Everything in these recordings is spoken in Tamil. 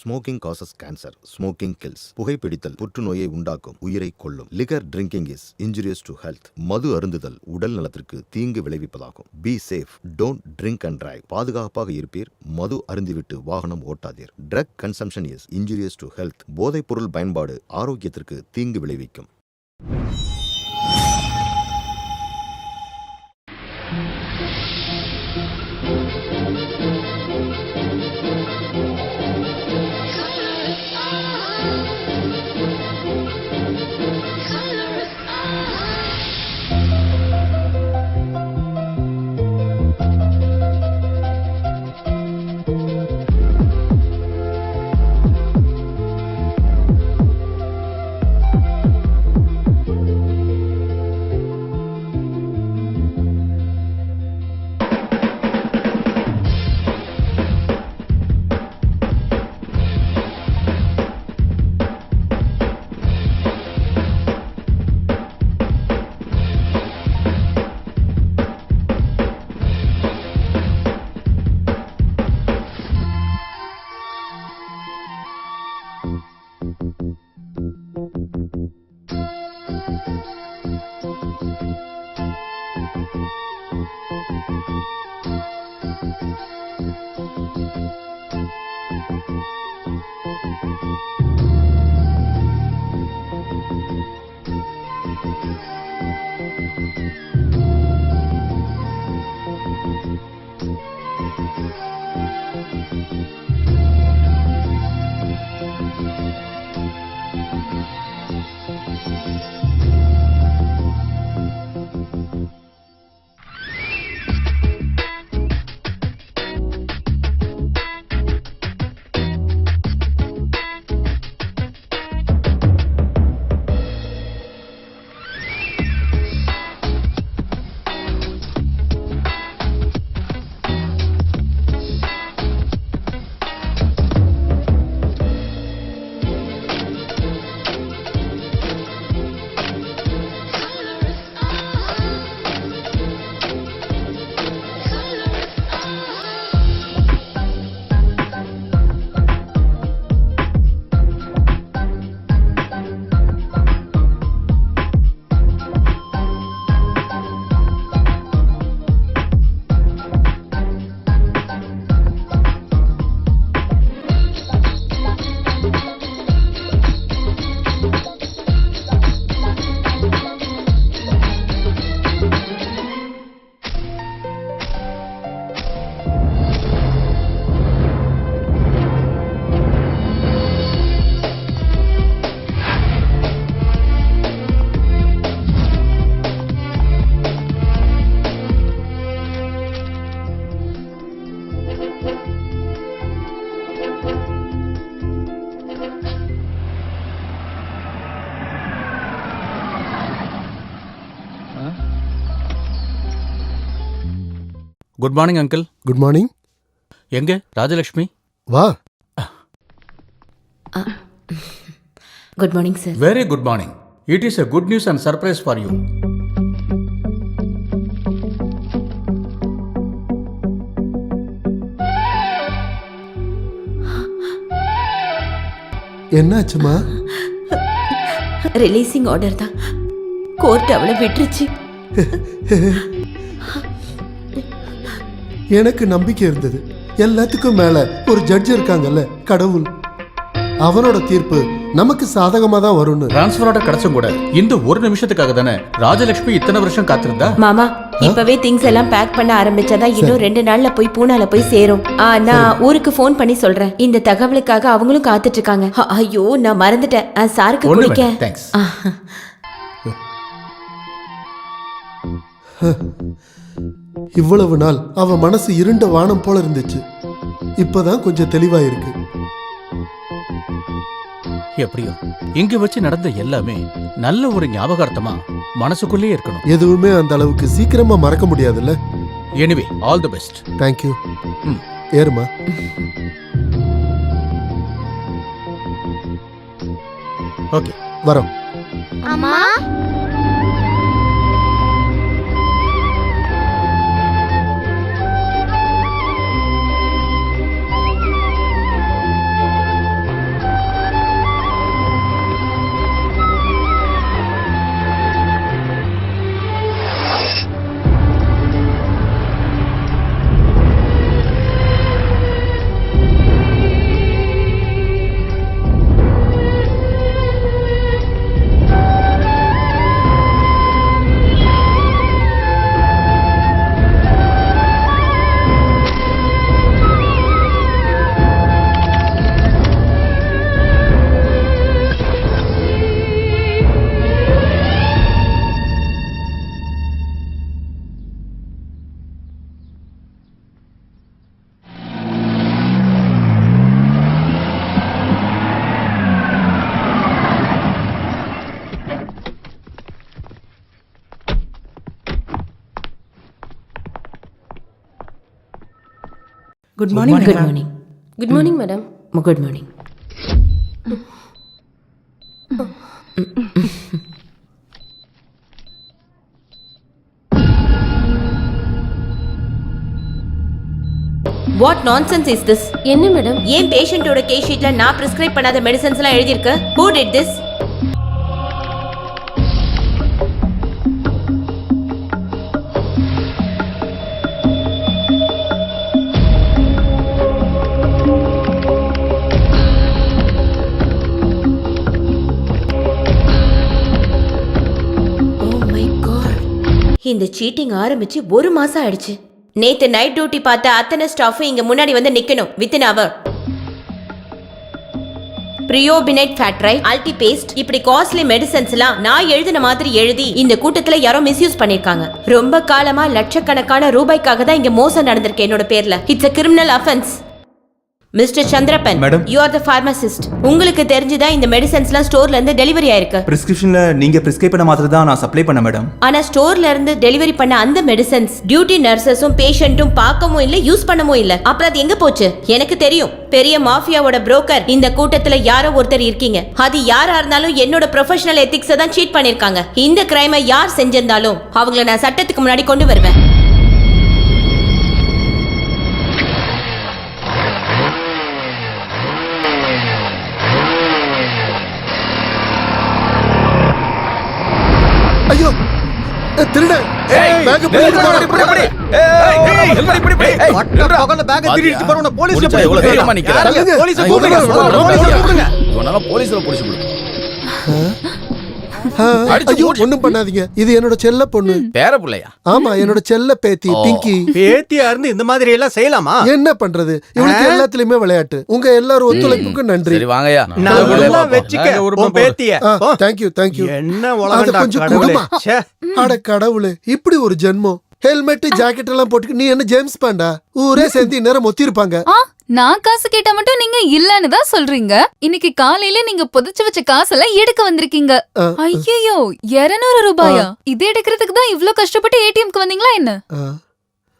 Smoking causes cancer, smoking kills. புகைப்பிடித்தல் புற்றுநோயை உண்டாக்கும், உயிரை கொல்லும். Liquor drinking is injurious to health. மது அருந்துதல் உடல் நலத்திற்கு தீங்கு விளைவிப்பதாகும். Be safe, don't drink and drive. பாதுகாப்பாக இருப்பீர், மது அருந்திவிட்டு வாகனம் ஓட்டாதீர். Drug consumption is injurious to health. போதைப் பொருள் பயன்பாடு ஆரோக்கியத்திற்கு தீங்கு விளைவிக்கும். Good morning uncle. Good morning. எங்க ராஜலட்சுமி? வா. Good morning sir. Very good morning. It is a good news and surprise for you. என்னாச்சுமா? ரிலீசிங் ஆர்டர் தான். கோர்ட் அவளை விட்டுருச்சு. எனக்கு நம்பிக்கை இருந்தது. எல்லாத்துக்கும் மேல ஒரு ஜட்ஜ் இருக்காங்கல்ல, கடவுள். அவனோட தீர்ப்பு நமக்கு சாதகமா தான் வரும்னு. டிரான்ஸ்ஃபரோட கிடைச்சும் கூட இந்த ஒரு நிமிஷத்துக்காக தானே ராஜலட்சுமி இத்தனை வருஷம் காத்திருந்தா. மாமா, இப்பவே திங்ஸ் எல்லாம் பேக் பண்ண ஆரம்பிச்சாதான் இன்னும் 2 நாள்ல போய் பூனால போய் சேரும். நான் ஊருக்கு ஃபோன் பண்ணி சொல்றேன். இந்த தகவலுக்காக அவங்களும் காத்துட்டு இருக்காங்க. ஐயோ, நான் மறந்துட்டேன். சாருக்கு குடிக்க. தேங்க்ஸ். இவ்வளவு நாள் அவ மனசு இருண்ட வானம் போல இருந்துச்சு. இப்பதான் கொஞ்சம் தெளிவா இருக்கு. எப்படியோ இங்க வச்சு நடந்த எல்லாமே நல்ல ஒரு ஞாபகார்த்தமா மனசுக்குள்ளே இருக்கணும். எதுவுமே அந்த அளவுக்கு சீக்கிரமா மறக்க முடியாதுல்ல. Anyway, all the best. Thank you. ஏறுமா. ஓகே, வரோம். அம்மா, good morning good morning. Good morning madam. Good morning. What nonsense is this? என்ன மேடம்? ஏன் பேஷண்டோட கேஸ் ஷீட்ல நான் பிரிஸ்கிரைப் பண்ணாத மெடிசன்ஸ் எல்லாம் எழுதி இருக்கு? Who did this? Oh my God. இந்த சீட்டிங் ஆரம்பிச்சு 1 மாசம் ஆயிடுச்சு. நேத்து நைட் டியூட்டி பார்த்த அத்தனை ஸ்டாஃபும் இங்க முன்னாடி வந்து நிக்கணும் வித்தின் அவர். பிரியோபினேட் ஃபேட்ரை, அல்டி பேஸ்ட், இப்படி காஸ்ட்லி மெடிசன்ஸ் எல்லாம் நான் எழுதின மாதிரி எழுதி இந்த கூட்டத்துல யாரோ மிஸ்யூஸ் பண்ணிருக்காங்க. ரொம்ப காலமா லட்சக்கணக்கான ரூபாய்க்காக தான் இங்க மோசம் நடந்திருக்கு என்னோட பேர்ல. It's a criminal offense. Mister Chandrappan, madam, you are the pharmacist. உங்களுக்கு தெரிஞ்சுதான் இந்த மெடிசன்ஸ்லாம் ஸ்டோர்ல இருந்து டெலிவரி ஆயிருக்கு. பிரிஸ்கிரிப்ஷன்ல நீங்க பிரிஸ்கிரைப் பண்ண மாத்திரம் தான் நான் சப்ளை பண்ண மேடம். ஆனா ஸ்டோர்ல இருந்து டெலிவரி பண்ண அந்த மெடிசன்ஸ் டியூட்டி நர்சஸும் பேஷண்ட்டும் பார்க்கவும் இல்ல, யூஸ் பண்ணவும் இல்ல. அப்புறம் அது எங்க போச்சு? எனக்கு தெரியும், பெரிய மாஃபியாவோட புரோக்கர் இந்த கூட்டத்துல யாரோ ஒருத்தர் இருக்கீங்க. அது யாரா இருந்தாலும் என்னோட ப்ரொஃபஷனல் எத்திக்ஸை தான் சீட் பண்ணிருக்காங்க. இந்த கிரைமை யார் செஞ்சிருந்தாலும் அவங்கள நான் சட்டத்துக்கு முன்னாடி கொண்டு வருவேன். ஐயோ திருட பேக் ஒண்ணும் பண்ணாதீங்க. இது என்னோட செல்ல பொண்ணு. பேர புள்ளையா? ஆமா, என்னோட செல்ல பேத்தி பிங்கி. பேத்தியா இருந்து இந்த மாதிரி எல்லாம் செய்யலாமா? என்ன பண்றது, இவளுக்கு எல்லாத்துலயுமே விளையாட்டு. உங்க எல்லாரும் ஒத்துழைப்புக்கு நன்றி. சரி வாங்கயா. நான் வெச்சுக்க உன் பேத்திய. தேங்க்யூ. என்ன உலகம்டா கடவுளே. ச்சே. அட கடவுளே, இப்படி ஒரு ஜென்மம். ஹெல்மெட் ஜாக்கெட் எல்லாம் போட்டு நீ என்ன ஜேம்ஸ் பாண்டா? ஊரே சேர்ந்து நேரம் ஒத்தி இருப்பாங்க. நான் காசு கேட்டா மட்டும் நீங்க இல்லன்னு தான் சொல்றீங்க. இன்னைக்கு காலையில நீங்க புதைச்சு வச்ச காசெல்லாம் எடுக்க வந்திருக்கீங்க. ஐயோ, 200 ரூபாயா? இது எடுக்கிறதுக்கு தான் இவ்ளோ கஷ்டப்பட்டு ஏடிஎம்க்கு வந்தீங்களா என்ன?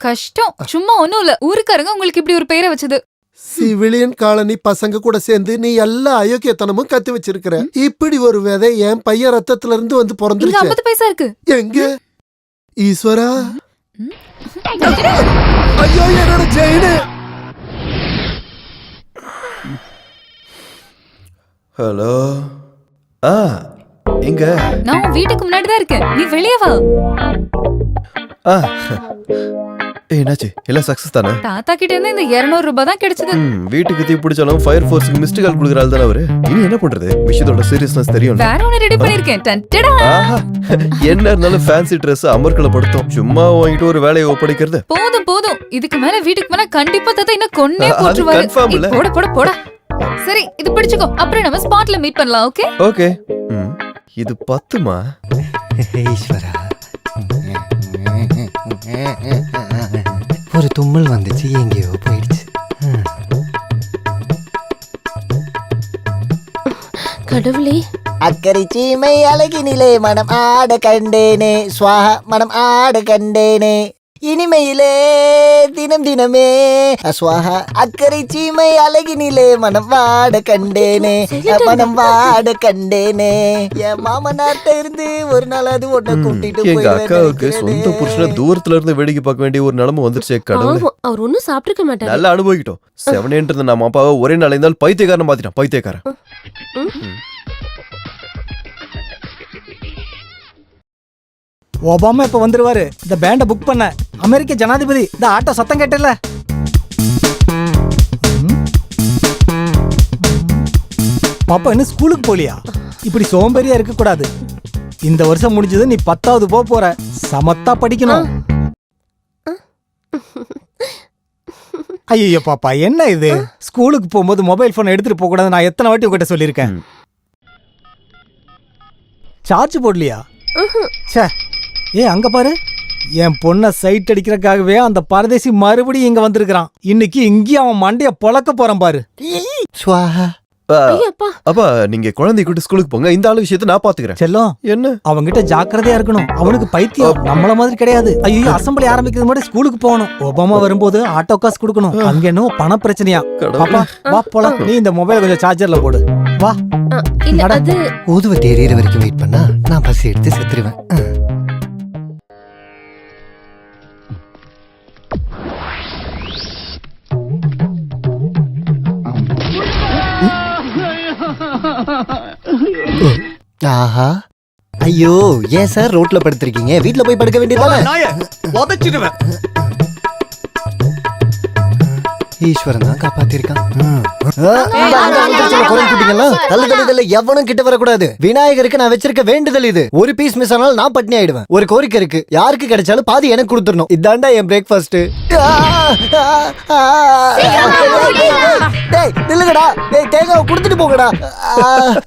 கஷ்டம் சும்மா ஒண்ணும் இல்ல. ஊருக்காரங்க உங்களுக்கு இப்படி ஒரு பெயரை வச்சது. சிவிலியன் காலனி பசங்க கூட சேர்ந்து நீ எல்லா அயோக்கியத்தனமும் கத்து வச்சிருக்கிற. இப்படி ஒரு விதை என் பையன் ரத்தத்துல இருந்து வந்து இங்க பிறந்துருச்சு. 50 பைசா இருக்கு. எங்க ஈஸ்வரா? ஐயோ, என்னோட செயினு. ஹலோ, எங்க? நான் உன் வீட்டுக்கு முன்னாடி தான் இருக்கேன். நீ வெளியே வா. என்னாச்சு? எல்லாம் சக்சஸ் தானே? தாத்தா கிட்ட இருந்து இந்த 200 ரூபாய் தான் கிடைச்சது. வீட்டுக்கு தீ பிடிச்சாலும் ஃபயர் ஃபோர்ஸ்க்கு மிஸ்ட் கால் கொடுக்குறாள் தானே அவரு. இனி என்ன பண்றது? விஷயத்தோட சீரியஸ்னஸ் தெரியும். வேற ஒன்னு ரெடி பண்ணிருக்கேன். டடா. என்ன இருந்தாலும் ஃபேன்சி Dress அமர்க்கலப்படுத்தும். சும்மா வாங்கிட்டு ஒரு வேலையை ஒப்படைக்கிறது. போதும். இதுக்கு மேல வீட்டுக்கு போனா கண்டிப்பா தாத்தா இன்னும் கொன்னே போட்டுருவாரு. போட. சரி, இது பிடிச்சுக்கோ. அப்புறம் நம்ம ஸ்பாட்ல மீட் பண்ணலாம். ஓகே? ஓகே. இது 10மா? ஈஸ்வரா, ஒரு தும்மல் வந்துச்சு, எங்கேயோ போயிடுச்சு. கடவுளே. அக்கறை சீமை அழகினிலே மனம் ஆட கண்டேனே, ஸ்வாஹா மனம் ஆட கண்டேனே, இனிமையிலே தினம் தினமே ஸ்வாஹா. அக்கறை சீமை அழகினிலே மனம் வாட கண்டேனே, மனம் வாட கண்டேனே. என் மாமனார்ட்ட இருந்து ஒரு நாள் அது ஒன்ன கூட்டிட்டு எங்க அக்காவுக்கு சொந்த புருஷனை தூரத்துல இருந்து வேடிக்கை பார்க்க வேண்டிய ஒரு நிலைமை வந்துருச்சு. கடவுளே, அவர் ஒன்னும் சாப்பிட்டுக்க மாட்டாரு. நல்லா அனுபவிக்கிட்டோம். 7 நம்ம அப்பாவை ஒரே நாள் இருந்தாலும் பைத்தியக்காரன் மாத்திட்டான். பைத்தியக்காரன். ஒபாமா இப்ப வந்துருவாரு. இந்த பேண்ட புக் பண்ண அமெரிக்க ஜனாதிபதி. இந்த ஆட்டோ சத்தம் கேட்டல. பாப்பா இன்னும் ஸ்கூலுக்கு போலியா? இப்படி சோம்பேறியா இருக்க கூடாது. இந்த வருஷம் முடிஞ்சது, நீ 10வது போற. சமத்தா படிக்கணும். ஐயோ பாப்பா, என்ன இது? ஸ்கூலுக்கு போகும்போது மொபைல் போன் எடுத்துட்டு போக கூடாது. நான் எத்தனை வாட்டி உங்ககிட்ட சொல்லியிருக்கேன். சார்ஜ் போடலையா? சே, அங்க பாரு, என் பொண்ணை சைட் அடிக்கிறதுக்காகவே அந்த பரதேசி மறுபடியும் இங்க வந்திருக்கான். இன்னைக்கு இங்கேயும் அவன் மண்டைய பொளக்க போறான் பாரு. ஐயோ அப்பா அப்பா நீங்க குழந்தை கூட்டு ஸ்கூலுக்கு போங்க, இந்த ஆளு விஷயத்தை நான் பாத்துக்கிறேன். செல்லம் என்ன அவங்கிட்ட ஜாக்கிரதையா இருக்கணும். அவனுக்கு பைத்தியம் நம்மள மாதிரி கிடையாது. ஐயோ அசம்பிளி ஆரம்பிக்கிறது முன்னாடி ஸ்கூலுக்கு போகணும். ஒபாமா வரும்போது ஆட்டோ காசு கொடுக்கணும். அங்க என்ன பண பிரச்சனையா? பாப்பா வா போலாம். நீ இந்த மொபைல் கொஞ்சம் சார்ஜர்ல போடு. வா. இல்ல அது ஊதுவத்தி எரியற வரைக்கும் வெயிட் பண்ணா நான் பசி எடுத்து செத்துருவேன். ஆஹா ஐயோ ஏன் சார் ரோட்ல படுத்திருக்கீங்க? வீட்ல போய் படுக்க வேண்டியதானே? ஈஸ்வரன் தான் காப்பாத்திருக்கான். எவனும் கிட்ட வரக்கூடாது. விநாயகருக்கு நான் வச்சிருக்க வேண்டுதல் இது. ஒரு பீஸ் மிஸ் ஆனாலும் நான் பட்னி ஆயிடுவேன். ஒரு கோரிக்கை இருக்கு, யாருக்கு கிடைச்சாலும் பாதி எனக்கு கொடுத்துடணும். இதாண்டா என் பிரேக்ஃபாஸ்ட். நில்லுங்கடா, தேங்காய் கொடுத்துட்டு போங்கடா.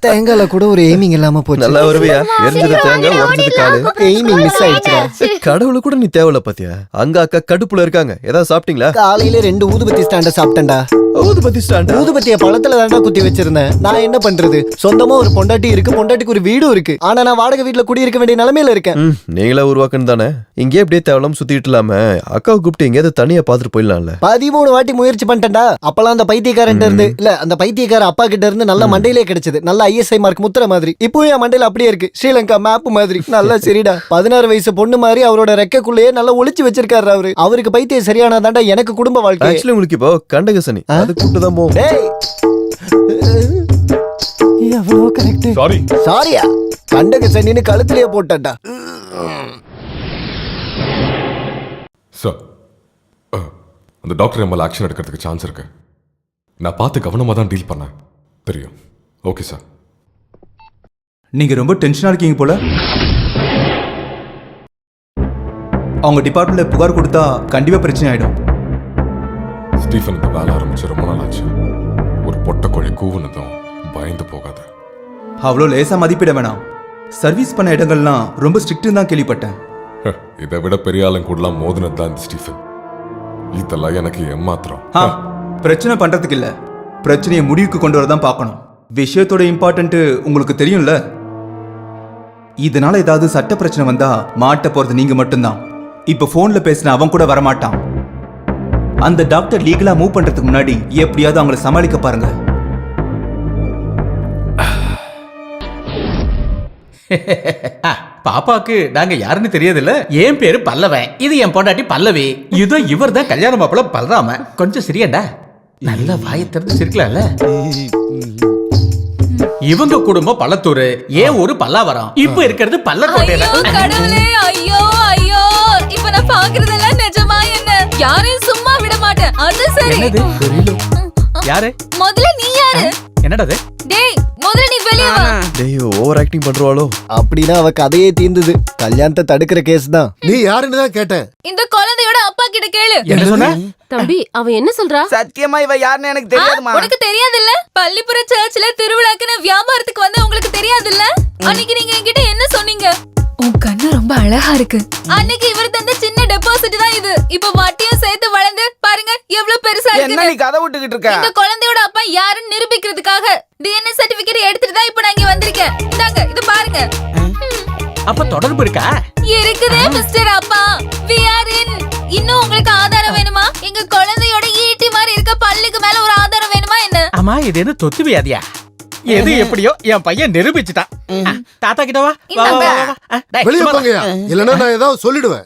தேங்காய்ல கூட ஒரு எய்மிங் இல்லாம போச்சு. நல்லா வருவியா? எரிஞ்சது தேங்காய், உடஞ்சது காலு. எய்மிங் மிஸ் ஆயிடுச்சு. கடவுளு கூட நீ தேவையில்ல பாத்தியா? அங்க அக்கா கடுப்புல இருக்காங்க. ஏதாவது சாப்பிட்டீங்களா? காலையில 2 ஊதுபத்தி ஸ்டாண்ட சாப்பிட்டேன்டா. ஊதுபத்தி ஸ்டாண்டா? ஊதுபத்திய பழத்துல தாண்டா குத்தி வச்சிருந்தேன். நான் என்ன பண்றது? சொந்தமா ஒரு பொண்டாட்டி இருக்கு, பொண்டாட்டிக்கு ஒரு வீடும் இருக்கு. ஆனா நான் வாடகை வீட்டுல குடியிருக்க வேண்டிய நிலைமையில இருக்கேன். நீங்களா உருவாக்கணும் தானே. இங்கே அப்படியே தேவலாம் சுத்திட்டு இல்லாம அக்காவை கூப்பிட்டு எங்கேயாவது தனியா பாத்துட்டு போயிடலாம்ல. 13 வாட்டி முயற்சி பண்ணிட்டேன்டா. அப்பெல்லாம் அந்த பைத்தியக்காரன் இருந்து இல்ல, அந்த பைத்தியக்கார அப்பா கிட்ட இருந்து நல்ல மண்டையிலே கிடைச்சது. நல்ல ISI மார்க் முத்திர மாதிரி. இப்பவும் என் மண்டையில அப்படியே இருக்கு, ஸ்ரீலங்கா மேப் மாதிரி. நல்லா சரிடா. 16 வயசு பொண்ணு மாதிரி அவரோட ரெக்கைக்குள்ளேயே நல்லா ஒளிச்சு வச்சிருக்காரு அவரு. அவருக்கு பைத்தியம் சரியானதாண்டா எனக்கு குடும்ப வாழ்க்கை. ஆக்சுவலி உங்களுக்கு இப்போ கண்டகசனி, அது கூப்பிட்டு தான் போவோம். எவ்வளவு கரெக்ட். சாரியா கண்டகசனின்னு கழுத்திலேயே போட்டா. சார், அந்த டாக்டர் என் மேல ஆக்ஷன் எடுக்கிறதுக்கு சான்ஸ் இருக்கு. நான் பார்த்து கவனமாக தான் டீல் பண்ணேன். தெரியும். Okay sir. நீங்க ரொம்ப டென்ஷனா இருக்கீங்க போல. அவங்க டிபார்ட்மெண்ட்ல புகார் கொடுத்தா கண்டிப்பா பிரச்சனை ஆயிடும். ஸ்டீஃபன் இந்த வேலை ஆரம்பிச்சு ரொம்ப நாள் ஆச்சு. ஒரு பொட்டை கோழி கூவுனதும் பயந்து போகாத. அவ்வளோ லேசா மதிப்பிட வேணாம். சர்வீஸ் பண்ண இடங்கள்லாம் ரொம்ப ஸ்ட்ரிக்ட்னு தான் கேள்விப்பட்டேன். இதை விட பெரிய ஆளுங்க கூடலாம் மோதினது தான் இந்த ஸ்டீஃபன். இதெல்லாம் எனக்கு ஏமாத்திரம். பிரச்சனை பண்றதுக்கு இல்ல, பிரச்சனையை முடிவுக்கு கொண்டு வரதான் பார்க்கணும். விஷயத்தோட இம்பார்ட்டன்ட் உங்களுக்கு தெரியும்ல. இதனால ஏதாவது சட்ட பிரச்சனை வந்தா மாட்ட போறது நீங்க மட்டும்தான். இப்ப போன்ல பேசின அவன் கூட வரமாட்டான். அந்த டாக்டர் லீகலா மூவ் பண்றதுக்கு முன்னாடி எப்படியாவது அவங்கள சமாளிக்க பாருங்க. பாப்பாக்கு நாங்க யாருன்னு தெரியாதுல்ல. என் பேரு பல்லவன், இது என் பொண்டாட்டி பல்லவி, இதோ இவர் தான் கல்யாண மாப்பிள்ள பல்ராம. கொஞ்சம் சிரியண்டா, நல்ல வாயை திறந்து சிரிக்கலாம்ல. இவங்க குடும்பம் பள்ளத்தூர், ஏன் ஒரு பல்லாவரம். இப்ப இருக்கிறது பல்லக்கோட்டையில. ஐயோ ஐயோ, இப்ப நான் பாக்குறதெல்லாம் நிஜமா? என்ன யாரையும் சும்மா விட மாட்டேன். அது சரி. யாரு? முதல்ல நீ யாரு? என்னடா அது? டேய் முதல்ல நீ வெளிய வா. டேய் ஓவர் ஆக்டிங் பண்றாளோ? அப்படின்னா அவ கதையே தீர்ந்தது. கல்யாணத்தை தடுக்கிற கேஸ் தான். நீ யாருன்னு தான் கேட்டேன். இந்த குழந்தையோட அப்பா கிட்ட கேளு. என்ன சொன்ன? தம்பி அவ என்ன சொல்றா? சத்தியமா இவ யாருன்னு எனக்கு தெரியாதுமா. உனக்கு தெரியாதுல்ல? பள்ளிப்புற சர்ச்சில் திருவிழாக்குன்னு வியாபாரத்துக்கு வந்து உங்களுக்கு தெரியாதுல்ல? அன்னைக்கு நீங்க என்கிட்ட என்ன சொன்னீங்க? உன் கண்ணு ரொம்ப அழகா இருக்கு. அன்னைக்கு இவர் தந்த சின்ன டெபாசிட் தான் இது. இப்ப வட்டியும் சேர்த்து வளர்ந்து பாருங்க எவ்வளவு பெருசா இருக்கு. என்ன நீ கதை விட்டுக்கிட்டு இருக்க? இந்த குழந்தையோட அப்பா யாருன்னு நிரூபிக்கிறதுக்காக DNA சர்டிபிகேட் எடுத்துட்டு தான் இப்ப நான் இங்க வந்திருக்கேன். இந்தாங்க இது பாருங்க. அப்ப தொடர்பு இருக்கா? இருக்குதே மிஸ்டர் அப்பா. We are in. இன்னும் உங்களுக்கு ஆதாரம் வேணுமா? எங்க குழந்தையோட ஈட்டி மாதிரி இருக்க பல்லுக்கு மேல ஒரு ஆதாரம் வேணுமா என்ன? ஆமா, இது என்ன தொத்து வியாதியா? எது எப்படியோ என் பையன் நிரூபிச்சுட்டான். தாத்தா கிட்ட வா. வெளிய போங்கயா, இல்லனா நான் ஏதாவது சொல்லிடுவேன்.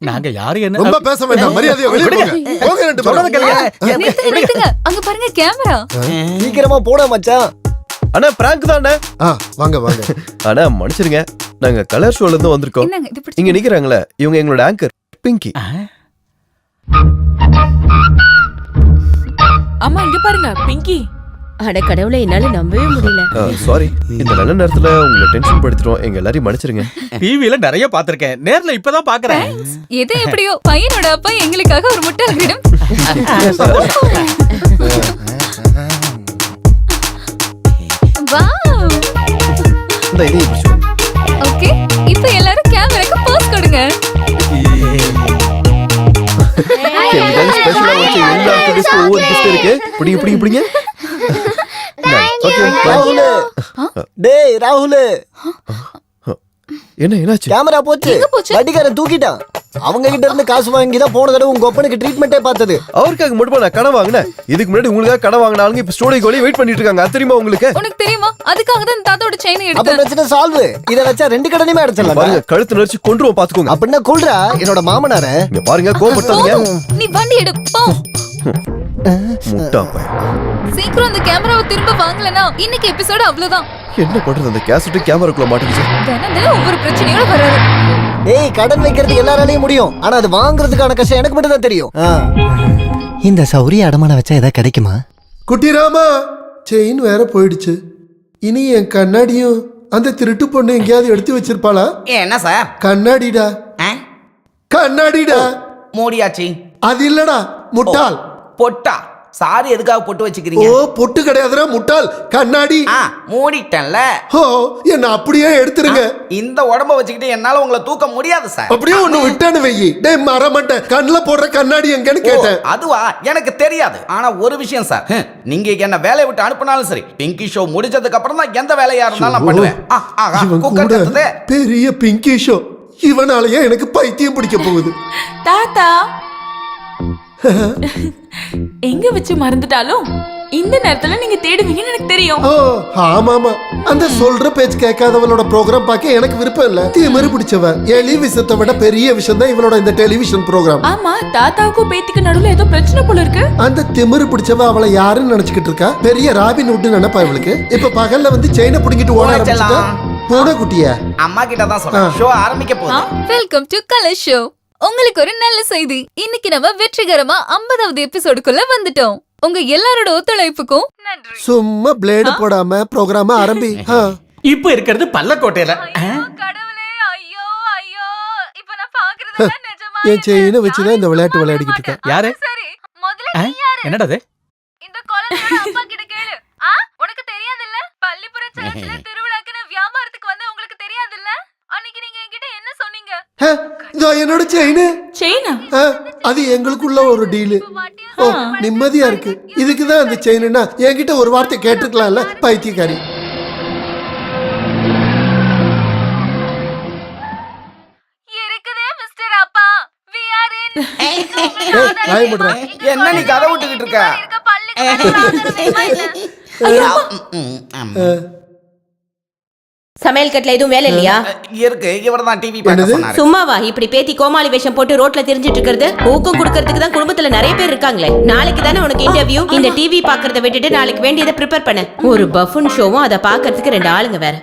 நாங்க யாரு என்ன ரொம்ப பேச வேண்டாம், மரியாதையா வெளிய போங்க. போங்க ரெண்டு பேரும். நிறுத்துங்க. அங்க பாருங்க கேமரா. சீக்கிரமா போடா மச்சான். அண்ணா பிராங்க் தான் அண்ணா. வாங்க வாங்க. அண்ணா மன்னிச்சிருங்க, நாங்க கலர் ஷோல இருந்து வந்திருக்கோம். இங்க நிக்கிறாங்களே இவங்க எங்களோட ஆங்கர் பிங்கி. அம்மா இங்க பாருங்க பிங்கி. அட கடவுளே, என்னால நம்பவே முடியல. சாரி, இந்த நல்ல நேரத்துல உங்களை டென்ஷன் படுத்திட்டோம். எங்க எல்லாரையும் மன்னிச்சிருங்க. டிவில நிறைய பாத்திருக்கேன், நேர்ல இப்பதான் பாக்குறேன். எது எப்படியோ பையனோட அப்பா எங்களுக்காக ஒரு முட்டை ஆகிடும். வாவ். இந்த இதையும் பிடிச்சுக்கோங்க. ஓகே, இப்போ எல்லாரும் கேமராக்கு போஸ் கொடுங்க. ஸ்பெஷலா வச்சு எல்லா ஆர்டிஸ்ட்க்கும் ஒவ்வொரு கிஃப்ட் இருக்கு. பிடிங்க பிடிங்க பிடிங்க. ஓகே ராகுல் டேய் ராகுல் என்னாச்சு? கேமரா போச்சு எங்க போச்சு? வட்டிக்காரன் தூக்கிட்டான். அவங்க கிட்ட இருந்து காசு வாங்கி தான் போன தடவை உங்க ஒப்பனுக்கு ட்ரீட்மெண்ட்டே பார்த்தது. அவருக்காக மட்டும் நான் கடன் வாங்கினேன். இதுக்கு முன்னாடி உங்களுக்காக கடன் வாங்கினாலும் இப்ப ஸ்டோரிக்கு வெளியே வெயிட் பண்ணிட்டு இருக்காங்க. அது தெரியுமா உங்களுக்கு? உனக்கு தெரியுமா? அதுக்காக தான் தாத்தாவோட செயினை அப்ப எடுத்தேன். பிரச்சனை சால்வ். இத வச்சா 2 கடனையுமே அடைச்சிடலாம். பாருங்க, கழுத்து நெரிச்சு கொன்றுவோம் பாத்துக்கோங்க. அப்படின்னா கொல்றா என்னோட மாமனார. இங்க பாருங்க, கோபப்பட்டாதீங்க. நீ வண்டி எடு போ. முட்டா பையன். சீக்கிரம் அந்த கேமராவை திரும்ப வாங்கலனா இன்னைக்கு எபிசோட் அவ்வளவுதான். என்ன பண்றது? அந்த கேசட் கேமராக்குள்ள மாட்டிக்கிச்சு. தினம் ஒவ்வொரு பிரச்சனையோட வராரு. ஏய், கடன் வைக்கிறது எல்லாராலையும் முடியும். ஆனா அது வாங்குறதுக்கான கஷ்டம் எனக்கு மட்டும் தான் தெரியும். இந்த சௌரிய அடமான வச்சா ஏதாவது கிடைக்குமா? குட்டிராமா, செயின் வேற போயிடுச்சு. இனி என் கண்ணாடியும் அந்த திருட்டு பொண்ணு எங்கேயாவது எடுத்து வச்சிருப்பாளா? என்ன சார்? கண்ணாடிடா, கண்ணாடிடா. மூடியாச்சு. அது இல்லடா, முட்டாள். பொட்டா? சாரி, எதுக்காக பொட்டு வச்சுக்கிறீங்க? ஓ, பொட்டு கிடையாதுடா முட்டாள், கண்ணாடி. மூடிட்டேன்ல. ஓ, என்ன அப்படியே எடுத்துருங்க. இந்த உடம்ப வச்சுக்கிட்டு என்னால உங்களை தூக்க முடியாது சார். அப்படியே ஒண்ணு விட்டானு வெயி. டேய் மரமண்ட, கண்ணுல போடுற கண்ணாடி எங்கன்னு கேட்டேன். அதுவா? எனக்கு தெரியாது. ஆனா ஒரு விஷயம் சார், நீங்க என்ன வேலையை விட்டு அனுப்பினாலும் சரி, பிங்கி ஷோ முடிஞ்சதுக்கு அப்புறம் தான் எந்த வேலையா இருந்தாலும் நான் பண்ணுவேன். இவன் குக்கர் கூட கத்துது. பெரிய பிங்கி ஷோ. இவனாலயே எனக்கு பைத்தியம் பிடிக்க போகுது. தாத்தா எங்க வச்சு மறந்துட்டாலும் இந்த நேரத்துல நீங்க தேடுவீங்கன்னு எனக்கு தெரியும். ஓ ஆமாமா, அந்த சொல்ற பேச்சு கேட்காதவளோட ப்ரோக்ராம் பார்க்க எனக்கு விருப்பம் இல்ல. திமிரு பிடிச்சவ. எலி விஷத்தை விட பெரிய விஷயம் தான் இவளோட இந்த டெலிவிஷன் ப்ரோக்ராம். ஆமா, தாத்தாவுக்கும் பேத்திக்கு நடுவுல ஏதோ பிரச்சனை போல இருக்கு. அந்த திமிரு பிடிச்சவ அவளை யாருன்னு நினைச்சுக்கிட்டு இருக்கா? பெரிய ராபின் ஹுட் நினைப்பா இவளுக்கு. இப்ப பகல்ல வந்து செயினை புடிங்கிட்டு ஓட ஆரம்பிச்சுட்டா. பூனை குட்டியா? அம்மா கிட்ட தான் சொல்றேன், ஷோ ஆரம்பிக்க போகுது. Welcome to colour show. உங்களுக்கு ஒரு நல்ல செய்தி. இன்னைக்கு நம்ம வெற்றிகரமா 50வது எபிசோடுக்குள்ள வந்துட்டோம். உங்க எல்லாரோட ஒத்துழைப்புக்கும் நன்றி. சும்மா பிளேடு போடாம ப்ரோக்ராம ஆரம்பி. இப்ப இருக்கிறது பல்லக்கோட்டையில. கடவுளே, ஐயோ ஐயோ, இப்ப நான் பாக்குறதெல்லாம் நிஜமா? என் செயினை வச்சுதான் இந்த விளையாட்டு விளையாடிக்கிட்டு இருக்கேன். யாரு? சரி, முதல்ல நீ யாரு? என்னடா அது? இந்த குழந்தையோட அப்பா கிட்ட கேளு. உனக்கு தெரியாதுல்ல? பள்ளிப்புற சர்ச்சில் திருவிழாக்கு நான் வியாபாரத்துக்கு வந்தா உங்களுக்கு தெரியாதுல்ல? அன்னைக்கு நீங்க என்கிட்ட என்ன சொன்னீங்க? இதோ என்னோட செயின். செயினா? அது எங்களுக்குள்ள ஒரு டீலு. ஓ, நிம்மதியா இருக்கு. இதுக்குதான் அந்த செயின்னா என்கிட்ட ஒரு வார்த்தை கேட்டிருக்கலாம்ல, பைத்தியக்காரி. இருக்குதே மிஸ்டர் அப்பா. we are in. என்ன நீ கதை விட்டுக்கிட்டு இருக்க? இருக்க பள்ளிக்கு சமையல் கட்டுல எதுவும் வேலை இல்லையா? இருக்கு, இவர்தான் டிவி பார்க்க சொன்னாரு. சும்மாவா இப்படி பேத்தி கோமாளி வேஷம் போட்டு ரோட்ல திரிஞ்சிட்டு இருக்கிறது? ஊக்கம் கொடுக்கறதுக்கு தான் குடும்பத்துல நிறைய பேர் இருக்காங்களே. நாளைக்கு தானே உனக்கு இன்டர்வியூ. இந்த டிவி பாக்குறத விட்டுட்டு நாளைக்கு வேண்டியதை ப்ரிப்பேர் பண்ண. ஒரு பஃபன் ஷோவும் அதை பாக்குறதுக்கு 2 ஆளுங்க வேற.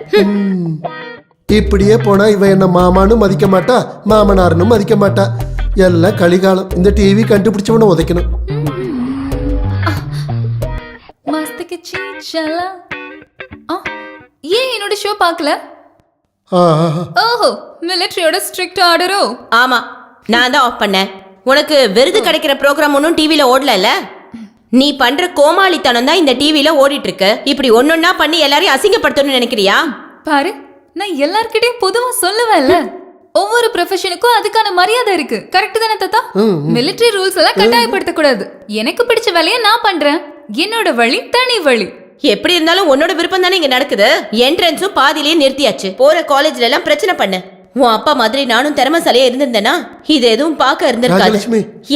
இப்படியே போனா இவ என்ன மாமான்னு மதிக்க மாட்டா, மாமனார்னு மதிக்க மாட்டா. எல்லாம் கலிகாலம். இந்த டிவி கண்டுபிடிச்சவன உதைக்கணும். மஸ்துக்கு சீச்சலா. ஏன் என்னோட ஷோ பார்க்கல? ஓஹோ, மிலிட்டரியோட ஸ்ட்ரிக்ட் ஆர்டரோ? ஆமா, நான் தான் ஆஃப் பண்ணேன். உனக்கு விருது கிடைக்கிற ப்ரோக்ராம் ஒன்னும் டிவில ஓடல. நீ பண்ற கோமாளித்தனம் தான் இந்த டிவில ஓடிட்டு இருக்கு. இப்படி ஒன்னொன்னா பண்ணி எல்லாரையும் அசிங்கப்படுத்தணும்னு நினைக்கிறியா? பாரு, நான் எல்லார்கிட்டயும் பொதுவா சொல்லுவேன்ல, ஒவ்வொரு ப்ரொஃபஷனுக்கும் அதுக்கான மரியாதை இருக்கு. கரெக்ட் தானே தாத்தா? மிலிட்டரி ரூல்ஸ் எல்லாம் கட்டாயப்படுத்த கூடாது. எனக்கு பிடிச்ச வேலையை நான் பண்றேன். என்னோட வழி தனி வழி. எப்படி இருந்தாலும் உன்னோட விருப்பம் தானே இங்க நடக்குது. என்ட்ரன்ஸும் பாதியிலேயே நிறுத்தியாச்சு. போற காலேஜ்ல எல்லாம் பிரச்சனை பண்ண. உன் அப்பா மாதிரி நானும் திறமைசாலியா இருந்திருந்தேனா இது எதுவும் பார்க்க இருந்திருக்காது.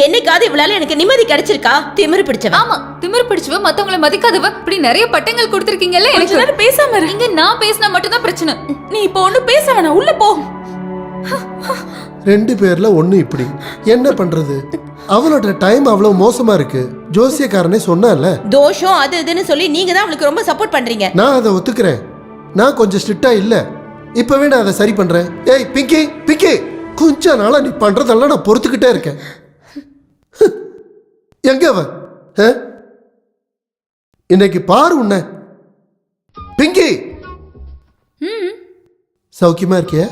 என்னைக்காவது இவளால எனக்கு நிம்மதி கிடைச்சிருக்கா? திமிரு பிடிச்சவ. ஆமா, திமிரு பிடிச்சவ, மத்தவங்கள மதிக்காதவ. இப்படி நிறைய பட்டங்கள் கொடுத்திருக்கீங்கல்ல. எனக்கு பேசாம இரு. இங்க நான் பேசினா மட்டும் தான் பிரச்சனை. நீ இப்போ ஒண்ணு பேச வேணாம், உள்ள போ. 2 பேர்ல ஒண்ணு இப்படி. என்ன பண்றது? அவளோட டைம் அவ்வளவு மோசமா இருக்கு. ஜோசியக்காரனே சொன்னால தோஷம் அது இதுன்னு சொல்லி நீங்க தான் அவளுக்கு ரொம்ப சப்போர்ட் பண்றீங்க. நான் அதை ஒத்துக்கிறேன். நான் கொஞ்சம் ஸ்ட்ரிக்டா இல்ல. இப்பவே நான் அதை சரி பண்றேன். ஏய் பிங்கி, பிங்கி, கொஞ்ச நாளா நீ பண்றதெல்லாம் நான் பொறுத்துக்கிட்டே இருக்கேன். எங்க அவ? இன்னைக்கு பாரு உன்ன. பிங்கி, சௌக்கியமா இருக்கியா?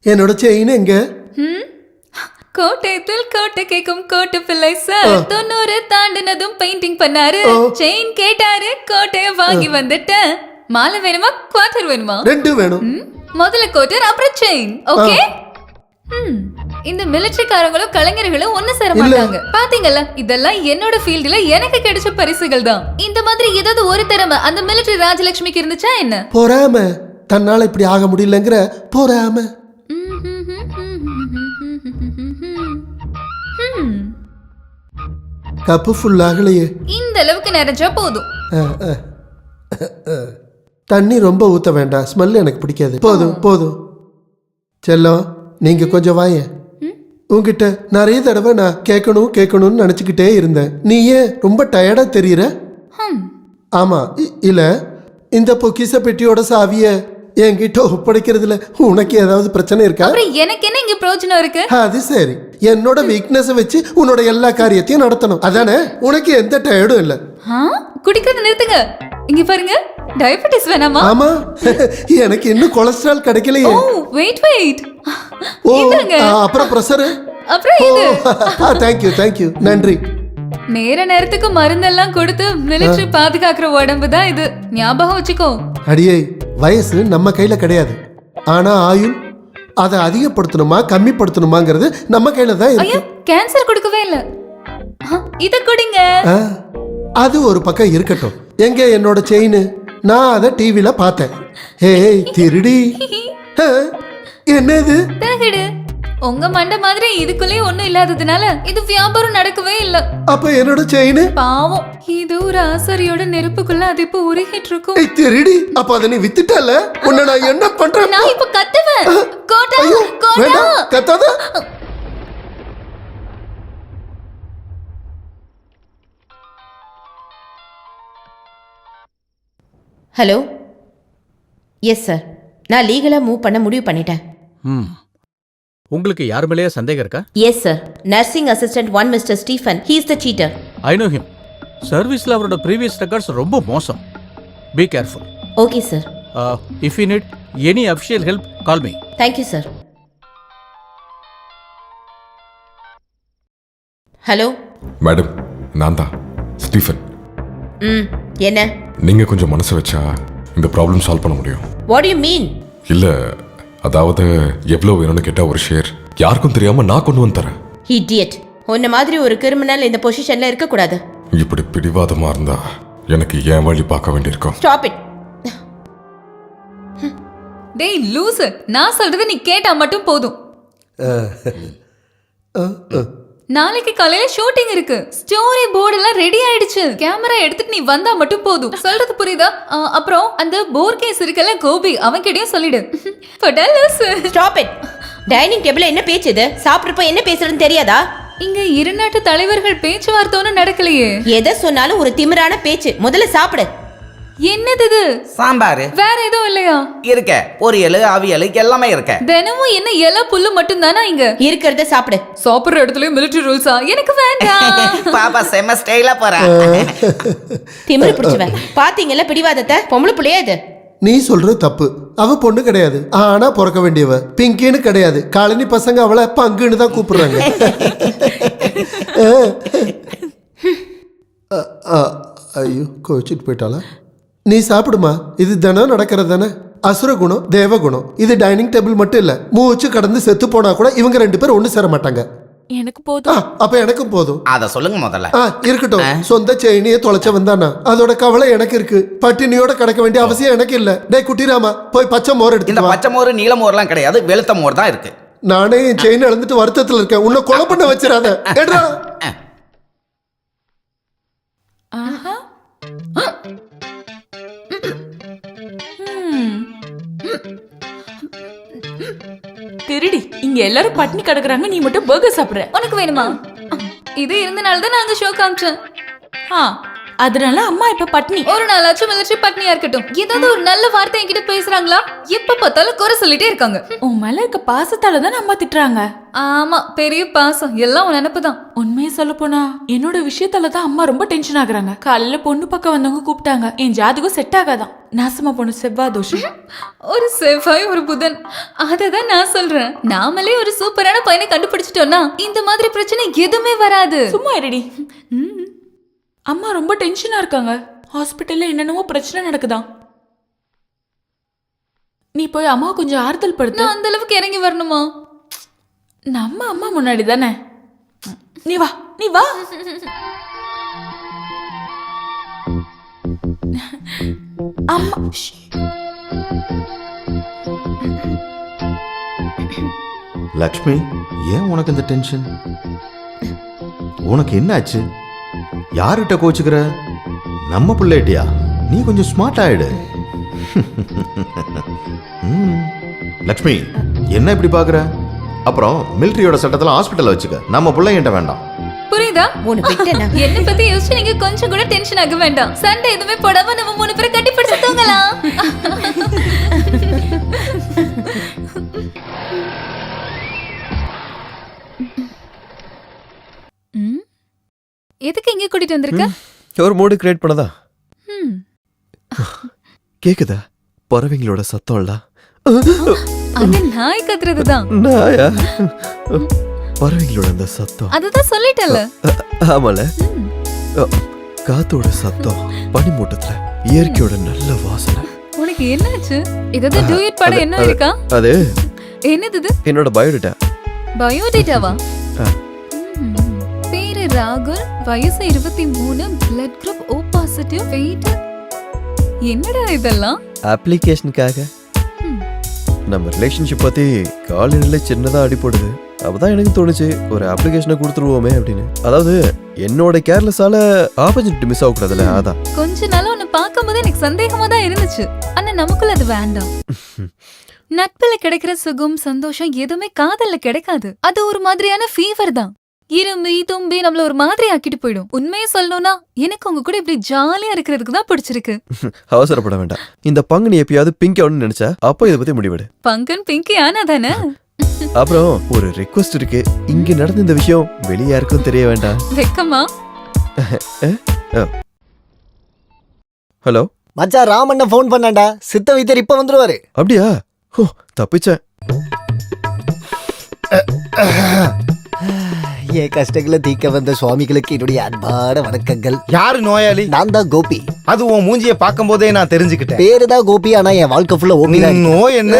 என்னோட செயின் எங்க? கோட்டையத்தில் கோட்டை கேக்கும் கோட்டு பிள்ளை சார் 90 தாண்டினதும் பெயிண்டிங் பண்ணாரு. செயின் கேட்டாரு, கோட்டைய வாங்கி வந்துட்டேன். மாலை வேணுமா, குவார்டர் வேணுமா? 2 வேணும். முதல்ல கோட்டர், அப்புறம் செயின். ஓகே. இந்த மிலிட்டரிக்காரங்களும் கலைஞர்களும் ஒண்ணு சேர மாட்டாங்க. பாத்தீங்களா, இதெல்லாம் என்னோட ஃபீல்டுல எனக்கு கிடைச்ச பரிசுகள் தான். இந்த மாதிரி ஏதாவது ஒரு திறமை அந்த மிலிட்டரி ராஜலட்சுமிக்கு இருந்துச்சா என்ன? பொறாம, தன்னால இப்படி ஆக முடியலங்கிற பொறாம. கப்பு ஃபுல் ஆகலையே. இந்த அளவுக்கு நிறைஞ்சா போதும். தண்ணி ரொம்ப ஊத்த வேண்டாம், ஸ்மெல் எனக்கு பிடிக்காது. போதும் போதும். செல்லம், நீங்க கொஞ்சம் வாங்க. உங்ககிட்ட நிறைய தடவை நான் கேட்கணும்னு நினைச்சுக்கிட்டே இருந்தேன். நீ ஏன் ரொம்ப டயர்டா தெரியற? ஆமா, இல்ல இந்த பொக்கிச பெட்டியோட சாவிய என்கிட்ட ஒப்படைக்கிறதுல உனக்கு ஏதாவது பிரச்சனை இருக்கா? அப்புறம் எனக்கு என்ன இங்க பிரயோஜனம் இருக்கு? அது சரி, என்னோட வீக்னஸ் வச்சு உன்னோட எல்லா காரியத்தையும் நடத்தணும், அதானே? உனக்கு எந்த டயர்டும் இல்ல. குடிக்கிறத நிறுத்துங்க. இங்க பாருங்க, டயபெட்டிஸ் வேணாமா? ஆமா, எனக்கு இன்னும் கொலஸ்ட்ரால் கிடைக்கலையே. Wait wait. ஓ, அப்புறம் பிரஷர். அப்புறம் இது. தேங்க் யூ, நன்றி. நேரத்துக்கு மருந்தெல்லாம் கொடுத்து மிலிட்டரி பாதுகாக்கிற உடம்பு தான் இது, ஞாபகம் வச்சுக்கோ. அடியே, வயசு நம்ம கையில கிடையாது, ஆனா ஆயுள் அதை அதிகப்படுத்தணுமா கம்மிப்படுத்தணுமாங்கிறது நம்ம கையில தான் இருக்கு. கேன்சர் கொடுக்கவே இல்ல, இத குடிங்க. அது ஒரு பக்கம் இருக்கட்டும். எங்க என்னோட செயின்? நான் அதை டிவில பார்த்தேன். ஏய் திருடி, என்னது? தகடு. உங்க மண்ட மாதிரி இதுக்குள்ளே ஒண்ணும் இல்லாததுனால இது வியாபாரம் நடக்கவே இல்ல. அப்ப என்னோட செயின்? பாவம், இது ஒரு ஆசாரியோட நெருப்புக்குள்ள அது இப்ப உருகிட்டு இருக்கும். ஏய் திருடி, அப்ப அத நீ வித்துட்டல? உன்னை நான் என்ன பண்றேன்? நான் இப்ப கத்துவேன். கோட்டா கோட்டா, வேண்டாம், கத்தாத. ஹலோ. எஸ் சார், நான் லீகலா மூவ் பண்ண முடிவு பண்ணிட்டேன். உங்களுக்கு யார் மேலேயே சந்தேகம் இருக்கா? Yes sir, nursing assistant 1 mister Stephen, he is the cheater. I know him. சர்வீஸ்ல அவரோட ப்ரீவியஸ் ரெக்கார்ட்ஸ் ரொம்ப மோசம். Be careful. Okay sir. If you need any official help, call me. Thank you sir. Hello madam, நான் தான் ஸ்டீஃபன். என்ன? நீங்க கொஞ்சம் மனசு வச்சா இந்த ப்ராப்ளம் சால்வ் பண்ண முடியும். What to you mean? இல்ல, அதாவது எவ்வளவு வேணும்னு கேட்டா ஒரு ஷேர் யாருக்கும் தெரியாம நான் கொண்டு வந்து தரேன். இடியட், உன்ன மாதிரி ஒரு கிரிமினல் இந்த பொசிஷன்ல இருக்க கூடாது. இப்படி பிடிவாதமா இருந்தா எனக்கு ஏன் வழி பார்க்க வேண்டியிருக்கும். Stop it. டேய் லூசு, நான் சொல்றத நீ கேட்டா மட்டும் போதும். நாளைக்கு காலையில ஷூட்டிங் இருக்கு. ஸ்டோரி போர்டு எல்லாம் ரெடி ஆயிடுச்சு. கேமரா எடுத்துட்டு நீ வந்தா மட்டும் போதும். சொல்றது புரியுதா? அப்புறம் அந்த போர் கேஸ் இருக்கல கோபி, அவன் கிட்டயும் சொல்லிடு. Stop it. டைனிங் டேபிள்ல என்ன பேச்சு இது? சாப்பிடுறப்ப என்ன பேசுறதுன்னு தெரியாதா? இங்க இரு நாட்டு தலைவர்கள் பேச்சுவார்த்தை ஒன்றும் நடக்கலையே. எதை சொன்னாலும் ஒரு திமிரான பேச்சு. முதல்ல சாப்பிடு. என்னது இது? சாம்பார். வேற எதுவும் இல்லையா? இருக்க, பொரியல் அவியல் எல்லாமே இருக்க. தினமும் என்ன எல்லா புல்லு மட்டும் தானா இங்க? இருக்கிறத சாப்பிடு. சாப்பிடுற இடத்துல மிலிட்டரி ரூல்ஸா? எனக்கு வேண்டாம். பாப்பா செம ஸ்டைலா போறா. திமிரு பிடிச்சவன். பாத்தீங்கல்ல பிடிவாதத்தை? பொம்பளை புள்ளையா இது? நீ சொல்றது தப்பு. அவ பொண்ணு கிடையாது, ஆனா பிறக்க வேண்டியவ. பிங்கின்னு கிடையாது, காலனி பசங்க அவளை பங்குன்னு தான் கூப்பிடுறாங்க. ஐயோ, கோச்சிட்டு போயிட்டாளா? நீ சாப்பிடுமா, இது தினம் நடக்கிறது தானே. அசுர குணம் தேவகுணம். இது டைனிங் டேபிள் மட்டும் இல்ல, மூச்சு கடந்து செத்து போனா கூட இவங்க 2 பேரும் ஒண்ணு சேர மாட்டாங்க. எனக்கு போதும். அப்ப எனக்கும் போதும். அத சொல்லுங்க முதல்ல. இருக்கட்டும். சொந்த செயினியே தொலைச்ச வந்தானா அதோட கவலை எனக்கு இருக்கு. பட்டினியோட கிடக்க வேண்டிய அவசியம் எனக்கு இல்ல. டேய் குட்டிராமா, போய் பச்சை மோர் எடுத்து. இந்த பச்சை மோர் நீல மோர்லாம் கிடையாது, வெளுத்த மோர் தான் இருக்கு. நானே என் செயின் இழந்துட்டு வருத்தத்துல இருக்கேன். உன்னை கொலை பண்ண வச்சிடாத. ஏடா திருடி, இங்க எல்லாரும் பட்டினி கிடக்குறாங்க, நீ மட்டும் பர்கர் சாப்பிடுற. உனக்கு வேணுமா? இது இருந்தனால தான் நாங்க ஷோ காமிச்சோம். அதனால அம்மா இப்ப பட்னி. ஒரு நாளாச்சும் மிலிட்டரி பட்னியா இருக்கட்டும். ஏதாவது ஒரு நல்ல வார்த்தை என்கிட்ட பேசுறாங்களா? எப்ப பார்த்தாலும் குறை சொல்லிட்டே இருக்காங்க. உன் மேல இருக்க பாசத்தால தான் அம்மா திட்டுறாங்க. ஆமா, பெரிய பாசம். எல்லாம் உன் நினைப்புதான். உண்மையை சொல்ல போனா என்னோட விஷயத்தால தான் அம்மா ரொம்ப டென்ஷன் ஆகுறாங்க. காலையில பொண்ணு பக்கம் வந்தவங்க கூப்பிட்டாங்க. என் ஜாதகம் செட் ஆகாதான். நாசமா பொண்ணு செவ்வாய் தோஷம். ஒரு செவ்வாய் ஒரு புதன். அததான் நான் சொல்றேன். நாமளே ஒரு சூப்பரான பையனை கண்டுபிடிச்சிட்டோம்னா இந்த மாதிரி பிரச்சனை எதுவுமே வராது. சும்மா இருடி. அம்மா ரொம்ப டென்ஷனா இருக்காங்க. ஹாஸ்பிட்டல்ல என்னென்னவோ பிரச்சனை நடக்குதான். நீ போய் அம்மா கொஞ்சம் ஆறுதல் படுத்து. அந்த அளவுக்கு இறங்கி வரணுமா? நம்ம அம்மா முன்னாடி தானே. நீ வா, நீ வா. அம்மா லக்ஷ்மி, ஏன் உனக்கு இந்த டென்ஷன்? உனக்கு என்ன ஆச்சு? யார்கிட்ட கோச்சுக்கிற? நம்ம பிள்ளைட்டியா? நீ கொஞ்சம் ஸ்மார்ட் ஆயிடு. லக்ஷ்மி, என்ன இப்படி பாக்குற? அப்புறம் மிலிட்டரியோட சட்டத்துல ஹாஸ்பிட்டல்ல வச்சுக்க. நம்ம பிள்ளைங்கிட்ட வேண்டாம். புரியுதா? உனக்கு விட்டேனா? என்ன பத்தி யோசிச்சு நீங்க கொஞ்சம் கூட டென்ஷன் ஆக வேண்டாம். சண்டை எதுவுமே போடாம நம்ம 3 பேரும் கட்டி பிடிச்சு தூங்கலாம். எதுக்கு இங்க கூட்டிட்டு வந்திருக்க? ஒரு மூடு கிரியேட் பண்ணதா? ம். கேக்குதா பறவைங்களோட சத்தம்ல? அது நாய் கத்துறதுதான். நாயா? பறவைங்களோட அந்த சத்தம். அதுதான் சொல்லிட்டல. ஆமால. காத்தோட சத்தம், பனிமூட்டத்துல இயற்கையோட நல்ல வாசனை. உனக்கு என்னாச்சு? இதாவது டூயட் பாட என்ன இருக்கா? அது என்னது இது? என்னோட பயோடேட்டா. பயோடேட்டாவா? பேரு ராகுல், வயசு 23, blood group O positive, weight. என்னடா இதெல்லாம்? அப்ளிகேஷனுக்காக. நம்ம ரிலேஷன்ஷிப் பத்தி காலையில சின்னதா அடிப்படுது. அப்பதான் எனக்கு தோணுச்சு ஒரு அப்ளிகேஷனை கொடுத்துருவோமே அப்படின்னு. அதாவது என்னோட கேர்லெஸ்ஸால ஆப்பர்ச்சுனிட்டி மிஸ் ஆகக்கூடாதுல, அதான். கொஞ்ச நாளா உன்னை பார்க்கும்போது எனக்கு சந்தேகமா தான் இருந்துச்சு. ஆனா நமக்குள்ள அது வேண்டாம். நட்புல கிடைக்கிற சுகம், சந்தோஷம் எதுவுமே காதல்ல கிடைக்காது. அது ஒரு மாதிரியான ஃபீவர் தான். இரும்பி தும்பி நம்மள ஒரு மாதிரி ஆக்கிட்டு போயிடும். உண்மையை சொல்லணும்னா எனக்கு உங்க கூட இப்படி ஜாலியா இருக்கிறதுக்கு தான் பிடிச்சிருக்கு. அவசரப்பட வேண்டாம். இந்த பங்கு நீ எப்பயாவது பிங்க் ஆகணும்னு நினைச்சா அப்போ இதை பத்தி முடிவெடு. பங்கன் பிங்கி ஆனா தானே. அப்புறம் ஒரு ரெக்வஸ்ட் இருக்கு. இங்க நடந்த இந்த விஷயம் வெளிய யாருக்கும் தெரிய வேண்டாம். வெக்கமா? ஹலோ மச்சான், ராமண்ண ஃபோன் பண்ணாண்டா. சித்த வைத்தியர் இப்ப வந்துருவாரு. அப்படியா? ஓ, தப்பிச்சேன். என் கஷ்டங்களை தீக்க வந்த சுவாமிகளுக்கு என்னுடைய அன்பான வணக்கங்கள். யாரு நோயாளி? நான் தான் கோபி. அது உன் மூஞ்சிய பார்க்கும் போதே நான் தெரிஞ்சுக்கிட்டேன். பேரு தான் கோபி, ஆனா என் வாழ்க்கை ஃபுல்லா ஓபி தான். நோய் என்ன?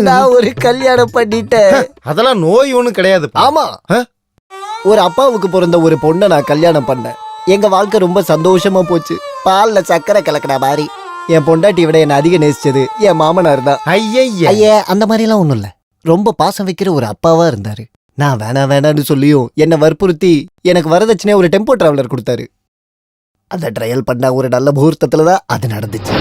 நான் ஒரு கல்யாணம் பண்ணிட்டேன். அதெல்லாம் நோய் ஒண்ணும் கிடையாது. ஆமா, ஒரு அப்பாவுக்கு பிறந்த ஒரு பொண்ணை நான் கல்யாணம் பண்ணேன். எங்க வாழ்க்கை ரொம்ப சந்தோஷமா போச்சு. பால்ல சக்கரை கலக்கிற மாதிரி. என் பொண்டாட்டி விட என்ன அதிக நேசிச்சது என் மாமனார் தான். ஐயா, அந்த மாதிரி எல்லாம் ஒண்ணும் இல்ல. ரொம்ப பாசம் வைக்கிற ஒரு அப்பாவா இருந்தாரு. நான் வேணான்னு சொல்லியும் என்ன வற்புறுத்தி எனக்கு வரதட்சணையா ஒரு டெம்போ டிராவலர் கொடுத்தாரு. அந்த ட்ரையல் பண்ண ஒரு நல்ல முகூர்த்தத்துல தான் அது நடந்துச்சு.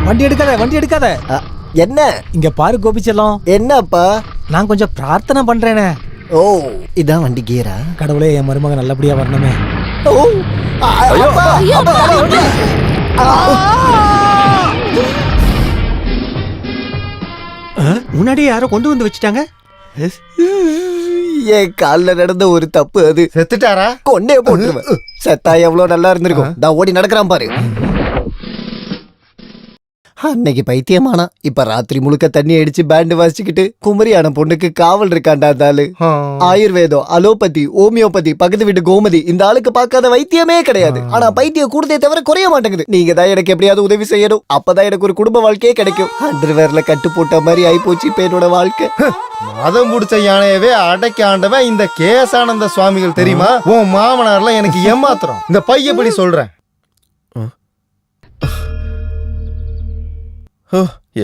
வண்டி எடுக்காத. என்ன? இங்க பாரு கோபிச்செல்லம். என்னப்பா? நான் கொஞ்சம் பிரார்த்தனை பண்றேனே. ஓ, இதான் வண்டி கியரா? கடவுளே, என் மருமகன் நல்லபடியா வரணுமே. முன்னாடி யாரோ கொண்டு வந்து வச்சுட்டாங்க. என் கால்ல நடந்த ஒரு தப்பு அது. செத்துட்டாரா? கொண்டே போட்டுருவேன். செத்தா எவ்வளவு நல்லா இருந்திருக்கும். நான் ஓடி நடக்கிறான் பாரு. அன்னைக்கு பைத்தியமானா. இப்ப ராத்திரி முழுக்க தண்ணி அடிச்சு பேண்ட் வாசிச்சுக்கிட்டு குமரியான பொண்ணுக்கு காவல் இருக்காண்டா. அந்த ஆளு ஆயுர்வேதம், அலோபதி, ஹோமியோபதி, பக்கத்து வீட்டு கோமதி, இந்த ஆளுக்கு பார்க்காத வைத்தியமே கிடையாது. ஆனா பைத்தியம் கூடுதே தவிர குறைய மாட்டேங்குது. நீங்க தான் எனக்கு எப்படியாவது உதவி செய்யணும். அப்பதான் எனக்கு ஒரு குடும்ப வாழ்க்கையே கிடைக்கும். அண்டர்வேர்ல கட்டு போட்ட மாதிரி ஆயி போச்சு இப்ப என்னோட வாழ்க்கை. மதம் முடிச்ச யானையவே அடக்கி ஆண்டவன் இந்த கேசானந்த சுவாமிகள் தெரியுமா? உன் மாமனார்லாம் எனக்கு ஏமாத்துறோம். இந்த பையப்படி சொல்றேன்.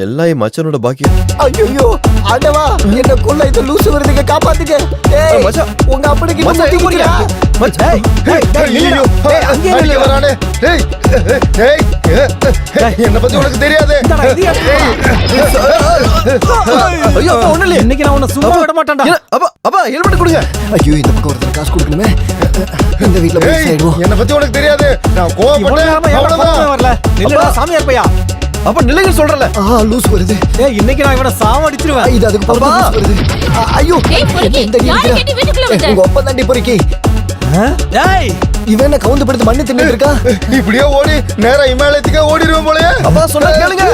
எல்லாம் என் மச்சனோட பாக்கியம். ஐயோ ஆண்டவா, என்ன கொல்ல இந்த லூசு வருதுங்க, காப்பாத்துங்க. ஏய் மச்சான், உங்க அப்பனுக்கு மச்சான் எங்க போறீங்க? மச்சான் ஐயோ, அங்கே வரானே. டேய் டேய், என்ன பத்தி உனக்கு தெரியாது. ஐயோ ஒண்ணு இல்ல. இன்னைக்கு நான் உன்னை சும்மா விட மாட்டேன்டா. அப்பா ஹெல்மெட் கொடுங்க. ஐயோ, இந்த பக்கம் ஒருத்தர் காசு கொடுக்கணுமே. இந்த வீட்ல போய் சேருவோம். என்ன பத்தி உனக்கு தெரியாது. நான் கோவப்பட்டேன், அவ்வளவுதான். வரல. நில்லடா சாமியார் பையா. அப்ப நிலைகள் சொல்றல. லூஸ் வருது. ஏய், இன்னைக்கு நான் இவனை சாவடிச்சிருவேன். இது அதுக்கு பொறுத்து லூஸ் வருது. ஐயோ, உங்க ஒப்பம் தாண்டி பொறுக்கி. ஏய், இவன் என்ன கவுந்து படுத்து மண்ணு தின்னுட்டு இருக்கா? இப்படியே ஓடி நேரா இமாலயத்துக்கு ஓடிடுவோம் போலயே. அப்பா சொன்னா கேளுங்க.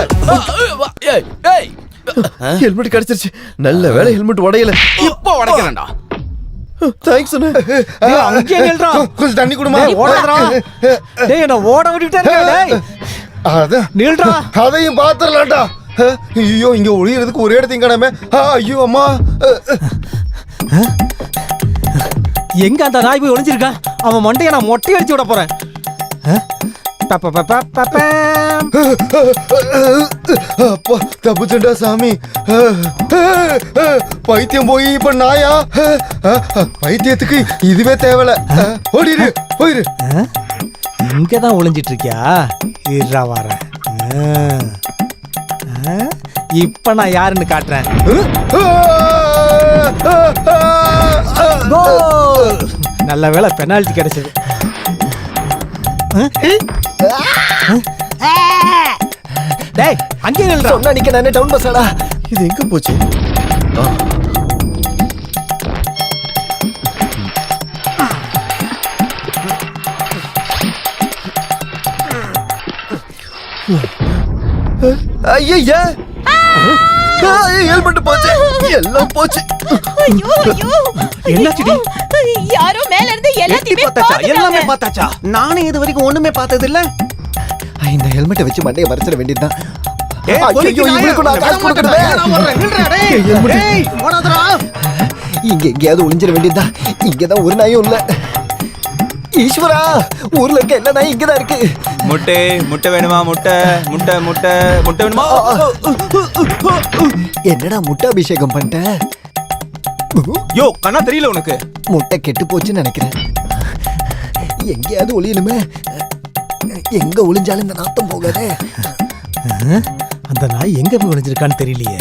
ஹெல்மெட் கிடைச்சிருச்சு. நல்ல வேளை ஹெல்மெட் உடையல. இப்போ உடைக்கிறேன்டா. தேங்க்ஸ் அண்ணே. டேய், அங்கேயே நில்றா. கொஞ்சம் தண்ணி குடுமா. டேய், ஓடாதடா. டேய் என்ன ஓட விட்டுட்டே இருக்க டேய். அதான் நில்றா. அதையும் பாத்துறலாம்டா. ஐயோ இங்க ஒளியறதுக்கு ஒரே இடத்தையும் காணாம. ஐயோ அம்மா. எங்க அந்த நாய் போய் ஒளிஞ்சிருக்கான்? அவன் மண்டைய நான் மொட்டை அடிச்சு விட போறேன். அப்பா தப்புச்சண்டா சாமி. பைத்தியம் போய் இப்ப நாயா? பைத்தியத்துக்கு இதுவே தேவல. ஓடிடு போயிரு. இங்கதான் ஒளிஞ்சிட்டு இருக்கியா? இருடா வரேன். இப்ப நான் யாருன்னு காட்டுறேன். கோல்! நல்ல வேளை பெனால்டி கிடைச்சது. டேய் அங்கே நில்றா. சொன்னா நிக்க நானே டவுன் பஸ்ஸாடா. இது எங்க போச்சு? ஐயா ஹெல்மெட் போச்சு. எல்லாம் போச்சு. என்னாச்சுடி? யாரோ மேல இருந்து எல்லாமே பார்த்தாச்சா? நானே இது வரைக்கும் ஒண்ணுமே பார்த்தது இல்ல. இந்த ஹெல்மெட்டை வச்சு மண்டையை மறைச்சிட வேண்டியதுதான். இங்க எங்கேயாவது ஒளிஞ்சிட வேண்டியதுதான். இங்கதான் ஒரு நாயும் இல்ல. ஈஸ்வரா, ஊர்ல இருக்க எல்லா நாயும் இங்கதான் இருக்கு. முட்டை முட்டை வேணுமா? முட்டை முட்டை முட்டை முட்டை வேணுமா? என்னடா முட்டை அபிஷேகம் பண்ணிட்ட? யோ கண்ணா தெரியல உனக்கு? முட்டை கெட்டு போச்சுன்னு நினைக்கிறேன். எங்கேயாவது ஒளியணுமே. எங்க ஒளிஞ்சாலும் இந்த நாத்தம் போகாதே. அந்த நாய் எங்க போய் ஒளிஞ்சிருக்கான்னு தெரியலையே.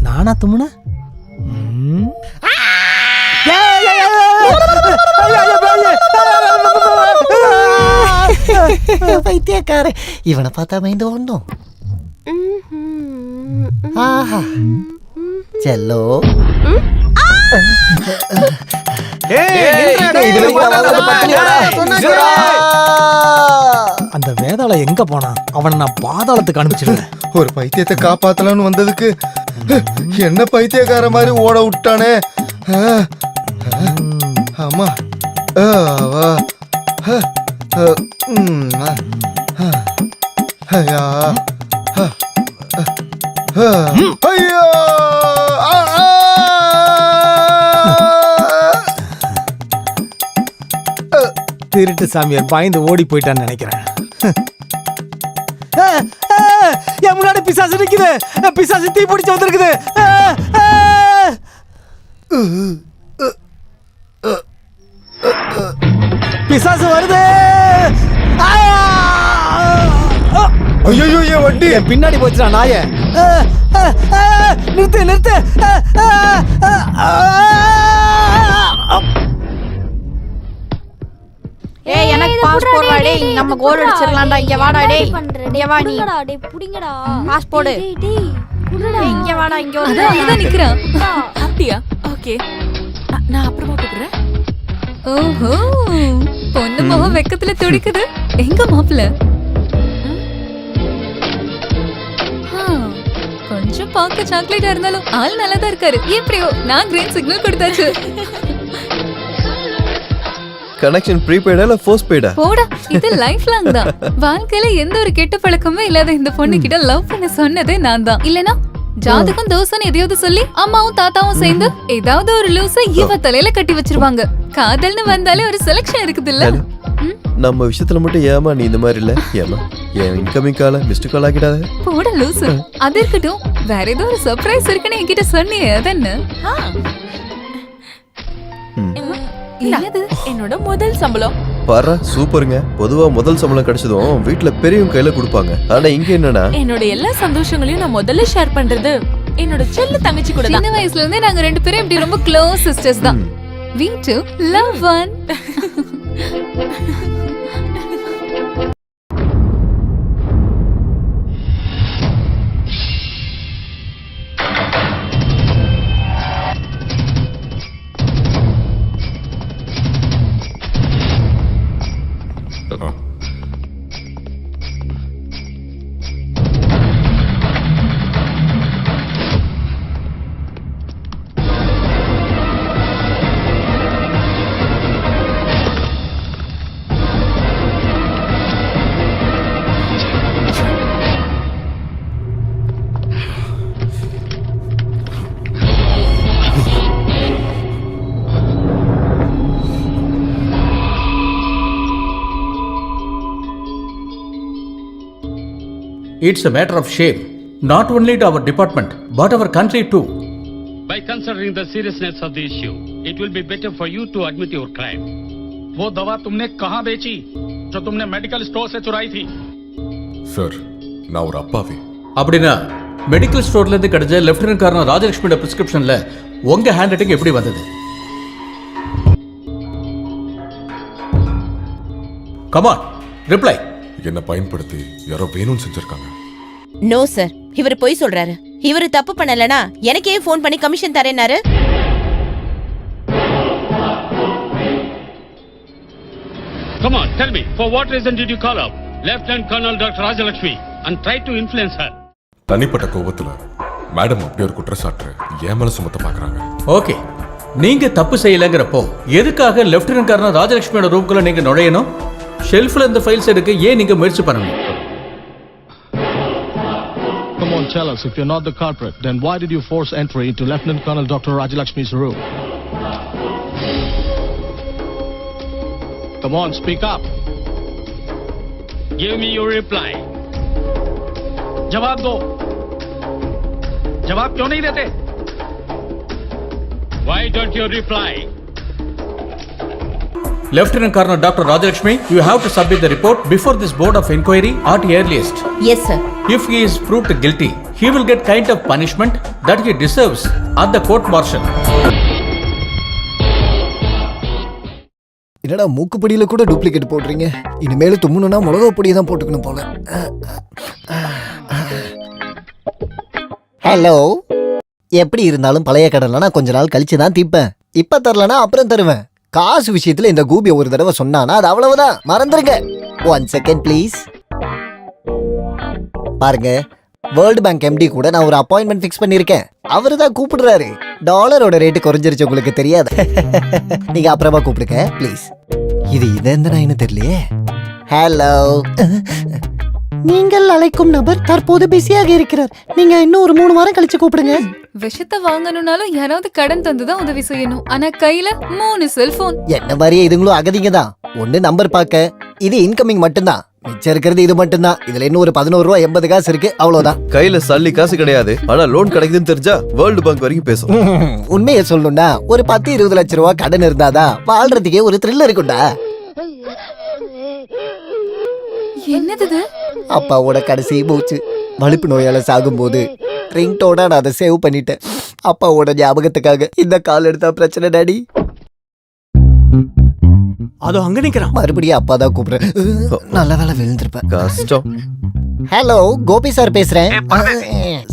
நானா தும்முன? பைத்தியக்கார, இவனை பார்த்தா மைந்து ஒண்ணும். ஆஹா செல்லோ. அந்த வேதாளம் எங்க போனான்? அவனை நான் பாதாளத்துக்கு அனுப்பிச்சிடுவேன். ஒரு பைத்தியத்தை காப்பாத்தலாம்னு வந்ததுக்கு என்ன பைத்தியக்கார மாதிரி ஓட விட்டானே. ஆமா. ஐயா ஐயோ. திருட்டு சாமியார் பயந்து ஓடி போயிட்டான்னு நினைக்கிறேன். என் முன்னாடி பிசாசு நிக்குது. பிசாசு தீ பிடிச்சு வந்திருக்குது. பிசாசு வருது. ஐயோ என் வண்டி என் பின்னாடி போச்சுடா நாய. நிறுத்து நிறுத்து. ஏய் எனக்கு பாஸ்போர்ட் வாடே. நம்ம கோல் அடிச்சிரலாம்டா. இங்க வாடா டேய். இங்க வா நீ. டேய் புடிங்கடா. பாஸ்போர்ட். டேய் குடுடா. இங்க வாடா. இங்க அதான் நிக்கிறான். அப்படியா? ஓகே, நான் அப்புறமா கூப்பிடுறேன். ஓஹோ, பொண்ணு முகம் வெக்கத்துல துடிக்குது. எங்க மாப்பிள்ள? கொஞ்சம் பார்க்க சாக்லேட்டா இருந்தாலும் ஆள் நல்லா தான் இருக்காரு. எப்படியோ நான் கிரீன் சிக்னல் கொடுத்தாச்சு. கனெக்ஷன் ப்ரீபெய்டா இல்ல போஸ்ட்பெய்டா? போடா, இது லைஃப் லாங் தான். வாழ்க்கையில எந்த ஒரு கெட்ட பழக்கமே இல்லாத இந்த பொண்ணு கிட்ட லவ் பண்ண சொன்னதே நான் தான். இல்லனா ஜாதகம் தோசைன்னு எதையாவது சொல்லி அம்மாவும் தாத்தாவும் சேர்ந்து ஏதாவது ஒரு லூச இவ தலையில கட்டி வச்சிருவாங்க. காதல்னு வந்தாலே ஒரு செலக்ஷன் இருக்குது இல்ல? நம்ம விஷயத்துல மட்டும் ஏமா நீ இந்த மாதிரி இல்ல? ஏமா என் இன்கமிங் கால மிஸ்டு கால் ஆக்கிடாத. போட லூசு. அது இருக்கட்டும், வேற ஏதோ ஒரு சர்ப்ரைஸ் இருக்குன்னு என்கிட்ட சொன்னியே, அது என்ன? என்னது? என்னோட முதல் சம்பளம். பாரு சூப்பருங்க. பொதுவா முதல் சம்பளம் கிடைச்சதும் வீட்ல பெரியவங்க கையில கொடுப்பாங்க. ஆனா இங்க என்னன்னா என்னோட எல்லா சந்தோஷங்களையும் நான் முதல்ல ஷேர் பண்றது என்னோட செல்ல தங்கச்சி கூட தான். சின்ன வயசுல இருந்தே நாங்க ரெண்டு பேரும் இப்படி ரொம்ப க்ளோஸ் சிஸ்டர்ஸ் தான். We two love one. It's a matter of shame, not only to our department, but our country too. By considering the seriousness of the issue, it will be better for you to admit your crime. वो दवा तुमने कहाँ बेची जो तुमने मेडिकल स्टोर से चुराई थी? சார் நான் ஒரு அப்பாவி. அப்படின்னா மெடிக்கல் ஸ்டோர்ல இருந்து கிடைச்ச லெப்டினன்ட் கர்னல் ராஜலட்சுமியோட பிரிஸ்கிரிப்ஷன்ல உங்க ஹேண்ட் ரைட்டிங் எப்படி வந்தது? Come on, reply. என்னை பயன்படுத்தி யாரோ வேணும்னு செஞ்சிருக்காங்க. நோ சார், இவர் பொய் சொல்றாரு. இவர் தப்பு பண்ணலனா எனக்கே ஃபோன் பண்ணி commission தரேனாரு. Come on, tell me, for what reason did you call up Lieutenant Colonel Dr. Rajalakshmi and try to influence her? தனிப்பட்ட கோபத்துல மேடம் அப்படி ஒரு குற்றச்சாட்டு என் மேல சுமத்த பாக்குறாங்க. ஓகே, நீங்க தப்பு செய்யலங்கிறப்போ எதுக்காக லெப்டினன்ட் கர்னல் ராஜலட்சுமியோட ரூம்குள்ள நீங்க நுழையணும்? ஷெல்ஃப்ல இந்த ஃபைல்ஸ் எடுக்க ஏன் நீங்க முயற்சி பண்ணணும்? Come on, tell us, if you're not the culprit, then why did you force entry into Lieutenant Colonel Dr. Rajalakshmi's room? Come on, speak up. Give me your reply. जवाब दो. जवाब क्यों नहीं देते? Why don't you reply? Lieutenant Colonel Dr. Rajalakshmi, you have to submit the report before this board of inquiry at earliest. Yes sir. If he is proved guilty, he will get kind of punishment that he deserves at the court martial. என்னடா மூக்குப்பொடியில கூட டூப்ளிகேட் போடுறீங்க? இனிமேல் தும்முனா மிளகா பொடியை தான் போட்டுக்கணும் போல. ஹலோ, எப்படி இருந்தாலும் பழைய கடன்ல நான் கொஞ்ச நாள் கழிச்சு தான் தீப்பேன். இப்ப தரலனா அப்புறம் தருவேன். காசு விஷயத்துல இந்த கூபிய ஒரு தடவை சொன்னானா அது அவ்வளவுதான், மறந்துருங்க. 1 செகண்ட் ப்ளீஸ். பாருங்க, வேர்ல்டு பேங்க் எம்டி கூட நான் ஒரு அப்பாயின்மெண்ட் ஃபிக்ஸ் பண்ணிருக்கேன். அவரு தான் கூப்பிடுறாரு. டாலரோட ரேட்டு குறைஞ்சிருச்சு, உங்களுக்கு தெரியாது. நீங்க அப்புறமா கூப்பிடுங்க ப்ளீஸ். இது எந்த நாயின்னு தெரியலையே. ஹலோ, நீங்கள் அழைக்கும் நபர் தற்போது பிஸியாக இருக்கிறார். நீங்க இன்னும் ஒரு 3 வாரம் கழிச்சு கூப்பிடுங்க. விஷத்தை வாங்கணும்னாலும் யாராவது கடன் தந்துதான் உதவி செய்யணும். ஆனா கையில 3 செல்போன். என்ன மாதிரியே இதுங்களும் அகதிங்க தான். ஒண்ணு நம்பர் பார்க்க, இது இன்கமிங் மட்டும்தான். மிச்சம் இருக்கிறது இது மட்டும்தான். இதுல இன்னும் ஒரு 11 ரூபா 80 காசு இருக்கு, அவ்வளவுதான். கையில சல்லி காசு கிடையாது, ஆனா லோன் கிடைக்குதுன்னு தெரிஞ்சா வேர்ல்டு பேங்க் வரைக்கும் பேசும். உண்மையை சொல்லணும்னா ஒரு 10-20 லட்சம் ரூபா கடன் இருந்தாதான் வாழ்றதுக்கே ஒரு த்ரில் இருக்கும்டா. என்னது? அப்பாவோட கடைசி மூச்சு வலிப்பு நோயால சாகும்போது ரிங்டோட நான் அதை சேவ் பண்ணிட்டேன். அப்பாவோட ஞாபகத்துக்காக. இந்த கால் எடுத்தா பிரச்சனை டாடி. அதோ அங்க நிக்கிறான். மறுபடியும் அப்பா தான் கூப்பிடுறேன். நல்ல வேலை விழுந்திருப்பேன். கஷ்டம். ஹலோ, கோபி சார் பேசுறேன்.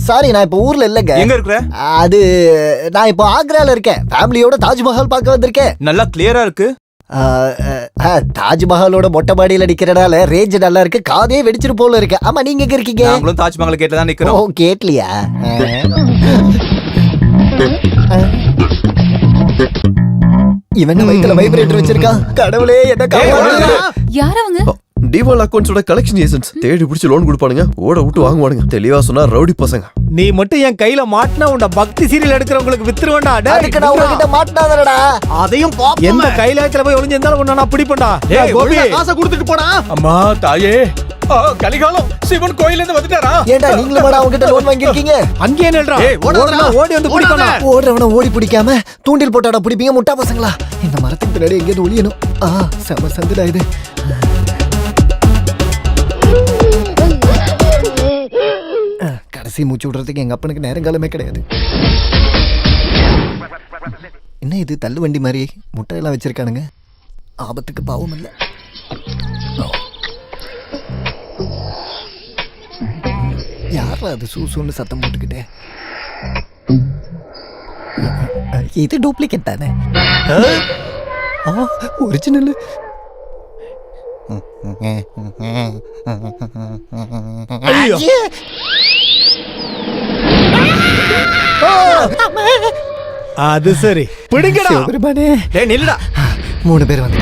சாரி, நான் இப்போ ஊர்ல இல்லங்க. எங்க இருக்கிற? அது நான் இப்போ ஆக்ரால இருக்கேன். ஃபேமிலியோட தாஜ்மஹால் பார்க்க வந்திருக்கேன். நல்லா கிளியரா இருக்கு. தாஜ்மஹாலோட மொட்டை மாடியில நிக்கிறனால ரேஞ்ச் நல்லா இருக்கு. காதே வெடிச்சிரு போல இருக்கு. ஆமா, நீங்க எங்க இருக்கீங்க? நாங்களும் தாஜ்மஹால் கேட்ல தான் ஓ, நிக்கிறோம். கேட்லியா? இவன் வயித்துல வைப்ரேட்டர் வச்சிருக்கான். கடவுளே, என்ன காப்பாத்து. யார் அவங்க? டிவால் அக்கவுண்ட்ஸோட கலெக்ஷன் ஏஜென்ட்ஸ் தேடி பிடிச்சி லோன் கொடுப்பானுங்க, ஓட விட்டு வாங்குவானுங்க. தெளிவா சொன்னா ரவுடி பசங்க. நீ மட்டும் என் கையில மாட்டினா உன்னை பக்தி சீரியல் எடுக்கிறவங்களுக்கு வித்துருவேன்டா. அதுக்கு நான் உங்ககிட்ட மாட்டாதடா. அதையும் எந்த கையில போய் ஒளிஞ்சிருந்தாலும் உன்னை நான் பிடிப்பேன்டா. கோபி, காசை கொடுத்துட்டு போடா. அம்மா தாயே, கலிகாலம் சிவன் கோயில இருந்து வந்துட்டாரா? ஏண்டா நீங்களும் வாடா அவங்கிட்ட லோன் வாங்கிருக்கீங்க? அங்கேயே நில்றா. ஓடி வந்து பிடிக்கணும். ஓடுறவன ஓடி பிடிக்காம தூண்டில் போட்டாடா பிடிப்பீங்க முட்டா பசங்களா. இந்த மரத்துக்கு பின்னாடி எங்கேயாவது ஒளியணும். செம சந்துடா இது. கடைசி மூச்சு விடுறதுக்கு எங்க அப்பனுக்கு நேரங்காலமே கிடையாது. என்ன இது தள்ளு வண்டி மாதிரி முட்டையெல்லாம் வச்சிருக்கானுங்க. ஆபத்துக்கு பாவம் இல்ல. யாரா அது சூசூன்னு சத்தம் போட்டுக்கிட்டே? இது டூப்ளிகேட் தானே? ஒரிஜினல். அது சரி, பிடிங்கடா. டேய் நில்லுடா. 3 பேர் வந்து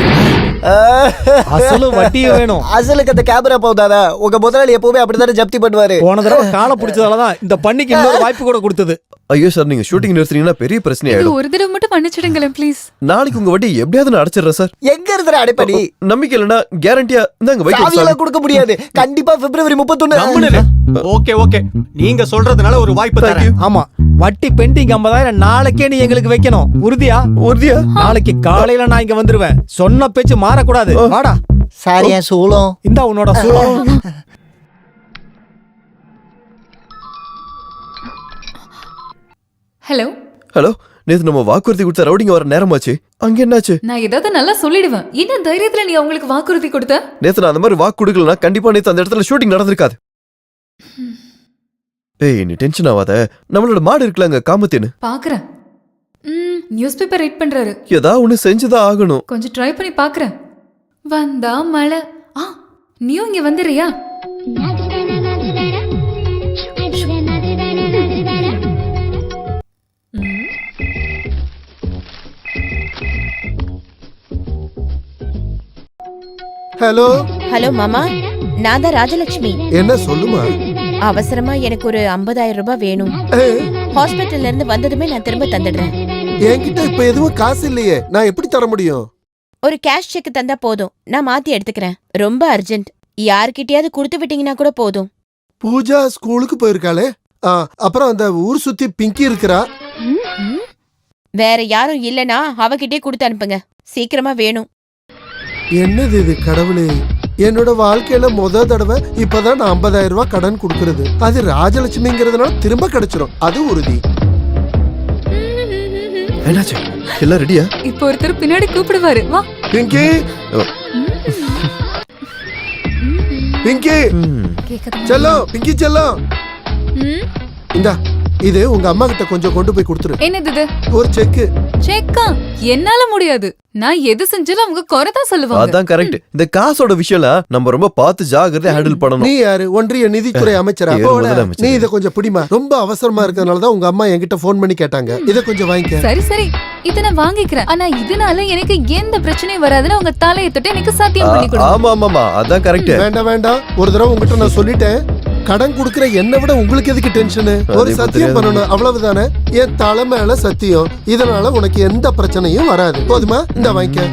அசலு வட்டியும் வேணும். அசலுக்கு அந்த கேமரா போதாதா? உங்க முதலாளி எப்பவுமே அப்படித்தானே ஜப்தி பண்ணுவாரு. போன தடவை காலை பிடிச்சதாலதான் இந்த பண்ணிக்கு இன்னொரு வாய்ப்பு கூட கொடுத்தது. ஐயோ சார், நீங்க ஷூட்டிங் நிறுத்துறீங்கன்னா பெரிய பிரச்சனை ஆயிடும். ஒரு தடவை மட்டும் மன்னிச்சிடுங்களேன் ப்ளீஸ். நாளைக்கு உங்க வட்டி எப்படியாவது நான் அடைச்சிடுறேன் சார். எங்க இருக்கிற அடைப்படி? நம்பிக்கை இல்லைன்னா கேரண்டியா இந்தாங்க வைக்க கொடுக்க முடியாது. கண்டிப்பா பிப்ரவரி 31. ஓகே ஓகே, நீங்க சொல்றதுனால ஒரு வாய்ப்பு தரேன். ஆமா, வட்டி பெண்டிங் 50,000 நாளைக்கே நீ எங்களுக்கு வைக்கணும். உறுதியா? உறுதியா? நாளைக்கு காலையில நான் இங்க வந்துருவேன். சொன்ன பேச்சு மாறக்கூடாது. வாடா. சார் என் சூலம். இந்தா உன்னோட சூலம். ஹலோ ஹலோ, நேத்து நம்ம வாக்குறுதி கொடுத்த ரவுடிங்க வர நேரமாச்சு. அங்க என்னாச்சு? நான் ஏதாவது நல்லா சொல்லிடுவேன். என்ன தைரியத்துல நீ அவங்களுக்கு வாக்குறுதி கொடுத்த? நேத்து நான் அந்த மாதிரி வாக்கு கொடுக்கலனா கண்டிப்பா நேத்து அந்த இடத்துல ஷூட்டிங் நடந்திருக்காது. ஏய், நீ டென்ஷன் ஆகாத. நம்மளோட மாடு இருக்கலங்க, காமத்தேனு. பாக்குறேன். நியூஸ் பேப்பர் ரீட் பண்றாரு. ஏதாவது ஒண்ணு செஞ்சுதான் ஆகணும். கொஞ்சம் ட்ரை பண்ணி பாக்குறேன். வந்தா மழை. நீயும் இங்க வந்துறியா? ஹலோ ஹலோ மாமா, நான் தான் ராஜலட்சுமி. என்ன சொல்லுமா? அவசரமா எனக்கு ஒரு 50,000 ரூபாய் வேணும். ஹாஸ்பிட்டல்ல இருந்து வந்ததுமே நான் திரும்ப தந்துடுறேன். என்கிட்ட இப்ப எதுவும் காசு இல்லையே, நான் எப்படி தர முடியும்? ஒரு கேஷ் செக் தந்தா போதும், நான் மாத்தி எடுத்துக்கிறேன். ரொம்ப அர்ஜென்ட். யார்கிட்டயாவது கொடுத்து விட்டீங்கன்னா கூட போதும். பூஜா ஸ்கூலுக்கு போயிருக்காளே. அப்புறம் அந்த ஊர் சுத்தி பிங்கி இருக்கிறா. வேற யாரும் இல்லனா அவகிட்டே கொடுத்து அனுப்புங்க. சீக்கிரமா வேணும். என்னது இது கடவுளே? என்னோட வாழ்க்கையில தடவை இப்பதான் நான் 50,000 ரூபாய் கடன் கொடுக்கறது. அது ராஜலட்சுமிங்கிறதுனால திரும்ப கிடைச்சிரும், அது உறுதி. என்னாச்சு? எல்லாம் ரெடியா? இப்போ ஒருத்தர் பின்னாடி கூப்பிடுவாரு. வா பிங்கி, பிங்கி செல்லம், பிங்கி செல்லம், இந்தா இது உங்க அம்மா கிட்ட கொஞ்சம் கொண்டு போய் கொடுத்துரு. என்னது இது? ஒரு செக். செக்கா? என்னால முடியாது. நான் எது செஞ்சாலும் அவங்க குறைதான் சொல்லுவாங்க. அதான் கரெக்ட். இந்த காசோட விஷயம்லாம் நம்ம ரொம்ப பார்த்து ஜாகிரதையா ஹேண்டில் பண்ணணும். நீ யாரு? ஒன்றிய நிதித்துறை அமைச்சரா? நீ இத கொஞ்சம் பிடிமா. ரொம்ப அவசரமா இருக்கிறதுனால தான் உங்க அம்மா என்கிட்ட போன் பண்ணி கேட்டாங்க. இத கொஞ்சம் வாங்கிக்க. சரி சரி, இத நான் வாங்கிக்கிறேன். ஆனா இதனால எனக்கு எந்த பிரச்சனையும் வராதுன்னு உங்க தலையை தொட்டு எனக்கு சத்தியம் பண்ணி கொடுங்க. ஆமா ஆமா, அதான் கரெக்ட். வேண்டாம் வேண்டாம், ஒரு தடவை உங்ககிட்ட நான் சொல்லிட்டேன். கடன் குடுக்கிற என்ன விட உங்களுக்கு எதுக்கு டென்ஷன்? ஒரு சத்தியம் பண்ணணும், அவ்வளவுதானே. என் தலை மேல சத்தியம். இதனால உனக்கு எந்த பிரச்சனையும் வராது. போதுமா? இந்த வாங்கிக்க.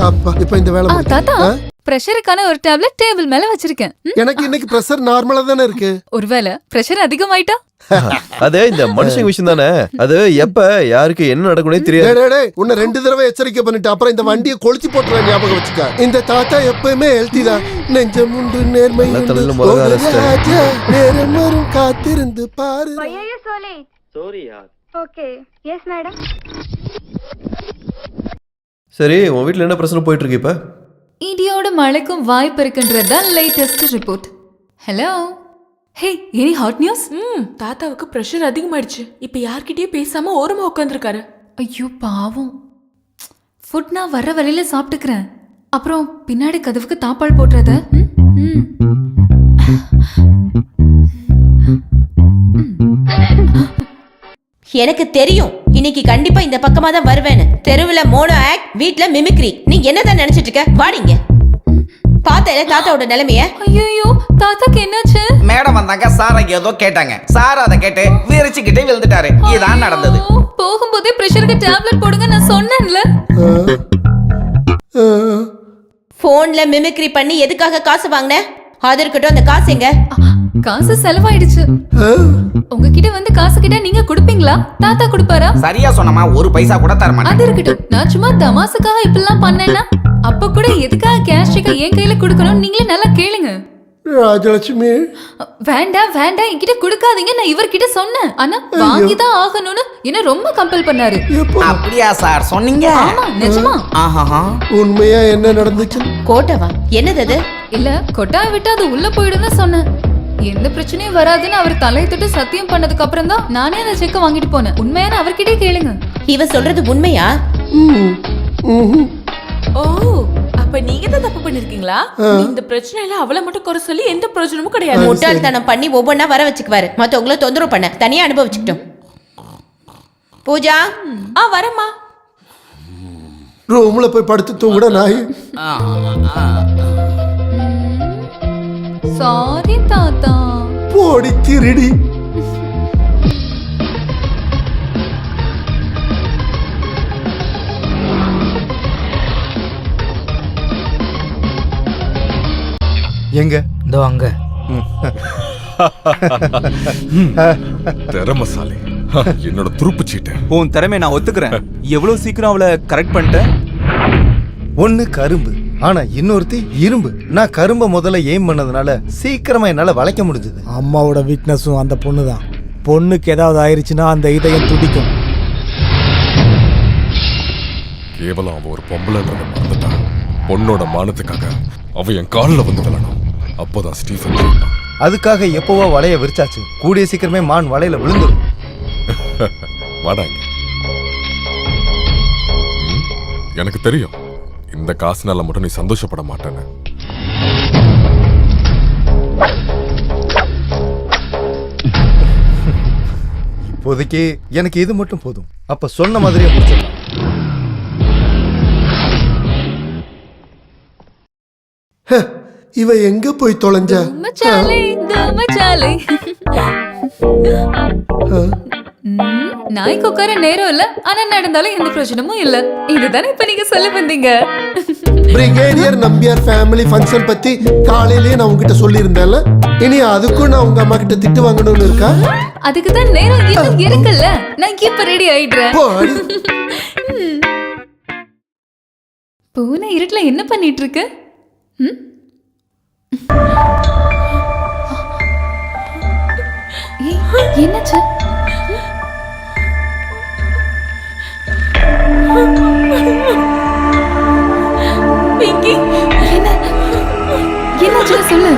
அப்பா, இப்ப இந்த வேலை தாத்தா, பிரஷருக்கான ஒரு டேப்லெட் டேபிள் மேல வச்சிருக்கேன். எனக்கு இன்னைக்கு பிரஷர் நார்மலா தானே இருக்கு. ஒருவேளை பிரஷர் அதிகமாயிட்டா? அது இந்த மனுஷங்க விஷயம் தானே. அது எப்ப யாருக்கு என்ன நடக்கும்னே தெரியாது. உன்னை 2 தடவை எச்சரிக்கை பண்ணிட்டு அப்புறம் இந்த வண்டியை கொளுத்தி போட்டுற ஞாபகம் வச்சுக்க. இந்த தாத்தா எப்பவுமே ஹெல்த்தி தான். நெஞ்சம் உண்டு, நேர்மை உண்டு, நேரம் வரும் காத்திருந்து பாரு. சரி, உன் வீட்டுல என்ன பிரச்சனை போயிட்டு இருக்கு இப்ப? இடியோட மழைக்கும் வாய்ப்பு இருக்குன்றதுதான் லேட்டஸ்ட் ரிப்போர்ட். ஹலோ, ஹே, எனி ஹாட் நியூஸ்? தாத்தாவுக்கு பிரஷர் அதிகமாயிடுச்சு. இப்ப யார்கிட்டயும் பேசாம ஓரமா உட்காந்துருக்காரு. ஐயோ பாவம். ஃபுட் நான் வர வழியில சாப்பிட்டுக்கிறேன். அப்புறம் பின்னாடி கதவுக்கு தாப்பால் போட்டுறத. எனக்கு தெரியும் இன்னைக்கு கண்டிப்பா இந்த பக்கமா தான் வருவேன்னு. தெருவுல மோனோ ஆக்ட், வீட்ல மிமிக்ரி. நீ என்னதான் நினைச்சிட்டு இருக்க? வாடிங்க. பாத்தேல தாத்தாவோட நிலைமைய. ஐயோ, தாத்தாக்கு என்னாச்சு? மேடம் வந்தாங்க, சார் ஏதோ கேட்டாங்க. சார் அதை கேட்டு விரிச்சுக்கிட்டே விழுந்துட்டாரு. இதான் நடந்தது. போகும்போதே பிரஷருக்கு டேப்லெட் போடுங்க நான் சொன்னேன்ல. போன்ல மிமிக்ரி பண்ணி எதுக்காக காசு வாங்கின? அது இருக்கட்டும், அந்த காசு எங்க? காசு செலவாயிடுச்சு. உங்ககிட்ட வந்து காசு கிட்ட நீங்க கொடுப்பீங்களா? தாத்தா கொடுப்பாரா? சரியா சொன்னமா, ஒரு பைசா கூட தர மாட்டேன். அது இருக்கட்டும், நான் சும்மா தமாசுக்காக இப்படிலாம் பண்ணேன்னா அப்ப கூட எதுக்காக கேஷ் செக்க என் கையில கொடுக்கணும் நீங்களே நல்லா கேளுங்க. ராஜலட்சுமி, வேண்டாம் வேண்டாம், என்கிட்ட கொடுக்காதீங்க. நான் இவர்கிட்ட சொன்னேன், ஆனா வாங்கிதான் ஆகணும்னு என்ன ரொம்ப கம்பல் பண்ணாரு. அப்படியா சார் சொன்னீங்க? ஆமா, நிஜமா. உண்மையா என்ன நடந்துச்சு? கோட்டவா? என்னது அது? இல்ல, கொட்டாய் விட்டு அது உள்ள போயிடுன்னு சொன்னேன். எந்த பிரச்சனையும் வராதுன்னு அவர் தலையை தொட்டு சத்தியம் பண்ணதுக்கு அப்புறம் தான் நானே அந்த செக்க வாங்கிட்டு போனேன். உண்மையான அவர்கிட்டே கேளுங்க. இவ சொல்றது உண்மையா? ஓ, அப்ப நீங்க தான் தப்பு பண்ணிருக்கீங்களா? இந்த பிரச்சனையில அவளை மட்டும் குறை சொல்லி எந்த பிரயோஜனமும் கிடையாது. முட்டாள்தனம் பண்ணி ஒவ்வொன்னா வர வச்சுக்குவாரு. மத்தவங்கள தொந்தரவு பண்ண தனியா அனுபவிச்சுக்கிட்டோம். பூஜா, வரமா. ரூம்ல போய் படுத்து தூங்குட நாய். சாரி தாத்தா. போடி திருடி. எங்க? இதோ அங்க. திறமசாலி. என்னோட துருப்பு சீட்டு. உன் திறமை நான் ஒத்துக்கிறேன். எவ்வளவு சீக்கிரம் அவளை கரெக்ட் பண்ணிட்டேன். ஒண்ணு கரும்பு, ஆனா இன்னொருத்தி இரும்பு. நான் கரும்பை முதல்ல எய்ம் பண்ணதுனால சீக்கிரமா என்னால வளைக்க முடிஞ்சது. அம்மாவோட வீக்னஸும் அந்த பொண்ணு தான். பொண்ணுக்கு ஏதாவது ஆயிருச்சுன்னா அந்த இதயம் துடிக்கும். கேவலம் அவ ஒரு பொம்பளைன்றத மறந்துட்டா. பொண்ணோட மானத்துக்காக அவ என் காலில் வந்து விழணும். அப்போதான் ஸ்டீஃபன் ஜெயிப்பான். அதுக்காக எப்பவோ வலைய விரிச்சாச்சு. கூடிய சீக்கிரமே மான் வலையில விழுந்துரும். வாடாங்க. எனக்கு தெரியும் இந்த காசுனால மட்டும் நீ சந்தோஷப்பட மாட்டேன்னு. இப்போதைக்கு எனக்கு இது மட்டும் போதும். அப்ப சொன்ன மாதிரியே முடிச்சிடலாம். இவ எங்க போய் தொலைஞ்ச? மச்சாலே மச்சாலே. நாய்க்கு உட்கார நேரம் இல்ல, ஆனா நடந்தாலும் எந்த பிரச்சனமும் இல்ல. இதுதானே இப்ப நீங்க சொல்ல வந்தீங்க. பிரிகேடியர் நம்பியார் ஃபேமிலி ஃபங்க்ஷன் பத்தி காலையிலேயே நான் உங்ககிட்ட சொல்லியிருந்தேன்ல. இனி அதுக்கும் நான் உங்க அம்மா கிட்ட திட்டு வாங்கணும்னு இருக்கா? அதுக்கு தான் நேரம் இன்னும் இருக்குல்ல. நான் இப்ப ரெடி ஆயிடுறேன். பூனை இருட்டுல என்ன பண்ணிட்டு இருக்கு? என்னாச்சு? பிங்கி, என்னாச்சு சொல்லு.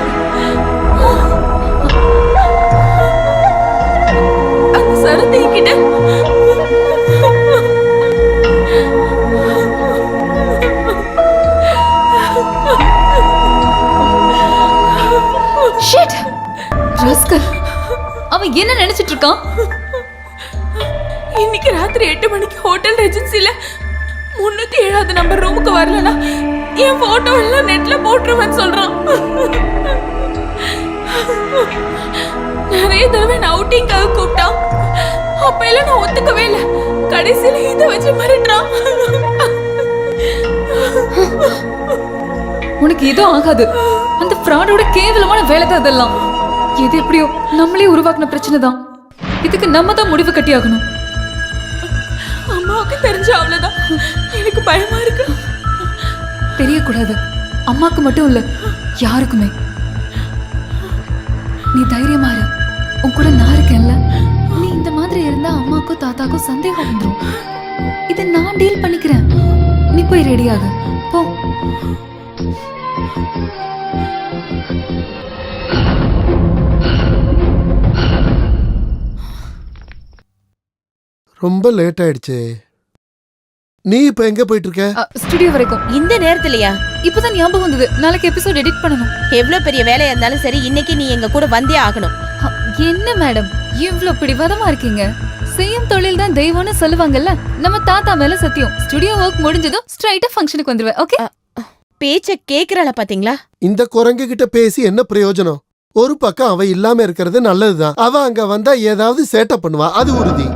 அந்த சரத்தை கிட்ட ஷிட். ராஸ்கல். அவன் என்ன நினைச்சிட்டு இருக்கான்? இன்னைக்கு ராத்திரி 8 மணிக்கு ஹோட்டல் ரெஜென்சில 307வது நம்பர் ரூமுக்கு வரலனா என் போட்டோ எல்லாம் நெட்ல போட்டுருவேன்னு சொல்றான். நிறைய தடவை நான் அவுட்டிங்காக கூப்பிட்டான். அப்ப எல்லாம் நான் ஒத்துக்கவே இல்லை. கடைசியில இதை வச்சு மிரட்டுறான். உனக்கு எதுவும் ஆகாது. அந்த ஃப்ராடோட கேவலமான வேலை தான் அதெல்லாம். எது எப்படியோ நம்மளே உருவாக்குன பிரச்சனை தான். இதுக்கு நம்ம தான் முடிவு கட்டி ஆகணும். அம்மாவுக்கு தெரிஞ்ச அவ்வளவுதான். எனக்கு பயமா இருக்கு. தெரியக்கூடாது. அம்மாக்கு மட்டும் இல்ல, யாருக்குமே. நீ தைரியமா இரு. உன் கூட நான் இருக்கேன்ல. நீ இந்த மாதிரி இருந்தா அம்மாக்கும் தாத்தாக்கும் சந்தேகம் வந்துடும். இதை நான் டீல் பண்ணிக்கிறேன். நீ போய் ரெடியாக போ. ரொம்ப லேட் ஆயிடுச்சு. நீ இப்ப எங்க போயிட்டு இருக்க? ஸ்டுடியோ வரைக்கும். இந்த நேரத்துலயா? இப்பதான் ஞாபகம் வந்தது. நாளைக்கு எபிசோட் எடிட் பண்ணணும். எவ்வளவு பெரிய வேலையா இருந்தாலும் சரி, இன்னைக்கு நீ எங்க கூட வந்தே ஆகணும். என்ன மேடம் இவ்ளோ பிடிவாதமா இருக்கீங்க? செய்யும் தொழில் தான் தெய்வம்னு சொல்லுவாங்கல்ல. நம்ம தாத்தா மேல சத்தியம். ஸ்டுடியோ ஒர்க் முடிஞ்சதும் ஸ்ட்ரைட்டா ஃபங்க்ஷனுக்கு வந்துருவேன். ஓகே? பேச்ச கேக்குறாள பாத்தீங்களா? இந்த குரங்கு கிட்ட பேசி என்ன பிரயோஜனம்? ஒரு பக்கம் அவ இல்லாம இருக்கிறது நல்லதுதான். அவ அங்க வந்தா ஏதாவது சேட்டை பண்ணுவா, அது உறுதி.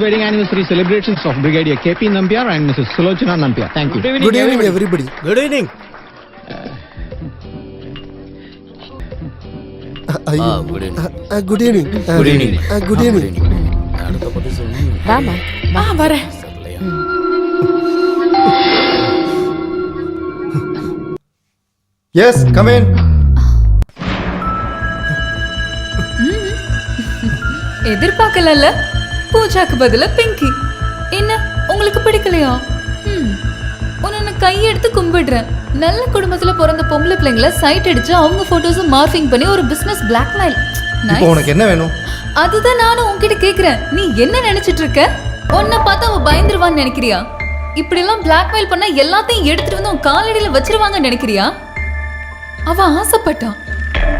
Wedding anniversary celebrations of Brigadier KP Nambiar and Mrs. Sulochana Nambiar. Thank you. Good evening, everybody. Good evening. Good evening. Good evening. Good evening. வாமா. வரேன். Yes, come in. எதிர்பார்க்கல. பூஜாக்கு பதிலா பிங்கி. என்ன உங்களுக்கு பிடிக்கலையா? உன்னை கையெடுத்து கும்பிடுறேன். நல்ல குடும்பத்துல பிறந்த பொம்பளை பிள்ளைங்களை சைட் அடிச்சு அவங்க போட்டோஸ் மார்பிங் பண்ணி ஒரு பிசினஸ் பிளாக்மெயில். இப்போ உனக்கு என்ன வேணும்? அதுதான் நானும் உன்கிட்ட கேக்குறேன். நீ என்ன நினைச்சிட்டு இருக்க? உன்னை பார்த்தா அவ பயந்துருவான்னு நினைக்கிறியா? இப்படி எல்லாம் பிளாக்மெயில் பண்ணா எல்லாத்தையும் எடுத்துட்டு வந்து உன் காலடியில வச்சிருவாங்கன்னு நினைக்கிறியா? அவ ஆசைப்பட்டான்,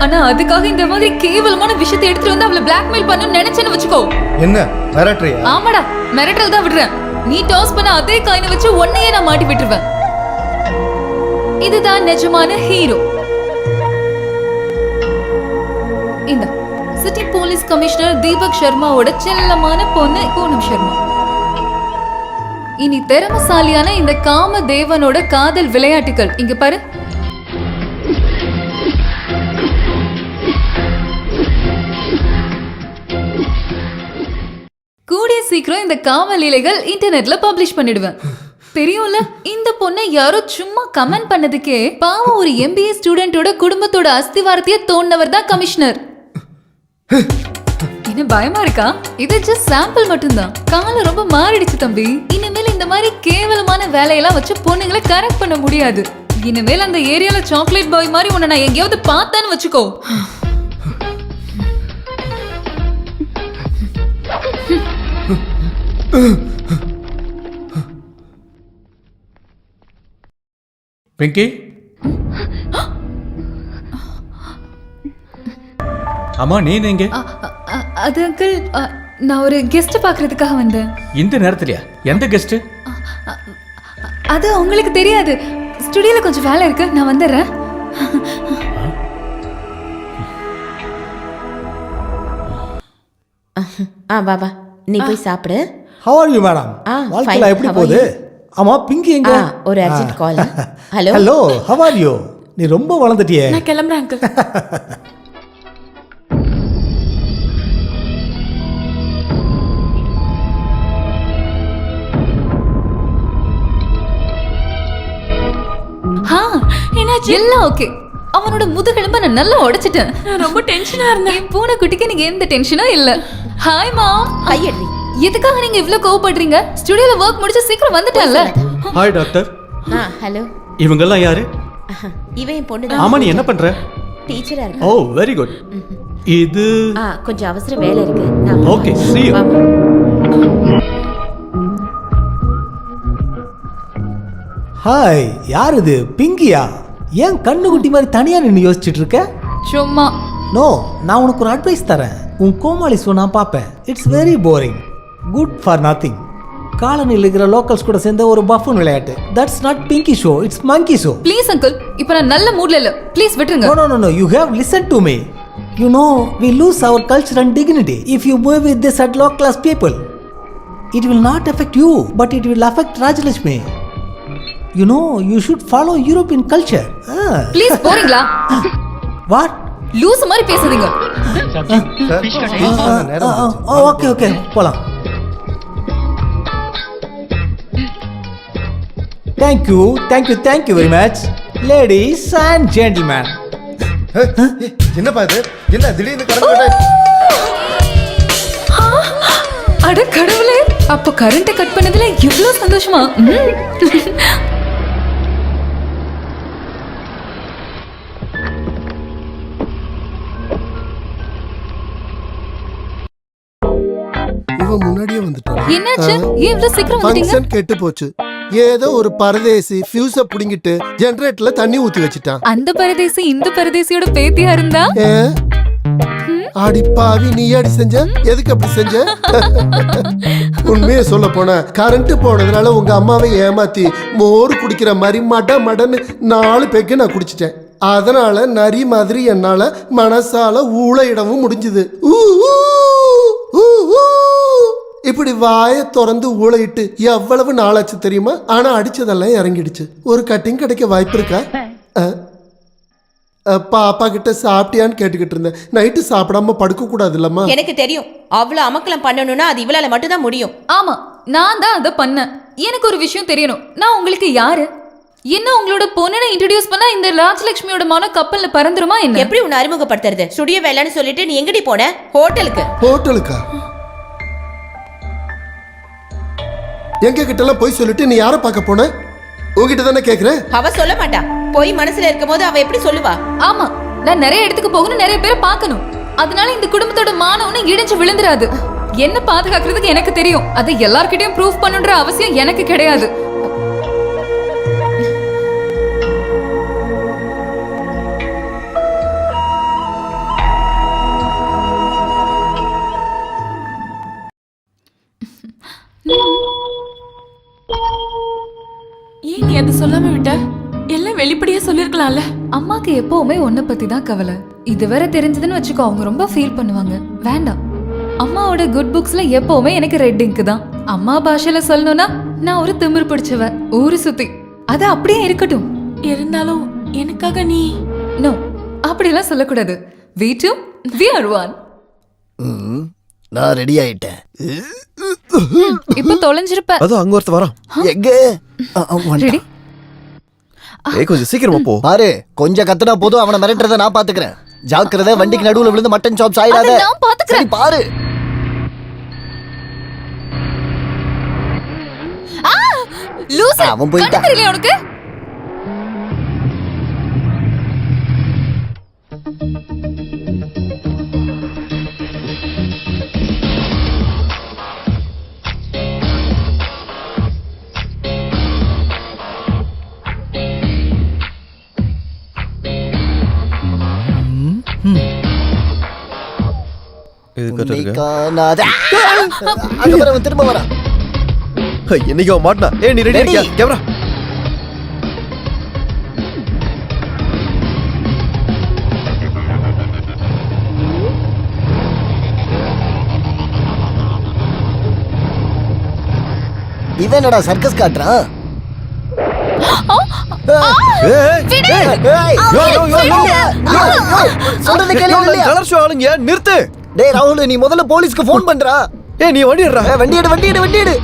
ஆனா அதுக்காக இந்த மாதிரி கேவலமான விஷயத்தை எடுத்துட்டு வந்து அவளை பிளாக்மெயில் பண்ணணும்னு நினைச்சேன்னு வச்சுக்கோ. என்ன மிரட்டுறியா? ஆமாடா, மிரட்டல் தான் விடுறேன். நீ டாஸ் பண்ண அதே காயினை வச்சு உன்னையே நான் மாட்டி விட்டுருவேன். இதுதான் நிஜமான ஹீரோ. இந்த சிட்டி போலீஸ் கமிஷனர் தீபக் சர்மாவோட செல்லமான பொண்ணு பூனம் சர்மா. இனி திறமசாலியான இந்த காம தேவனோட காதல் விளையாட்டுகள் இங்க பாரு. கூடிய சீக்கிரம் இந்த காம லீலைகள் இன்டர்நெட்ல பப்ளிஷ் பண்ணிடுவேன். தெரியும்ல, இந்த பொண்ணை யாரோ சும்மா கமெண்ட் பண்ணதுக்கே பாவம் ஒரு MBA ஸ்டூடெண்டோட குடும்பத்தோட அஸ்திவாரத்தையே தோண்டவர் தான் கமிஷனர். என்ன பயமா இருக்கா? இது ஜஸ்ட் சாம்பிள் மட்டும்தான். காலம் ரொம்ப மாறிடுச்சு தம்பி. இனிமேல் இந்த மாதிரி கேவலமான வேலையெல்லாம் வச்சு பொண்ணுங்களை கரெக்ட் பண்ண முடியாது. இனிமேல் அந்த ஏரியால சாக்லேட் பாய் மாதிரி உன்னை நான் எங்கேயாவது பார்த்தேன்னு வச்சுக்கோ. பிங்கி, அம்மா நீ எங்க? அது அங்கிள், நான் ஒரு கெஸ்ட் பார்க்கறதுக்காக வந்தேன். இந்த நேரத்துலயா? எந்த கெஸ்ட்? அது உங்களுக்கு தெரியாது. ஸ்டுடியோல கொஞ்சம் வேலை இருக்கு, நான் வந்துடுறேன். பாபா நீ போய் சாப்பிடு. How are you madam? வாழ்க்கையில fine. எப்படி How are போகுது? you? ஆமா பிங்கி எங்க? ஒரு urgent call. Hello hello, how are you? நீ ரொம்ப வளர்ந்துட்டியே. நான் கிளம்புறேன் அங்கிள். என்னாச்சு? எல்லாம் ஓகே. அவனோட முதுகெலும்ப நான் நல்லா உடைச்சிட்டேன். நான் ரொம்ப டென்ஷனா இருந்தேன். என் பூனை குட்டிக்கு நீங்க எந்த டென்ஷனும் இல்ல. Hi mom. கையடி. எதுக்காக நீங்க இவ்ளோ கோவப்படுறீங்க? ஸ்டுடியோல வர்க் முடிச்சு சீக்கிரம் வந்துட்டேன்ல. Hi doctor. ஹலோ. இவங்க எல்லாம் யாரு? இவன் பொண்ணு தான். ஆமா, நீ என்ன பண்ற? டீச்சரா இருக்க. ஓ வெரி குட். இது கொஞ்சம் அவசர வேலை இருக்கு. நான் ஓகே, see you. ஹாய், யார் இது? பிங்கியா? ஏன் கண்ணு குட்டி மாதிரி தனியா நின்னு யோசிச்சுட்டு இருக்க? சும்மா. நோ, நான் உனக்கு ஒரு அட்வைஸ் தரேன். உன் கோமாளி ஷோ நான் பார்ப்பேன். It's very boring, good for nothing. காலனியில் இருக்கிற லோக்கல்ஸ் கூட சேர்ந்த ஒரு பஃபூன் விளையாட்டு. That's not Pinky show, it's monkey show. Please uncle, இப்போ நான் நல்ல மூட்ல இல்ல. ப்ளீஸ் விட்டுருங்க. No, no, no, no. You have listened to me. You know, we lose our culture and dignity if you move with this at low class people. It will not affect you, but it will affect Rajalakshmi. You know, you should follow European culture. Please போறீங்களா? What? லூஸ் மாதிரி பேசுறீங்க. ஓகே ஓகே, போலாம். Thank you very much, ladies and gentlemen. என்னப்பா இது? என்ன திடீர்னு கரண்ட் கட்? அட கடவுளே, அப்ப கரண்ட் கட் பண்ணதுல இவ்ளோ சந்தோஷமா? இவன் முன்னாடியே வந்துட்டான். என்னாச்சு? ஏன் இவ்ளோ சீக்கிரம் வந்துட்டீங்க? ஃபங்க்ஷன் கெட்டு போச்சு. ஏதோ ஒரு பரதேசி ஃபியூஸ புடிங்கிட்டு ஜெனரேட்டர்ல தண்ணி ஊத்தி வச்சிட்டான். அந்த பரதேசி இந்த பரதேசியோட பேத்தியா இருந்தா? அடி பாவி, நீ அடி செஞ்ச? எதுக்கு அப்படி செஞ்ச? உண்மையை சொல்ல போன கரண்ட் போனதுனால உங்க அம்மாவை ஏமாத்தி மோர் குடிக்கிற மாதிரி மடன்னு 4 பெக்கு நான் குடிச்சிட்டேன். அதனால நரி மாதிரி என்னால மனசால ஊளையிடவும் முடிஞ்சுது. இப்படி வாயை திறந்து ஊளையிட்டு எவ்வளவு நாளாச்சு தெரியுமா? ஆனா அடிச்சதெல்லாம் இறங்கிடுச்சு. ஒரு கட்டிங் கிடைக்க வாய்ப்பு இருக்கா? பாப்பா கிட்ட சாப்பிட்டியான்னு கேட்டுக்கிட்டு இருந்தேன். நைட்டு சாப்பிடாம படுக்க கூடாது இல்லம்மா? எனக்கு தெரியும், அவ்வளவு அமக்கலம் பண்ணணும்னா அது இவளால மட்டும் தான் முடியும். ஆமா, நான் தான் அதை பண்ணேன். எனக்கு ஒரு விஷயம் தெரியணும். நான் உங்களுக்கு யாரு? என்ன உங்களோட பொண்ணனை இன்ட்ரோடியூஸ் பண்ணா இந்த ராஜலட்சுமியோட மன கப்பல்ல பறந்துருமா என்ன? எப்படி உன்னை அறிமுகப்படுத்துறது? ஸ்டுடியோ வேலைன்னு சொல்லிட்டு நீ எங்கடி போன? ஹோட்டலுக்கா? எங்க கிட்ட எல்லாம் போய் சொல்லிட்டு நீ யாரை பார்க்க போன? உங்ககிட்ட தானே கேக்குறேன். அவ சொல்ல மாட்டா. போய் மனசுல இருக்கும் போது அவ எப்படி சொல்லுவா? ஆமா, நான் நிறைய இடத்துக்கு போகணும், நிறைய பேரை பார்க்கணும். அதனால இந்த குடும்பத்தோட மானவனும் இடிஞ்சு விழுந்துராது. என்ன பாதுகாக்கிறதுக்கு எனக்கு தெரியும். அதை எல்லார்கிட்டயும் ப்ரூவ் பண்ணுன்ற அவசியம் எனக்கு கிடையாது. ஏன் நீ அதை சொல்லாம விட்ட? எல்லாம் வெளிப்படையா சொல்லிருக்கலாம்ல. அம்மாக்கு எப்பவுமே உன்னை பத்தி தான் கவலை. இது வேற தெரிஞ்சதுன்னு வச்சுக்கோ, அவங்க ரொம்ப ஃபீல் பண்ணுவாங்க. வேண்டாம். அம்மாவோட குட் புக்ஸ்ல எப்பவுமே எனக்கு ரெட் இங்க் தான். அம்மா பாஷையில சொல்லணும்னா நான் ஒரு திமிர் பிடிச்சவ, ஊரு சுத்தி. அது அப்படியே இருக்கட்டும். இருந்தாலும் எனக்காக நீ நோ, அப்படிலாம் சொல்லக்கூடாது. we two we are one. நான் ரெடி ஆயிட்டேன். இப்ப தொலைஞ்சிருப்ப. அது அங்க ஒருத்த வரான். எங்க? ரெடி? கொஞ்சம் சீக்கிரமா போ. பாரு, கொஞ்சம் கத்துனா போதும், அவனை மிரட்டுறத நான் பாத்துக்கிறேன். ஜாக்கிரதை, வண்டிக்கு நடுவுல விழுந்து மட்டன் சாப்ஸ் ஆயிடாத. நான் பாத்துக்கிறேன். சரி, பாரு. லூசு, அவன் போயிட்டான். கண்ணு தெரியலையா உனக்கு? இது கரெக்டா காணாத. அங்க பாரு, அவன் திரும்ப வரான். என்னைக்கு அவன் மாட்டினா? ஏய், நீ ரெடி இருக்கியா? கேமரா. இவன் என்னடா சர்க்கஸ் காட்டுறான்? சொல்றது கேளு. கலர் ஷோ ஆளுங்க நிறுத்து. டேய் ராகுல், நீ முதல்ல போலீஸ்க்கு ஃபோன் பண்றா. ஏய், நீ வண்டி எடுறா. வண்டி எடு, வண்டி எடு, வண்டி எடு.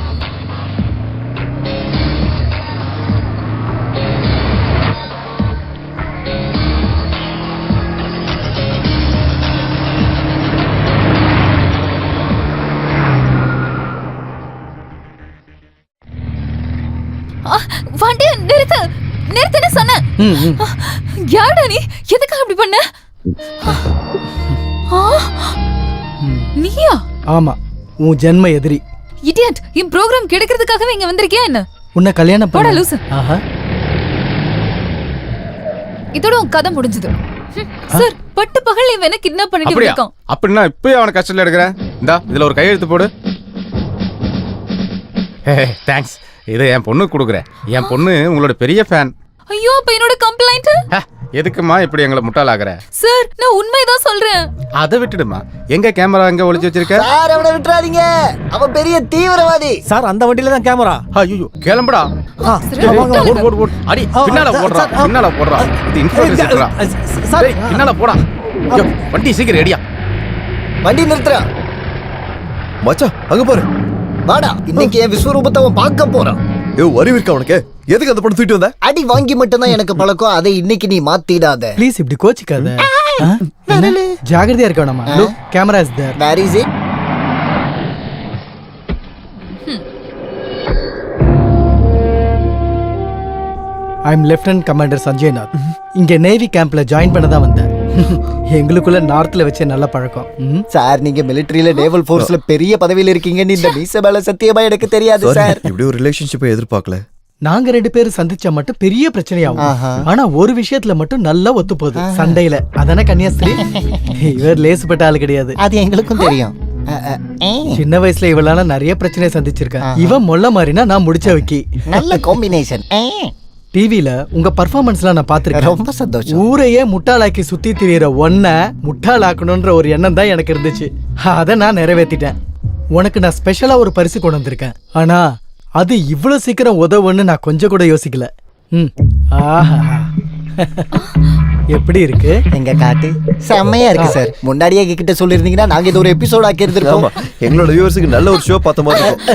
வண்டியை நிறுத்து, நிறுத்துன்னு சொன்னேன். யாருடா நீ? எதுக்காக அப்படி பண்ண? நீயா? ஆமா, உன் ஜென்ம எதிரி. இடியட், இந்த ப்ரோகிராம் கிடைக்கிறதுக்காகவே இங்க வந்திருக்கியா என்ன? உன்னை கல்யாணம் போடா பண்ண. லூசு. ஆஹா. இதோட உன் கதை முடிஞ்சது. சார், பட்டு பகல் இவனை கிட்னாப் பண்ணிட்டு இருக்கான். அப்படின்னா இப்பயே அவனை கஷ்டத்துல எடுக்கிறேன். இந்தா, இதுல ஒரு கையெழுத்து போடு. தேங்க்ஸ். இதை என் பொண்ணுக்கு கொடுக்குறேன். என் பொண்ணு உங்களோட பெரிய ஃபேன். ஐயோ, அப்ப என்னோட கம்ப்ளைண்ட்? எதுக்குமா இப்படி எங்களை முட்டாளாக்குற? சார், நான் உண்மைதான் சொல்றேன். அதை விட்டுடுமா. எங்க கேமரா எங்க ஒளிச்சு வச்சிருக்க? சார், அவனை விட்டுறாதீங்க. அவன் பெரிய தீவிரவாதி. சார், அந்த வண்டியில தான் கேமரா. ஐயோ, கிளம்புடா. அடி, பின்னால போடுறா, பின்னால போடுறா. இது இன்ஃபர்மேஷன்டா. சார், பின்னால போடா. வண்டி சீக்கிரம் ரெடியா. வண்டி நிறுத்துறா. மச்சான், அங்க பாரு. வாடா, இன்னைக்கு என் விஸ்வரூபத்தை அவன் பார்க்க போறான். அறிவு இருக்கா உனக்கு? எதுக்கு அந்த படம் தூக்கிட்டு வந்த? அடி வாங்கி மட்டும்தான் எனக்கு பழக்கம். அதை இன்னைக்கு நீ மாத்திடாத. ப்ளீஸ், இப்படி கோச்சிக்காத. ஜாகிரதையா இருக்க வேணாமா? Look, camera is there. Where is it? I am lieutenant commander Sanjay Nath. இங்க நேவி கேம்ப்ல ஜாயின் பண்ண தான் வந்தேன். எங்களுக்குள்ள நார்த்ல வச்ச நல்ல பழக்கம். சார், நீங்க மிலிட்டரியில நேவல் ஃபோர்ஸ்ல பெரிய பதவியில இருக்கீங்கன்னு இந்த மீச மேல சத்தியமா எனக்கு தெரியாது சார். இப்படி ஒரு ரிலேஷன்ஷிப்பை எதிர்பார்க்கல. நாங்க 2 பேரும் சந்திச்சா மட்டும் பெரிய பிரச்சனையாகும். ஆனா ஒரு விஷயத்துல மட்டும் நல்லா ஒத்து போகுது, சண்டையில. அதானே கன்னியாஸ்திரி? இவர் லேசுப்பட்ட ஆளு கிடையாது. அது எங்களுக்கும் தெரியும். சின்ன வயசுல இவளால நிறைய பிரச்சனை சந்திச்சிருக்கேன். இவன் மொல்ல மாறினா நான் முடிச்ச வைக்கி. நல்ல காம்பினேஷன். டிவில உங்க பர்ஃபார்மன்ஸ்லாம் நான் பாத்துருக்கேன். ரொம்ப சந்தோஷம். ஊரையே முட்டாளாக்கி சுத்தி திரியற ஒன்ன முட்டாளாக்கணும்ன்ற ஒரு எண்ணம் தான் எனக்கு இருந்துச்சு. அதை நான் நிறைவேற்றிட்டேன். உனக்கு நான் ஸ்பெஷலா ஒரு பரிசு கொண்டு வந்திருக்கேன். ஆனா அது இவ்வளவு சீக்கிரம் உதவுன்னு நான் கொஞ்சம் கூட யோசிக்கல. ஆஹா, எப்படி இருக்கு? எங்க காட்டு செம்மையா இருக்கு சார். முன்னாடியே கிட்ட சொல்லிருந்தீங்கன்னா நாங்க இது ஒரு எபிசோட் ஆக்கி இருந்திருப்போம். எங்களோட வியூவர்ஸுக்கு நல்ல ஒரு ஷோ பார்த்த மாதிரி இருக்கும்.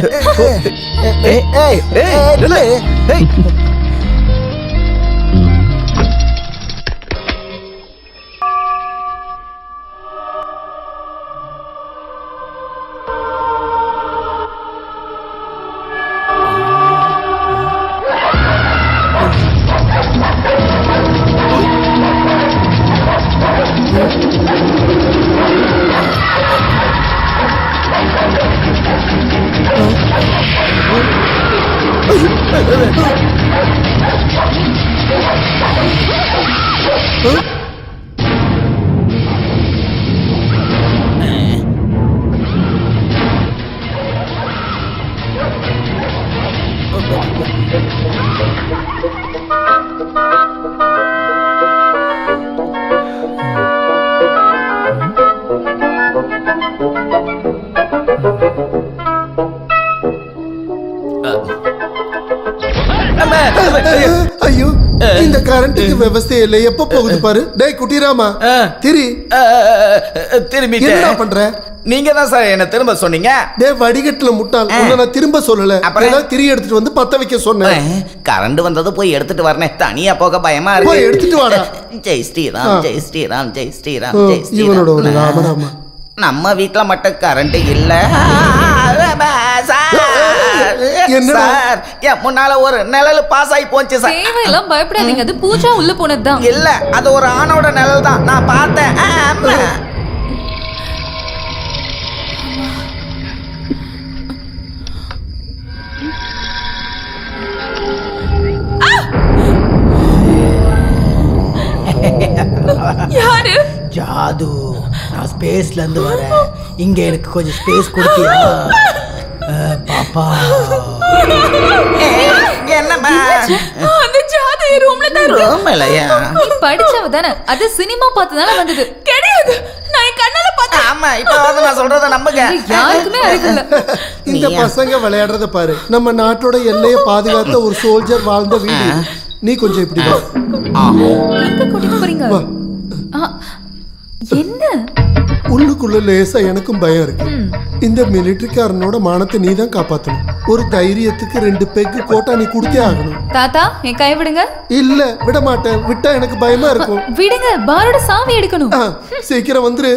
ஐயோ இந்த கரண்ட்டுக்கு விவசாய இல்ல எப்ப போகுது பாரு. டேய் குட்டிராமா திரி திரும்பி என்னடா பண்ற? நீங்க தான் சார் என்ன திரும்ப சொன்னீங்க. டேய் வடிகட்டுல முட்டாள், உன்னை நான் திரும்ப சொல்லல. அப்புறம் திரி எடுத்துட்டு வந்து பத்த வைக்க சொன்னேன். கரண்ட் வந்தது போய் எடுத்துட்டு வரனே, தனியா போக பயமா இருக்கு. போய் எடுத்துட்டு வாடா. ஜெய் ஸ்ரீராம் ஜெய் ஸ்ரீராம் ஜெய் ஸ்ரீராம் ஜெய் இவனோட ஒரு ஸ்ரீராம். ராமராமா. நம்ம வீட்ல மட்டும் கரண்ட் இல்ல என்னடா? சார் என் முன்னால ஒரு நிழல் பாஸ் ஆகி போச்சு சார். தேவையெல்லாம் பயப்படாதீங்க, அது பூஜா உள்ள போனதுதான். இல்ல அது ஒரு ஆணோட நிழல் தான், நான் பார்த்தேன். யாரு? ஜாது, நான் ஸ்பேஸ்ல இருந்து வரேன். இங்க எனக்கு கொஞ்சம் ஸ்பேஸ் கொடுத்தியா பாப்பா? என்னம்மா அந்த ஜாது ரூம்ல தான் இருக்கு. ரூம்லயா? நீ படிச்சவ தானே, அது சினிமா பார்த்ததால வந்தது. கிடையாது, நான் என் கண்ணால பார்த்தேன். ஆமா, இப்போ வந்து நான் சொல்றத நம்புங்க. யாருக்குமே அறிவில்ல. இந்த பசங்க விளையாடுறத பாரு. நம்ம நாட்டோட எல்லையை பாதுகாத்த ஒரு சோல்ஜர் வாழ்ந்த வீடு. நீ கொஞ்சம் இப்படி வா. எங்க கூட்டிட்டு போறீங்க? ஆ, என்ன உள்ளுக்குள்ள லேசா எனக்கும் பயம் இருக்கு. இந்த மிலிட்டரிக்காரனோட மானத்தை நீ தான் காப்பாத்தணும். ஒரு தைரியத்துக்கு 2 பெக்கு கோட்டா நீ கொடுத்தே ஆகணும். தாத்தா, என் கை விடுங்க. இல்ல விட மாட்டேன். விட்டா எனக்கு பயமா இருக்கும். விடுங்க, பாரோட சாவி எடுக்கணும். சீக்கிரம் வந்துரு.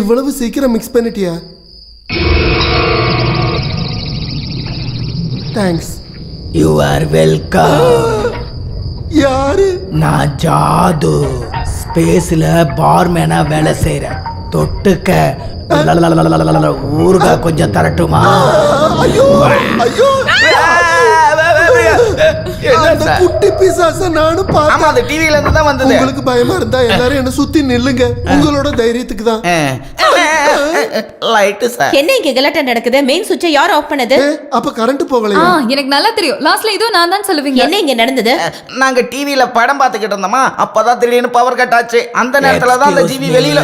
இவ்வளவு சீக்கிரம் மிக்ஸ் பண்ணிட்டியா? தேங்க்ஸ். You are welcome. யாரு? நான் ஜாது, ஸ்பேஸ்ல பார்மேனா வேலை செய்யறேன். தொட்டுக்க ஊறுகாய் கொஞ்சம் தரட்டுமா? ஐயோ ஐயோ, அந்த குட்டி பிசாச நானும் பார்த்தேன். ஆமா, அது டிவில இருந்து தான் வந்தது. உங்களுக்கு பயமா இருந்தா எல்லாரும் என்ன சுத்தி நில்லுங்க. உங்களோட தைரியத்துக்கு தான். Light sir. என்ன இங்க கலாட்டா நடக்குது? மெயின் சுவிட்சை யார் ஆஃப் பண்ணது? அப்ப கரண்ட் போகலையா? எனக்கு நல்லா தெரியும். லாஸ்ட்ல இதுவும் நான் தான் சொல்லுவீங்க. என்ன இங்க நடந்தது? நாங்க டிவில படம் பார்த்துக்கிட்டு இருந்தோமா, அப்பதான் திடீர்னு பவர் கட் ஆச்சு. அந்த நேரத்துல தான் அந்த ஜிவி வெளியில.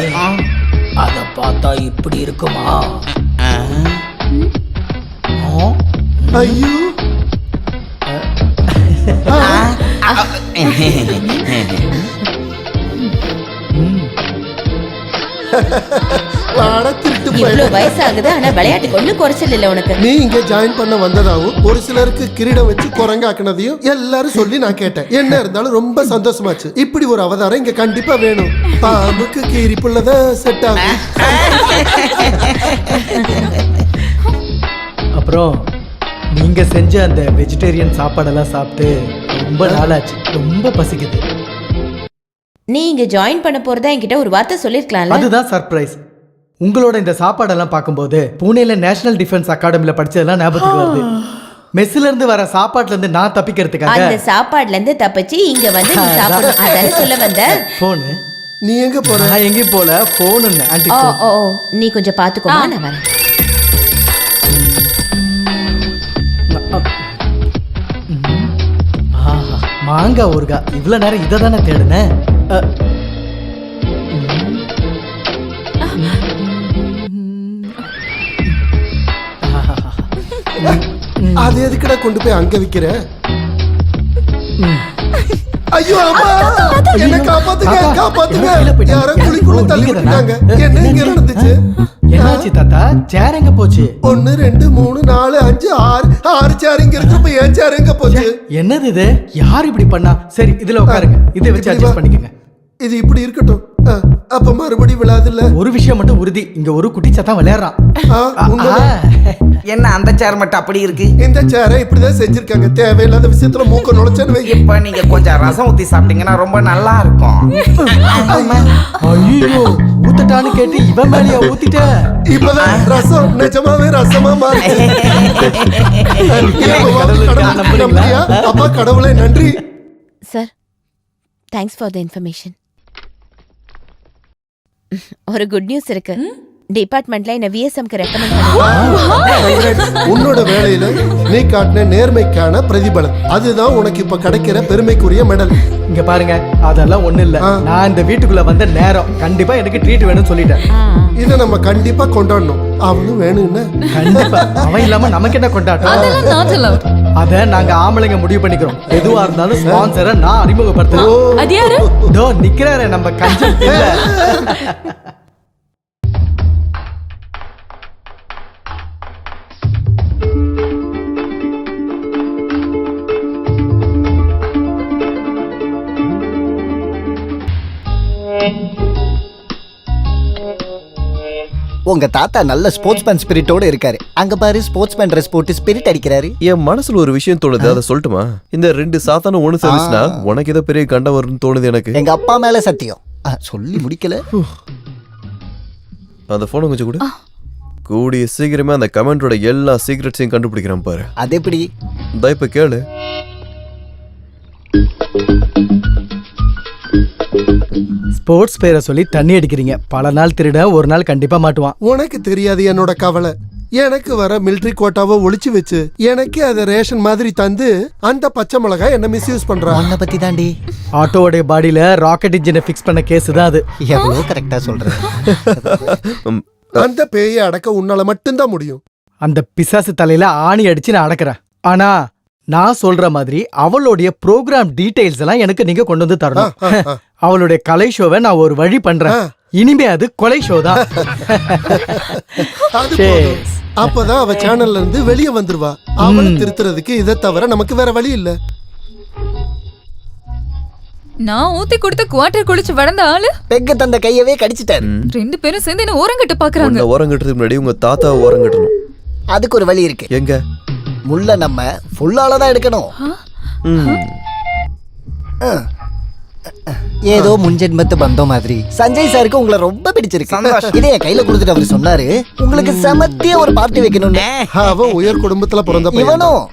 அத பார்த்தா இப்படி இருக்குமா? ஐயோ இவ்வளவு வயசாகுது, ஆனா விளையாட்டுக்கு ஒண்ணு குறைச்சல் இல்ல உனக்கு. நீ இங்க ஜாயின் பண்ண வந்ததாவும் ஒரு சிலருக்கு கிரீடம் வச்சு குரங்காக்குனதையும் எல்லாரும் சொல்லி நான் கேட்டேன். என்ன இருந்தாலும் ரொம்ப சந்தோஷமாச்சு. இப்படி ஒரு அவதாரம் இங்க கண்டிப்பா வேணும். பாம்புக்கு கீரி புள்ளத செட் ஆகும். அப்புறம் நீங்க செஞ்ச அந்த வெஜிடேரியன் சாப்பாடெல்லாம் சாப்பிட்டு ரொம்ப நாளாச்சு. ரொம்ப பசிக்குது. நீ இங்க ஜாயின் பண்ண போறதா என்கிட்ட ஒரு வார்த்தை சொல்லிருக்கலாம்ல. அதுதான் சர்ப்ரைஸ். உங்களோட இந்த சாப்பாடெல்லாம் பார்க்கும்போது புனேல நேஷனல் டிஃபென்ஸ் அகாடமில படிச்சதெல்லாம் ஞாபகத்துக்கு வருது. மெஸ்ல இருந்து வர சாப்பாட்டுல இருந்து நான் தப்பிக்கிறதுக்காக அந்த சாப்பாடுல இருந்து தப்பிச்சு இங்க வந்து நீ சாப்பிடணும். அதானே சொல்ல வந்த? போனு. நீ எங்க போற? நான் எங்கேயும் போல. Phone aunty. ஓ நீ கொஞ்சம் பாத்துக்கோ, நான் வரேன். மாங்காய் ஊறுகாய். இவ்வளவு நேரம் இதை தானே தேடுனேன். அது எதுக்குடா கொண்டு போய் அங்க விக்கிற? ஐயோ அம்மா, என்ன காப்பாத்துங்க, காப்பாத்துங்க. யாரோ குழிக்குள்ள தள்ளி விட்டுட்டாங்க. என்ன இங்க நடந்துச்சு? என்னாச்சு தாத்தா? சேர் எங்க போச்சு? 1 2 3 4 5 6 சேர் இங்க இருக்கு. இப்ப ஏன் சேர் எங்க போச்சு? என்னது இது? யார் இப்படி பண்ணா? சரி இதுல உட்காருங்க. இதை வச்சு அட்ஜஸ்ட் பண்ணிக்கங்க. இது இப்படி இருக்கட்டும். அப்ப மறுபடி விழாதுல்ல. ஒரு விஷயம் மட்டும் உறுதி, இங்க ஒரு குட்டி சத்தம் விளையாடுறான். என்ன அந்த சேர் மட்டும் அப்படி இருக்கு? இந்த சேரை இப்படிதான் செஞ்சிருக்காங்க. தேவையில்லாத விஷயத்துல மூக்க நுழைச்சேன்னு வை. இப்ப நீங்க கொஞ்சம் ரசம் ஊத்தி சாப்பிட்டீங்கன்னா ரொம்ப நல்லா இருக்கும். ஐயோ, ஊத்தட்டான்னு கேட்டு இவன் மேலயா ஊத்திட்ட? இப்பதான் ரசம் நிஜமாவே ரசமா மாறுது. அப்பா கடவுளே நன்றி. Sir, thanks for the information. ஒரு குட் நியூஸ் இருக்கு. டிபார்ட்மெண்ட்ல என்ன விஎஸ்எம்க்கு ரெக்கமெண்ட் பண்ணுங்க. உன்னோட வேலையில நீ காட்டின நேர்மைக்கான பிரதிபலன் அதுதான் உனக்கு இப்ப கிடைக்கிற பெருமைக்குரிய மெடல். இங்க பாருங்க, அதெல்லாம் ஒண்ணு இல்ல. நான் இந்த வீட்டுக்குள்ள வந்த நேரம் கண்டிப்பா எனக்கு ட்ரீட் வேணும்னு சொல்லிட்டேன். இத நம்ம கண்டிப்பா கொண்டாடணும். அவனும் வேணும்னா கண்டிப்பா. அவன் இல்லாம நமக்கு என்ன கொண்டாட்டம்? அத நாங்க ஆம்பளைங்க முடிவு பண்ணிக்கிறோம். எதுவா இருந்தாலும் ஸ்பான்சரை நான் அறிமுகப்படுத்துறேன். அது யாரு? இதோ நிக்கிறாரே நம்ம கஞ்சன் இல்ல. உங்க தாத்தா நல்ல ஸ்போர்ட்ஸ்மேன் ஸ்பிரிட்டோட இருக்காரு. அங்க பாரு, ஸ்போர்ட்ஸ்மேன் ட்ரெஸ் போட்டு ஸ்பிரிட் அடிக்கிறாரு. என் மனசுல ஒரு விஷயம் தோணுது, அதை சொல்லட்டுமா? இந்த 2 சாத்தானும் ஒண்ணு சேர்ந்துச்சுன்னா உனக்கு ஏதோ பெரிய கண்ட வரும்னு தோணுது எனக்கு. எங்க அப்பா மேல சத்தியம். சொல்லி முடிக்கல. அந்த போனை கொஞ்சம் கூட கூடிய சீக்கிரமே அந்த கமெண்டோட எல்லா சீக்ரெட்ஸையும் கண்டுபிடிக்கிறேன் பாரு. அது எப்படி? இந்த இப்ப கேளு. ஸ்போர்ட்ஸ் பேரை சொல்லி தண்ணி அடிக்கிறீங்க. பல நாள் திருட ஒரு நாள் கண்டிப்பா மாட்டுவான். உனக்கு தெரியாது என்னோட கவலை. எனக்கு வர மிலிட்டரி கோட்டாவை ஒளிச்சு வச்சு எனக்கு அதை ரேஷன் மாதிரி தந்து அந்த பச்சை மிளகாய் என்ன மிஸ்யூஸ் பண்றான். உன்னை பத்தி தாண்டி. ஆட்டோவோட பாடியில ராக்கெட் இன்ஜினை ஃபிக்ஸ் பண்ண கேஸ் தான் அது. எவ்வளவு கரெக்டா சொல்றேன். அந்த பேயை அடக்க உன்னால மட்டும்தான் முடியும். அந்த பிசாசு தலையில ஆணி அடிச்சு நான் அடக்குறேன். ஆனா நான் சொல்ற மாதிரி அவளுடைய ப்ரோக்ராம் டீடைல்ஸ் எல்லாம் எனக்கு நீங்க கொண்டு வந்து தரணும். அவளுடைய கலை ஷோவை நான் ஒரு வழி பண்றேன். இனிமே அது கொலை ஷோ தான். அப்பதான் அவ சேனல்ல இருந்து வெளியே வந்துருவா. அவளை திருத்துறதுக்கு இதை தவிர நமக்கு வேற வழி இல்ல. நான் ஊத்தி கொடுத்த குவார்டர் குளிச்சு வளர்ந்த ஆளு பெக்க தந்த கையவே கடிச்சிட்டாரு. 2 பேரும் சேர்ந்து என்ன ஓரங்கட்ட பாக்குறாங்க. உன்னை ஓரங்கட்டுறதுக்கு முன்னாடி உங்க தாத்தா ஓரங்கட்டணும். அதுக்கு ஒரு வழி இருக்கு. எங்க? முள்ள நம்ம ஃபுல்லால தான் எடுக்கணும். ஏதோ முன்ஜென்மத்து பந்தம் மாதிரி. சஞ்சய் சாருக்கு உங்களை ரொம்ப பிடிச்சிருக்கு. இதை என் கையில கொடுத்துட்டு அவரு சொன்னாரு, உங்களுக்கு சமத்தியா ஒரு பார்ட்டி வைக்கணும்னு. அவன் உயர் குடும்பத்துல பிறந்த இவனும்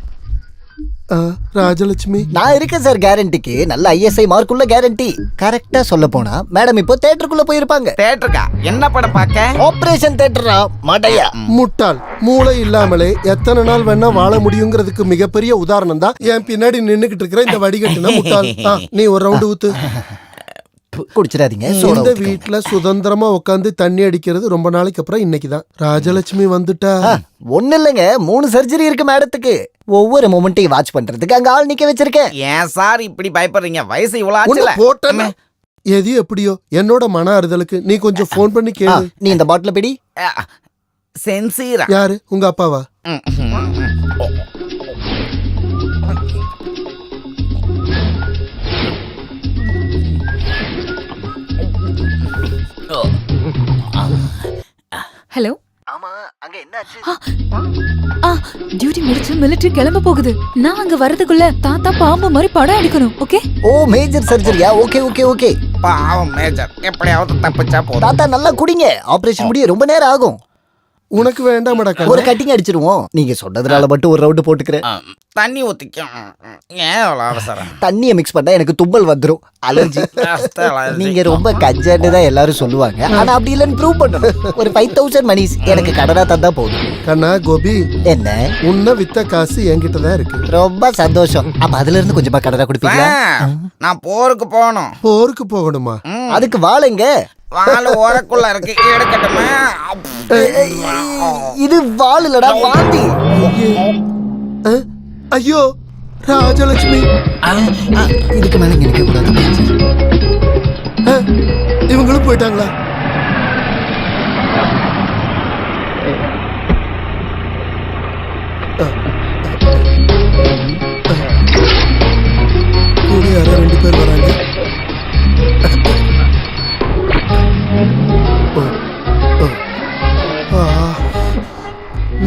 ராஜலட்சுமி. நான் இருக்கேன் சார் கேரண்டிக்கு. நல்ல ஐஎஸ்ஐ மார்க் உள்ள கேரண்டி. கரெக்டா சொல்ல போனா மேடம் இப்போ தியேட்டருக்குள்ள போயிருப்பாங்க. தியேட்டருக்கா? என்ன படம் பார்க்க? ஆபரேஷன் தியேட்டரா? மடையா முட்டாள். மூளை இல்லாமலே எத்தனை நாள் வேணா வாழ முடியுங்கிறதுக்கு மிகப்பெரிய உதாரணம் தான் என் பின்னாடி நின்னுகிட்டு இருக்கிற இந்த வடிகட்டுன முட்டாள். நீ ஒரு ரவுண்டு ஊத்து. குடிச்சிடாதீங்க. இந்த வீட்டுல சுதந்திரமா உட்காந்து தண்ணி அடிக்கிறது ரொம்ப நாளைக்கு அப்புறம் இன்னைக்குதான். ராஜலட்சுமி வந்துட்டா. ஒண்ணு இல்லைங்க, 3 சர்ஜரி இருக்கு மேடத்துக்கு. ஒவ்வொரு மொமெண்ட்டையும் வாட்ச் பண்றதுக்கு அங்க ஆள் நிக்க வச்சிருக்கேன். ஏன் சார் இப்படி பயப்படுறீங்க? வயசு இவ்வளவு ஆச்சுல. போட்டமே எது எப்படியோ என்னோட மன ஆறுதலுக்கு நீ கொஞ்சம் போன் பண்ணி கேளு. நீ இந்த பாட்டில பிடி. சென்சீரா? யாரு? உங்க அப்பாவா? ஹலோ. ஆமா, அங்க என்னாச்சு? டியூட்டி முடிச்சு மிலிட்டரி கிளம்ப போகுது. நான் அங்க வரதுக்குள்ள தாத்தா பாம்பு மாதிரி படம் எடுக்கணும். ஓகே? ஓ, மேஜர் சர்ஜரியா? Okay okay okay. பாவம் மேஜர், எப்படியாவது தப்பிச்சா போதும். தாத்தா நல்லா குடிங்க. ஆபரேஷன் முடிய ரொம்ப நேரம் ஆகும். உனக்கு வேண்டாமடா. ஒரு கட்டிங் அடிச்சிருவோம். நீங்க சொன்னதுனால மட்டும் ஒரு ரவுண்ட் போட்டுக்கிறேன். தண்ணி ஊத்திக்கும். ஏன் அவ்வளவு அவசரம்? தண்ணியை மிக்ஸ் பண்ணா எனக்கு தும்பல் வந்துரும். அலர்ஜி. நீங்க ரொம்ப கஞ்சான்னு தான் எல்லாரும் சொல்லுவாங்க. ஆனா அப்படி இல்லைன்னு ப்ரூவ் பண்ணணும். ஒரு 5000 மணிஸ் எனக்கு கடனா தந்தா போதும். கண்ணா கோபி, என்ன உன்ன வித்த காசு என்கிட்ட தான் இருக்கு. ரொம்ப சந்தோஷம். அப்ப அதுல இருந்து கொஞ்சமா கடனா கொடுப்பீங்களா? நான் போருக்கு போகணும். போருக்கு போகணுமா? அதுக்கு வாளுங்க. வாழ ஓரக்குள்ள இருக்கு, எடுக்கட்டுமா? இது வாள் இல்லடா, வாந்தி. ஐயோ ராஜலட்சுமி, இதுக்கு மேல நினைக்க கூடாது. இவங்களும் போயிட்டாங்களா? கூட யாரோ 2 பேர் வராங்க.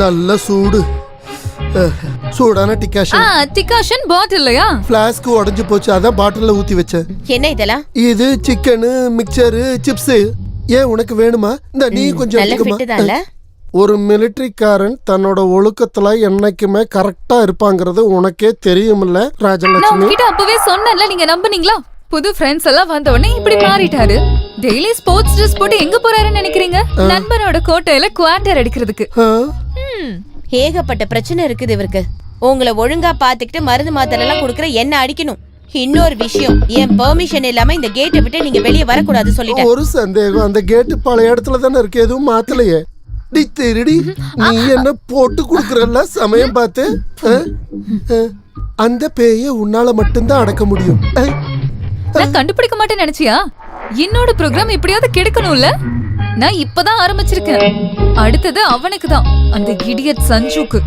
நல்ல சூடு. சூடான டிகாஷன். டிகாஷன் பாட்டில்லையா? ஃப்ளாஸ்க் உடைஞ்சு போச்சு, அதான் பாட்டில்ல ஊத்தி வச்சேன். என்ன இதெல்லாம்? இது சிக்கன், மிக்சர், சிப்ஸ். ஏன் உனக்கு வேணுமா? இந்த நீ கொஞ்சம் எடுத்துக்கமா. ஒரு மிலிட்டரிக்காரன் தன்னோட ஒழுக்கத்துல என்னைக்குமே கரெக்டா இருப்பாங்கிறது உனக்கே தெரியுமில்ல ராஜலட்சுமி? நான் அப்பவே சொன்னேன்ல, நீங்க நம்புனீங்களா? புது ஃப்ரெண்ட்ஸ் எல்லாம் வந்த உடனே இப்படி மாறிட்டாரு. டெய்லி ஸ்போர்ட்ஸ் ட்ரெஸ் போட்டு எங்க போறாருன்னு நினைக்கிறீங்க? நண்பனோட கோட்டையில குவார்டர் அடிக்கிறதுக்கு. ஏகப்பட்ட பிரச்சனை இருக்குது இவருக்கு. உங்களை ஒழுங்கா பாத்துக்கிட்டு மருந்து மாத்திரை எல்லாம் கொடுக்கற என்ன அடிக்கணும். இன்னொரு விஷயம், என் பெர்மிஷன் இல்லாம இந்த கேட்டை விட்டு நீங்க வெளியே வரக்கூடாது சொல்லிட்டேன். ஒரு சந்தேகம், அந்த கேட்டு பழைய இடத்துல தானே இருக்கு, எதுவும் மாத்தலையே. டி திருடி, நீ என்ன போட்டு குடுக்கறல்ல சமயம் பார்த்து. அந்த பேயை உன்னால மட்டும்தான் அடக்க முடியும். நான் கண்டுபிடிக்க மாட்டேன்னு நினைச்சியா? என்னோட ப்ரோக்ராம் எப்படியாவது கெடுக்கணும்ல. நான் இப்பதான் ஆரம்பிச்சிருக்கேன். அடுத்தது அவனுக்கு தான், அந்த இடியட் சஞ்சுக்கு.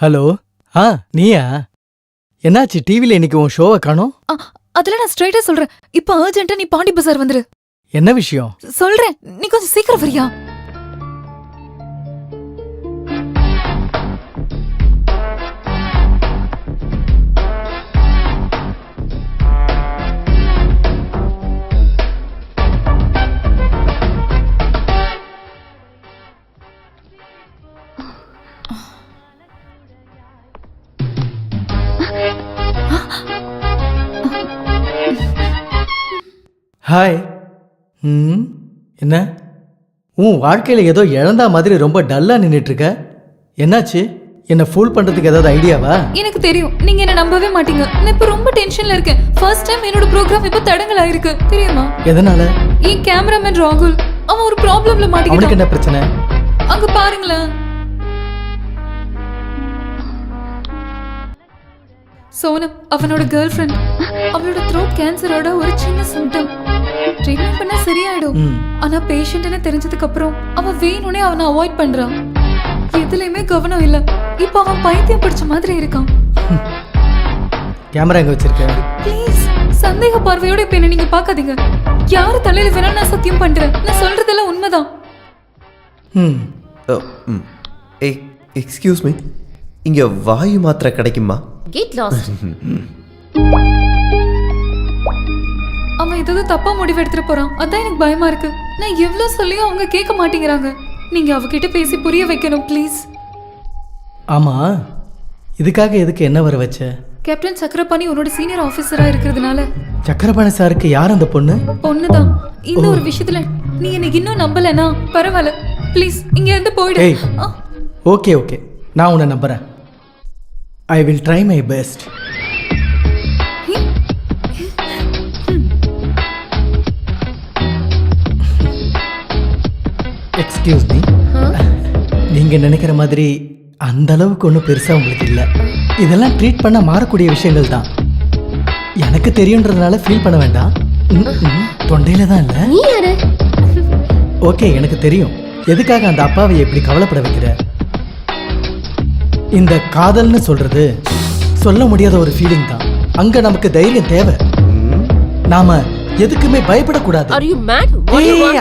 ஹலோ, நீயா? என்னாச்சு டிவில இன்னைக்கு உன் ஷோவை காணோம்? அதெல்லாம் நான் ஸ்ட்ரைட்டா சொல்றேன். இப்ப அர்ஜென்ட்டா நீ பாண்டி பஜார் வந்துரு. என்ன விஷயம்? சொல்றேன், நீ கொஞ்சம் சீக்கிரம் வரியா? ஹாய். என்ன உன் வாழ்க்கையில ஏதோ இழந்தா மாதிரி ரொம்ப டல்லா நின்னுட்டு இருக்க. என்னாச்சு? என்ன ஃபூல் பண்றதுக்கு ஏதாவது ஐடியாவா? எனக்கு தெரியும், நீங்க என்ன நம்பவே மாட்டீங்க. நான் இப்ப ரொம்ப டென்ஷன்ல இருக்கேன். ஃபர்ஸ்ட் டைம் என்னோட ப்ரோக்ராம் இப்ப தடங்கல் ஆயிருக்கு தெரியுமா? எதனால? என் கேமராமேன் ராகுல், அவன் ஒரு ப்ராப்ளம்ல அவனுக்கு மாட்டிக்கிட்டான். என்ன பிரச்சனை? அங்க பாருங்களேன். சோனம் அவனோட கேர்ள் ஃப்ரெண்ட். அவளோட த்ரோட் கேன்சரோட ஒரு சின்ன சிம்டம். ட்ரீட்மெண்ட் பண்ணா சரியாயிடும். ஆனா பேஷண்ட்னு தெரிஞ்சதுக்கு அப்புறம் அவன் வேணும்னே அவனை அவாய்ட் பண்றான். எதுலயுமே கவனம் இல்ல. இப்ப அவன் பைத்தியம் பிடிச்ச மாதிரி இருக்கான். கேமரா எங்க வச்சிருக்க? ப்ளீஸ் சந்தேக பார்வையோட இப்ப என்ன நீங்க பாக்காதீங்க. யாரு தலையில வேணா நான் சத்தியம் பண்றேன். நான் சொல்றதெல்லாம் உண்மைதான். எக்ஸ்கியூஸ் மீ, இங்க வாயு மாத்திரை கிடைக்குமா? Get lost. அவன் ஏதாவது தப்பா முடிவு எடுத்துட்டு போறான். அதான் எனக்கு பயமா இருக்கு. நான் எவ்வளவு சொல்லியும் அவங்க கேட்க மாட்டேங்கிறாங்க. நீங்க அவகிட்ட பேசி புரிய வைக்கணும் ப்ளீஸ். ஆமா, இதுக்காக எதுக்கு என்ன வர வச்ச? கேப்டன் சக்கரபாணி உன்னோட சீனியர் ஆபீசரா இருக்கிறதுனால. சக்கரபாணி சாருக்கு யார் அந்த பொண்ணு? பொண்ணுதான். இந்த ஒரு விஷயத்துல நீ எனக்கு இன்னும் நம்பலனா பரவாயில்ல, ப்ளீஸ் இங்க இருந்து போயிடு. ஓகே ஓகே, நான் உன்னை நம்புறேன். I will try my best. Excuse me, நீங்க நினைக்கிற மாதிரி அந்த அளவுக்கு ஒன்றும் பெருசா உங்களுக்கு இல்லை. இதெல்லாம் ட்ரீட் பண்ண மாறக்கூடிய விஷயங்கள் தான். எனக்கு தெரியுன்றதுனால ஃபீல் பண்ண வேண்டாம். தொண்டையில தான் இல்லை. நீ யாரு? ஓகே, எனக்கு தெரியும் எதுக்காக அந்த அப்பாவை எப்படி கவலைப்பட வைக்கிற. இந்த காதல்னு சொல்றது சொல்ல முடியாத ஒரு ஃபீலிங் தான். அங்க நமக்கு தைரியம் தேவை. நாம எதுக்குமே பயப்படக்கூடாது. Are you mad?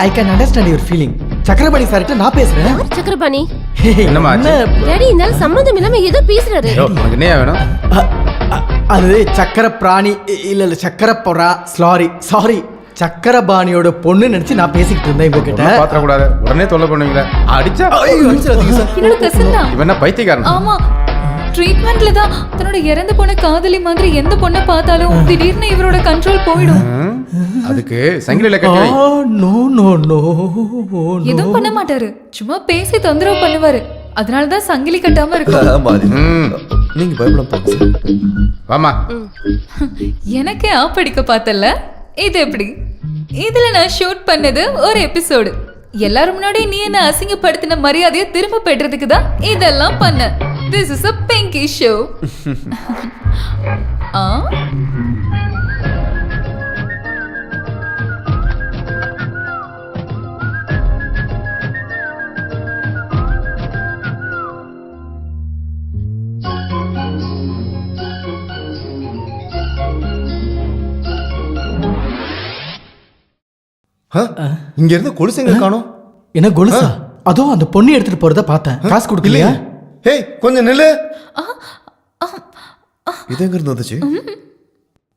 I can understand your feeling. Chakrapani சார்கிட்ட நான் பேசுறேன். சக்கரபாணி என்னம்மா ஆச்சு? டாடி இந்த சம்பந்தம் இல்லாம ஏதோ பேசுறாரு. உனக்கு என்ன வேணும்? அது சக்கர பிராணி இல்ல சக்கர பொறா. சாரி சக்கரபாணியோட பொண்ணு நினைச்சு நான் பேசிக்கிட்டு இருந்தேன் இவங்க கிட்ட. பாத்திர கூடாது, உடனே தொல்லை பண்ணுவீங்களா? அடிச்சா என்னோட கசின் தான். இவன் என்ன பைத்தியக்காரன்? ஆமா, ட்ரீட்மெண்ட்ல தான் தன்னோட இறந்து போன காதலி மாதிரி எந்த பொண்ணை பார்த்தாலும் திடீர்னு இவரோட கண்ட்ரோல் போயிடும். அதுக்கு சங்கிலில கட்டி வை. நோ நோ நோ, எதுவும் பண்ண மாட்டாரு, சும்மா பேசி தொந்தரவு பண்ணுவாரு. அதனாலதான் சங்கிலி கட்டாம இருக்கும். நீங்க பயப்படாம போங்க. வாமா. எனக்கே ஆப்படிக்க பார்த்தல. இது எப்படி? இதுல நான் ஷூட் பண்ணது ஒரு எபிசோடு. எல்லாரும் முன்னாடி நீ என்ன அசிங்கப்படுத்தின மரியாதையை திரும்ப பெற்றதுக்கு தான் இதெல்லாம் பண்ண. This is a pinky show. இங்க இருந்து கொலுசுங்க காணோம். என்ன கொலுசா? அதோ அந்த பொண்ணு எடுத்துட்டு போறத பார்த்தேன். காசு கொடுக்கலையா? ஹேய் கொஞ்சம் நில்லு. இது எங்க இருந்து வந்துச்சு?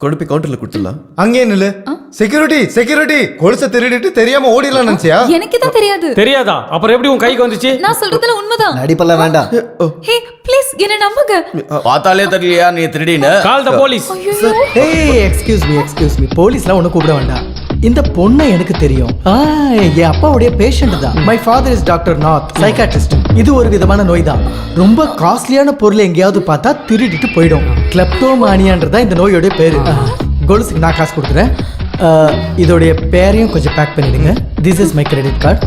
கொண்டு போய் கவுண்டர்ல கொடுத்துடலாம். அங்கே நில்லு. செக்யூரிட்டி செக்யூரிட்டி கொலுசை திருடிட்டு தெரியாம ஓடிடலாம் நினைச்சியா? எனக்கு தான் தெரியாது. தெரியாதா? அப்புறம் எப்படி உன் கைக்கு வந்துச்சு? நான் சொல்றதுல உண்மைதான். நடிப்பெல்லாம் வேண்டாம். ஹே ப்ளீஸ் என்ன நம்புங்க. பார்த்தாலே தெரியலையா நீ திருடின்னு? கால் த போலீஸ். ஏய் எக்ஸ்கியூஸ் மீ போலீஸ்லாம் ஒன்றும் கூப்பிட வேண்டாம். இந்த பொண்ணை எனக்கு தெரியும். என் அப்பாவுடைய பேஷண்ட் தான். My father is doctor Nath, psychiatrist. இது ஒரு விதமான நோய் தான். ரொம்ப காஸ்ட்லியான பொருள் எங்கேயாவது பார்த்தா திருடிட்டு போயிடும். கிளப்டோமானியான்றதான் இந்த நோயோட பேரு. கொலுசுக்கு நான் காசு கொடுக்குறேன். இதோடைய பேரையும் கொஞ்சம் பேக் பண்ணிடுங்க. This is my credit card.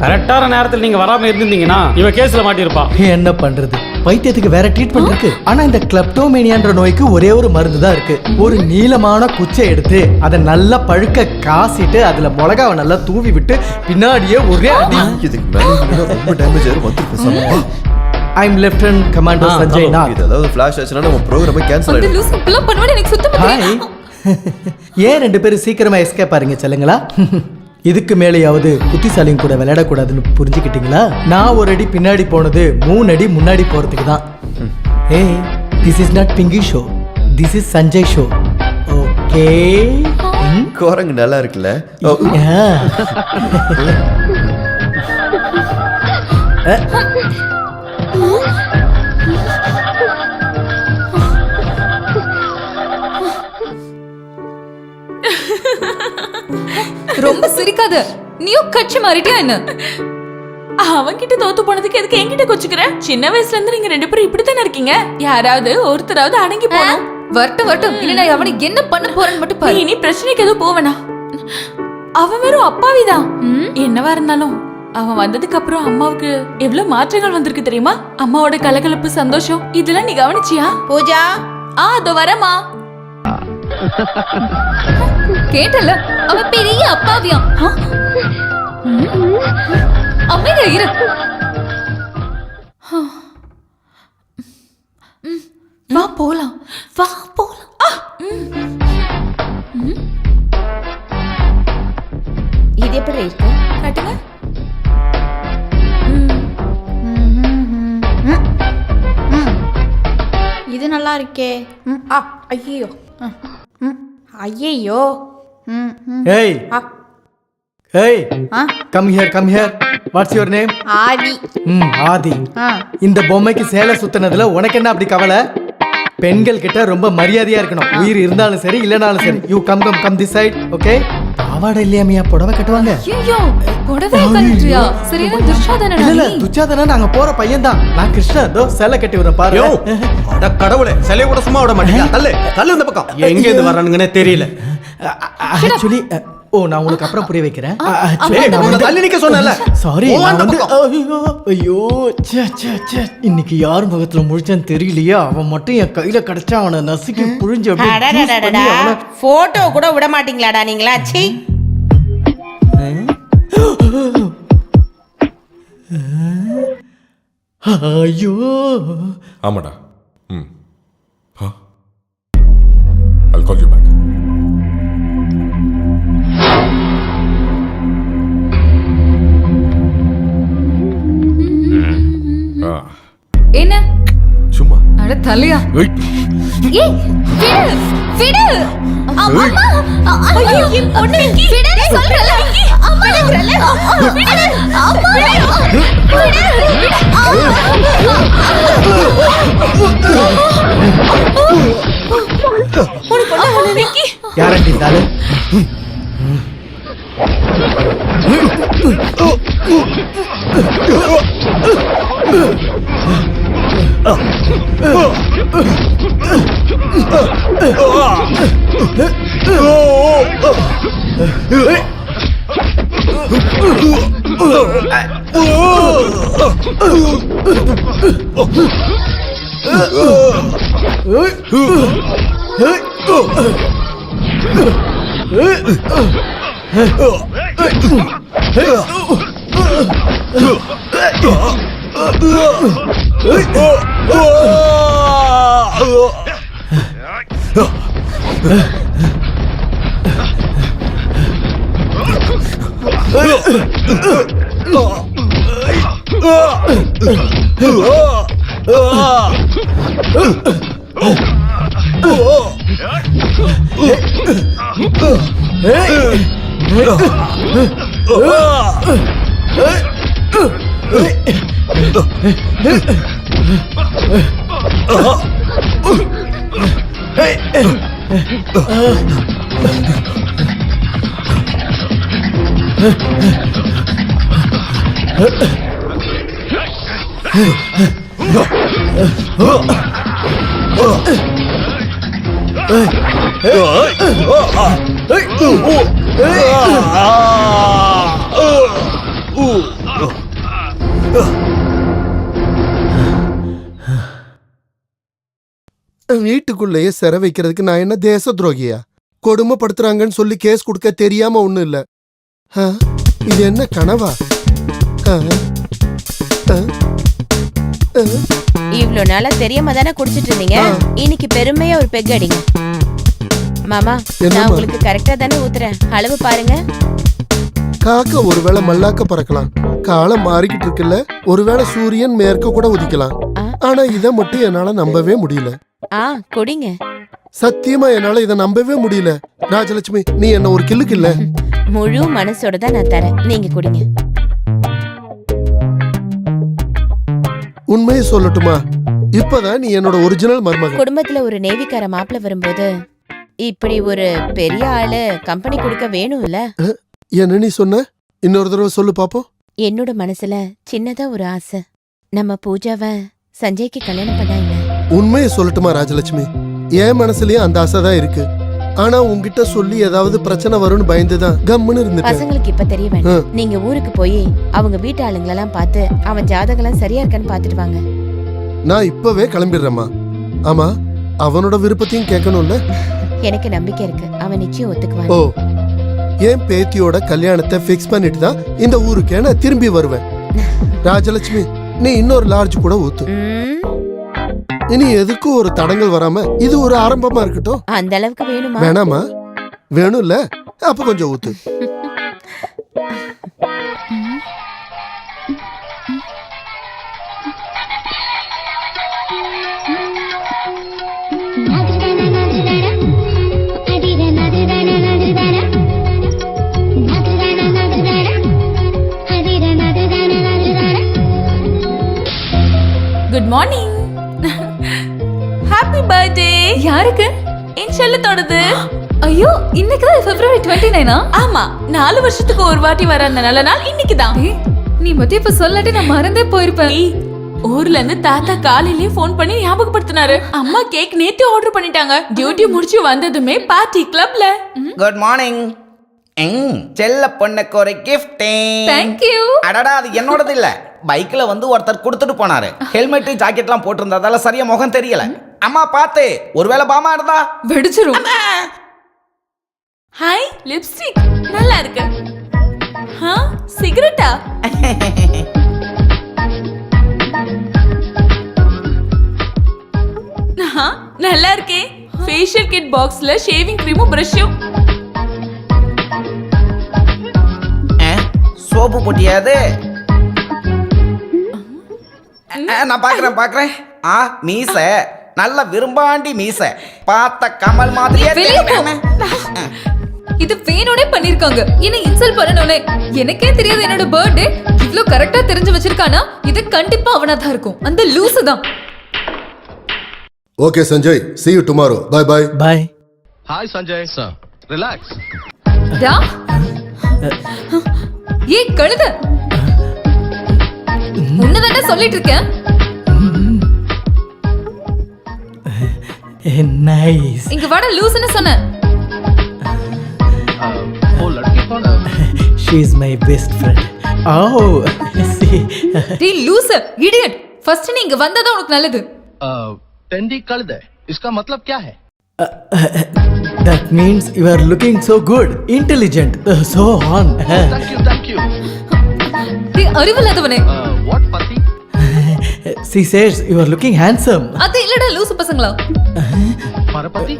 கரெக்டான நேரத்தில் நீங்க வராம இருந்தீங்கன்னா இவ கேஸ்ல மாட்டிருப்பா. என்ன பண்றது, பைத்தியத்துக்கு வேற ட்ரீட்மெண்ட் இருக்கு. ஆனா இந்த கிளப்டோமேனியான்ற நோய்க்கு ஒரே ஒரு மருந்து தான் இருக்கு. ஒரு நீளமான குச்சை எடுத்து அதை நல்லா பழுக்க காசிட்டு அதுல மிளகாவை நல்லா தூவி விட்டு பின்னாடியே ஒரே அடி. இதுக்கு மேல ரொம்ப டேமேஜ் ஆயிரும். வந்து பேசாம ஐ அம் லெஃப்டினன்ட் கமாண்டோ சஞ்சய் நாத். இது ஏதாவது ஃபிளாஷ் ஆச்சுனா நம்ம ப்ரோகிராமே கேன்சல் அந்த ஆயிடும். லூசு இப்பலாம் பண்ணுவானே எனக்கு சுத்தமா ஹாய். ஏன் ரெண்டு பேரும் சீக்கிரமா எஸ்கேப் ஆறீங்க செல்லுங்களா? இதுக்கு மேலேயாவது புத்திசாலியும் கூட விளையாடக்கூடாதுன்னு புரிஞ்சுக்கிட்டீங்களா? நான் ஒரு அடி பின்னாடி போனது 3 அடி முன்னாடி போறதுக்கு தான். ஏய், this is not Pinky show, this is Sanjay show. Okay. கோரங்க நல்லா இருக்குல்ல? ரொம்ப சிரிக்காத. நீயும் கட்சி மாறிட்டியா என்ன? அவன்கிட்ட தோத்து போனதுக்கு எதுக்கு என்கிட்ட கொச்சுக்கிற? சின்ன வயசுல இருந்து நீங்க 2 பேரும் இப்படித்தானே இருக்கீங்க. யாராவது ஒருத்தராவது அடங்கி போனோம். வரட்டும் இல்ல நான் அவனை என்ன பண்ண போறேன்னு மட்டும் பாரு. இனி பிரச்சனைக்கு எதுவும் போவனா? அவன் வெறும் அப்பாவிதான். என்னவா இருந்தாலும் அவன் வந்ததுக்கு அப்புறம் அம்மாவுக்கு எவ்வளவு மாற்றங்கள் வந்திருக்கு தெரியுமா? அம்மாவோட கலகலப்பு, சந்தோஷம் இதெல்லாம் நீ கவனிச்சியா? பூஜா, அதோ வரமா. கேட்டல, அவன் பெரிய அப்பாவியாம். அமைதியா இரு. வா போலாம். இது எப்படி இருக்கு? காட்டுங்க. இது நல்லா இருக்கே. ஐயோ ஐயோ. ஏய் ஏய், come here. What's your name? Aadhi. Aadhi. இந்த பொம்மைக்கு சேலை சுத்தினதுல உனக்கு என்ன அப்படி கவலை? பெண்கள் கிட்ட ரொம்ப மரியாதையா இருக்கணும். உயிர் இருந்தாலும் சரி இல்லனாலும் சரி. You come this side. Okay? பாவாடை இல்லையாமியா புடவை கட்டுவாங்க? ஐயோ, புடவை கட்டுறியா? சரியான துச்சாதனடா. இல்ல துச்சாதனா நாங்க போற பையன் தான். நான் கிருஷ்ணன். தோ சேலை கட்டி வரேன் பாரு. அட கடவுளே, சிலைய கூட சும்மா விட மாட்டீங்க. தள்ளு இந்த பக்கம். எங்க இருந்து வரானுங்கன்னே தெரியல. ஆக்சுவலி நான் உங்களுக்கு அப்புறம் புரிய வைக்கிறேன். தள்ளி நிக்க சொன்னல. சாரி, ஐயோ இன்னைக்கு யார் முகத்துல முழிச்சான்னு தெரியலையா? அவன் மட்டும் என் கையில கிடைச்சா அவனை நசுக்கி புழிஞ்சு போட்டோ கூட விட மாட்டீங்களாடா நீங்களா? சீ. ஐயோ ஆமாடா. I'll call you back. என்ன சும்மா அட தலையா. ஏய் விடு. அம்மா ஐயோ என் பொண்ணு விடு சொல்றல. அம்மா விடுறல. விடு அம்மா விடு. யாரண்டி தாளு? வீட்டுக்குள்ளேயே சிறை வைக்கிறதுக்கு நான் என்ன தேச துரோகியா? கொடுமைப்படுத்துறாங்கன்னு சொல்லி கேஸ் கொடுக்க தெரியாம ஒண்ணும் இல்ல. இது என்ன கனவா? இவ்ளோ நாளா தெரியாம தானே குடிச்சிட்டு இருந்தீங்க. இன்னைக்கு பெருமையா ஒரு பெக் அடிங்க. மாமா, நான் உங்களுக்கு கரெக்டா தானே ஊத்துறேன். அளவு பாருங்க. காக்க ஒருவேளை மல்லாக்க பறக்கலாம், காலம் மாறிக்கிட்டு இருக்குல்ல. ஒருவேளை சூரியன் மேற்க கூட உதிக்கலாம். ஆனா இத மட்டும் என்னால நம்பவே முடியல. குடிங்க. சத்தியமா என்னால இத நம்பவே முடியல. ராஜலட்சுமி, நீ என்ன ஒரு கில்லுக்கு இல்ல. முழு மனசோட தான் நான் தரேன். நீங்க குடிங்க. உண்மையை சொல்லட்டுமா? இப்பதான் நீ என்னோட ஒரிஜினல் மருமகன். குடும்பத்துல ஒரு நேவிக்கார மாப்பிள்ள வரும்போது இப்படி ஒரு பெரிய ஆளு கம்பெனி கொடுக்க வேணும் இல்ல? என்ன நீ சொன்ன? இன்னொரு தடவை சொல்லு பாப்போம். என்னோட மனசுல சின்னதா ஒரு ஆசை. நம்ம பூஜாவை சஞ்சய்க்கு கல்யாணம் பண்ணா இல்ல? உண்மையை சொல்லட்டுமா ராஜலட்சுமி? என் மனசுலயும் அந்த ஆசை தான் இருக்கு. ஆனா உன்கிட்ட சொல்லி ஏதாவது பிரச்சனை வரும்னு பயந்துதான் கம்முன்னு இருந்துட்டேன். பசங்களுக்கு இப்ப தெரிய வேண்டாம். நீங்க ஊருக்கு போய் அவங்க வீட்டு ஆளுங்களெல்லாம் பார்த்து அவன் ஜாதகம் சரியா இருக்கான்னு பாத்துட்டு வாங்க. நான் இப்பவே கிளம்பிடுறேம்மா. ஆமா, அவனோட விருப்பத்தையும் கேட்கணும்ல. எனக்கு நம்பிக்கை இருக்கு, அவன் நிச்சயம் ஒத்துக்குவான். ஓ, என் பேத்தியோட கல்யாணத்தை ஃபிக்ஸ் பண்ணிட்டு தான் இந்த ஊருக்கே நான் திரும்பி வருவேன். ராஜலட்சுமி, நீ இன்னொரு லார்ஜ் கூட ஊத்து. இனி எதுக்கும் ஒரு தடங்கள் வராம இது ஒரு ஆரம்பமா இருக்கட்டும். அந்த அளவுக்கு வேணுமா? வேணாமா? வேணும்ல, அப்ப கொஞ்சம் ஊத்து. Good morning. Happy birthday. யாருக்கு? என் செல்லத்தோடது. ஐயோ, இன்னைக்கு தான் February 29. ஆமா, 4 வருஷத்துக்கு ஒரு வாட்டி வர அந்த நல்ல நாள் இன்னைக்கு தான். நீ மட்டும் இப்ப சொல்லாட்டி நான் மறந்தே போயிருப்பேன். ஊர்ல இருந்து தாத்தா காலையிலேயே ஃபோன் பண்ணி ஞாபகப்படுத்தினாரு. அம்மா கேக் நேத்து ஆர்டர் பண்ணிட்டாங்க. டியூட்டி முடிச்சு வந்ததுமே பார்ட்டி கிளப்ல. Good morning. செல்ல பொண்ணுக்கு ஒரு கிஃப்ட். Thank you. அடடா, அது என்னோடது இல்ல. பைக்ல வந்து ஒருத்தர் கொடுத்துட்டு போனாரு. ஹெல்மெட் ஜாக்கெட்லாம் போட்டிருந்ததால சரியா முகம் தெரியல. அம்மா பார்த்து, ஒருவேளை பாமா இருந்தா வெடிச்சிரும். ஹாய், லிப்ஸ்டிக் நல்லா இருக்கு. சிகரெட்டா? நல்லா இருக்கே. ஃபேஷியல் கிட் பாக்ஸ்ல ஷேவிங் கிரீமும் பிரஷும். சோப்பு போட்டியாது. நான் பாக்குறேன். மீச நல்ல விரும்பாண்டி மீச. பார்த்த கமல் மாதிரியே. இது வேணும்னே பண்ணிருக்காங்க. என்ன இன்சல்ட் பண்ணனும்னே. எனக்கே தெரியாது என்னோட பர்த்டே. இவ்ளோ கரெக்ட்டா தெரிஞ்சு வச்சிருக்கானா? இது கண்டிப்பா அவனா தான் இருக்கும். அந்த லூசு தான். Okay Sanjay, see you tomorrow. Bye bye. Bye. Hi Sanjay. Sir, relax. டா. ஏய் கழுத. உன்னதானே சொல்லிட்டு இருக்கேன். Nice. இங்க வாடா லூசுன்னு சொன்ன. वो लड़की कौन है? She is my best friend. Oh, see. டேய் லூசு, இடியட். ஃபர்ஸ்ட் நீ இங்க வந்ததா உனக்கு நல்லது. टेंडी कल्द है. इसका मतलब क्या है? That means you are looking so good, intelligent, so on. Thank you. டேய் அறிவில்லாதவனே. What Pati? She says you are looking handsome. அது இல்லடா லூசு பசங்களா. Marapati?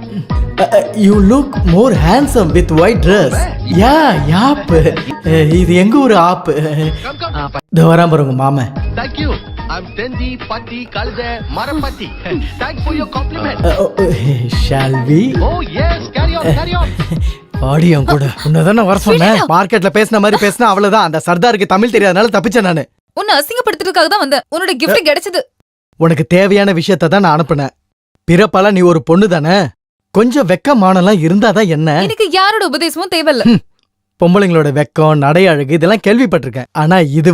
You look more handsome with white dress. Yeah, இது எங்க ஒரு ஆப். தவறாம பாருங்க மாமா. Thank you. I'm Tenji Patti Kalde Marapatti. Thanks for your compliment. Shall we Oh yes, carry on. ஆடியம் கூட உன்னதான வர சொன்னேன். மார்க்கெட்ல பேசின மாதிரி பேசினா அவ்வளவுதான். அந்த சர்தாருக்கு தமிழ் தெரியாதனால தப்பிச்சேன் நானு. உன்னை அசிங்கப்படுத்துறதுக்காக தான் வந்தேன். உன்னோட கிஃப்ட் கிடைச்சது. உனக்கு தேவையான விஷயத்தை தான் நான் அனுப்புனேன். பிறப்பால நீ ஒரு பொண்ணு தானே, கொஞ்சம் வெக்கமானலாம் இருந்தாதான் என்ன. எனக்கு யாரோட உபதேசமும் தேவையில்ல. பொம்பளைங்களோட வெக்கம், நடை அழகு இதெல்லாம் கேள்விப்பட்டிருக்கேன். ஆனா இது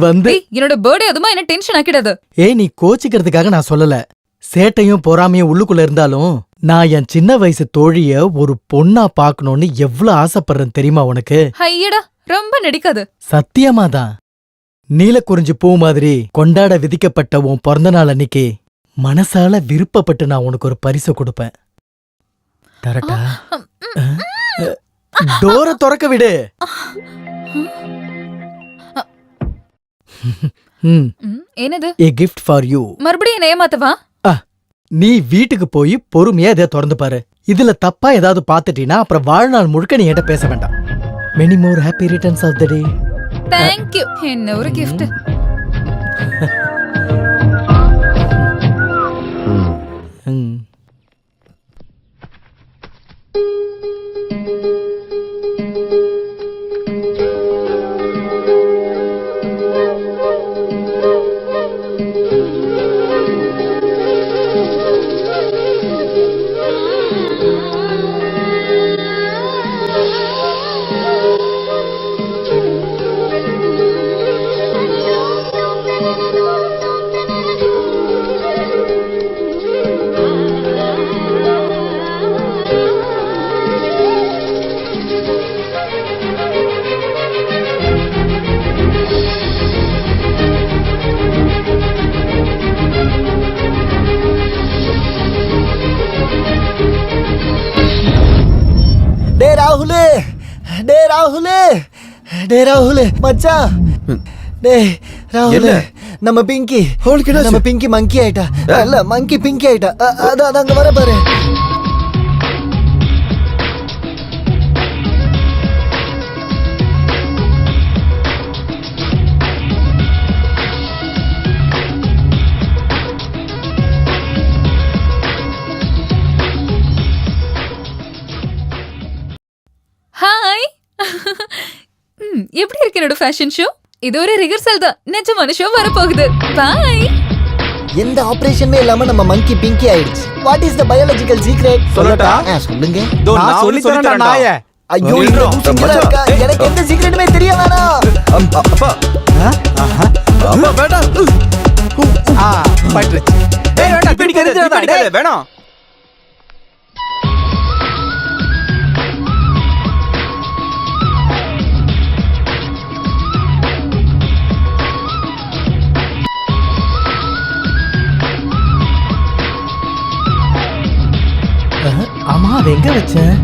என்னோட பர்த்டே அதுமா என்ன டென்ஷன் ஆக்கிடாது. நீ கோச்சிக்கிறதுக்காக நான் சொல்லல. சேட்டையும் பொறாமையும் உள்ளுக்குள்ள இருந்தாலும் நான் என் சின்ன வயசு தோழிய ஒரு பொண்ணா பாக்கணும்னு எவ்வளவு ஆசைப்படுறேன் தெரியுமா உனக்கு? ஐயடா ரொம்ப நடிக்காது. சத்தியமாதான். நீலக்குறிஞ்சி பூ மாதிரி கொண்டாட விதிக்கப்பட்ட உன் பிறந்த நாள் அன்னைக்கு மனசால விருப்பப்பட்டு நான் உனக்கு ஒரு பரிசு கொடுப்பேன். தரட்டா? டோரை திறக்க விடு. என்னது? A gift for you. மறுபடியும் என்ன ஏமாத்தவா? நீ வீட்டுக்கு போய் பொறுமையா இதை திறந்து பாரு. இதுல தப்பா ஏதாவது பாத்துட்டீனா அப்புறம் வாழ்நாள் முழுக்க நீ என்கிட்ட பேச வேண்டாம். Many more happy returns of the day. Thank you. என்ன ஒரு gift. டே ராகுல் மச்சான். டே ராகுல் நம்ம பிங்கி மங்கி ஆயிட்டா. இல்ல மங்கி பிங்கி ஆயிட்டா. அதான் அங்க வர பாரு. ஹாய். எப்படி இருக்கு என்னோட ஃபேஷன் ஷோ? இது ஒரு ரிஹர்சல் தான். நிஜமான ஷோ வர போகுது. பை. எந்த ஆபரேஷனுமே இல்லாம நம்ம மங்கி பிங்கி ஆயிடுச்சு. What is the biological secret? சொல்லட்டா? சொல்லுங்க. நான் சொல்லி தரேன் நாயே. ஐயோ எனக்கு எந்த சீக்ரெட்டுமே தெரிய வேணாம். அப்பா அப்பா வேண்டாம். பட்றச்சு. டேய் வேண்டாம், பிடிக்காத வேணாம். ஆமா அது எங்க வச்சேன்?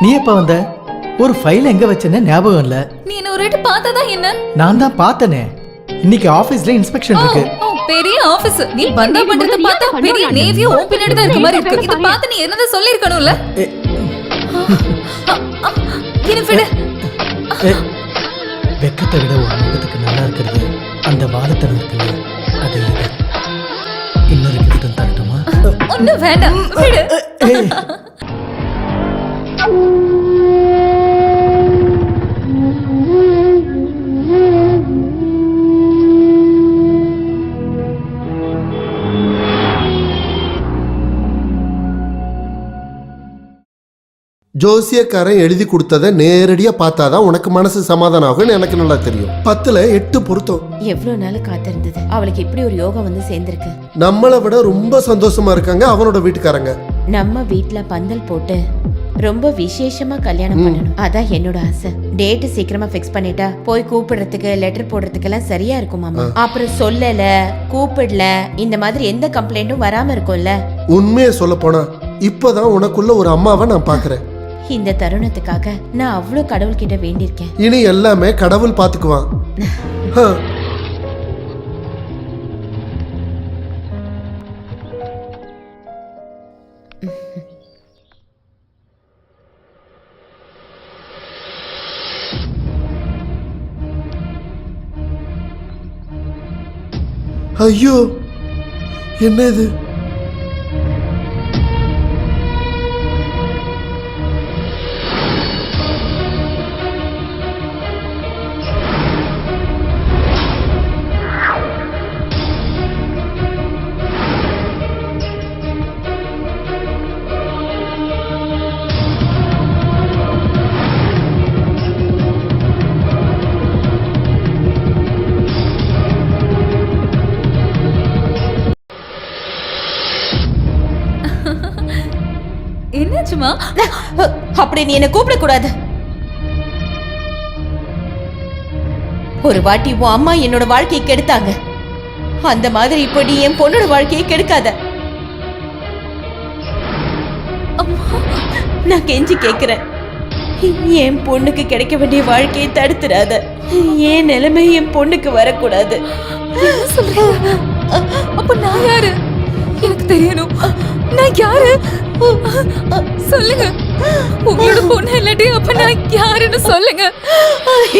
நீ எப்ப வந்த? ஒரு ஃபைல் எங்க வச்சேன்னு ஞாபகம் இல்ல. நீ என்ன ஒரு வாட்டி பார்த்ததா என்ன? நான் தான் பார்த்தனே. இன்னைக்கு ஆபீஸ்ல இன்ஸ்பெக்ஷன் இருக்கு. பெரிய ஆபீஸ். நீ பந்தா பண்றத பார்த்தா பெரிய நேவியோ ஓ பின்னாடி தான் இருக்க மாதிரி இருக்கு. இத பார்த்து நீ என்னத சொல்லி இருக்கணும்ல? என்ன விடு. வெக்கத்தை விட ஒரு முகத்துக்கு நல்லா இருக்கிறது அந்த வாதத்தனம் இருக்குல்ல, அது இன்னொரு கிஃப்ட் தரட்டுமா? ஒன்னும் வேண்டாம், விடு. ஜோசியக்காரன் எழுதி கொடுத்ததை நேரடியா பார்த்தாதான் உனக்கு மனசு சமாதானம் ஆகும்னு எனக்கு நல்லா தெரியும். 10ல் 8 பொருத்தம். எவ்வளவு நாள் காத்திருந்தது. அவளுக்கு இப்படி ஒரு யோகா வந்து சேர்ந்திருக்கு. நம்மளை விட ரொம்ப சந்தோஷமா இருக்காங்க அவனோட வீட்டுக்காரங்க. நம்ம வீட்டுல பந்தல் போட்டு ரொம்ப விசேஷமா கல்யாணம் பண்ணணும். அதான் என்னோட ஆசை. டேட் சீக்கிரமா ஃபிக்ஸ் பண்ணிட்டா போய் கூப்பிடுறதுக்கு லெட்டர் போடுறதுக்கு எல்லாம் சரியா இருக்கும் மாமா. அப்புறம் சொல்லல கூப்பிடல இந்த மாதிரி எந்த கம்ப்ளைண்ட்டும் வராம இருக்கும்ல. உண்மையை சொல்ல போனா இப்பதான் உனக்குள்ள ஒரு அம்மாவை நான் பாக்குறேன். இந்த தருணத்துக்காக நான் அவ்வளவு கடவுள்கிட்ட வேண்டியிருக்கேன். இனி எல்லாமே கடவுள் பாத்துக்குவான். ஐயோ என்ன இது? என்னாச்சுமா? அப்படி நீ என்ன கூப்பிட கூடாது. ஒரு வாட்டி உன் அம்மா என்னோட வாழ்க்கையை கெடுத்தாங்க. அந்த மாதிரி இப்ப நீ என் பொண்ணோட வாழ்க்கையை கெடுக்காத. நான் கெஞ்சி கேக்குறேன். என் பொண்ணுக்கு கிடைக்க வேண்டிய வாழ்க்கையை தடுத்துடாத. என் நிலைமை என் பொண்ணுக்கு வரக்கூடாது. அப்ப நான் யாரு? எனக்கு தெரியணும். நான் யாரு சொல்லுங்க. உங்களோட பொண்ணு இல்லாட்டி அப்ப நான் யாருன்னு சொல்லுங்க.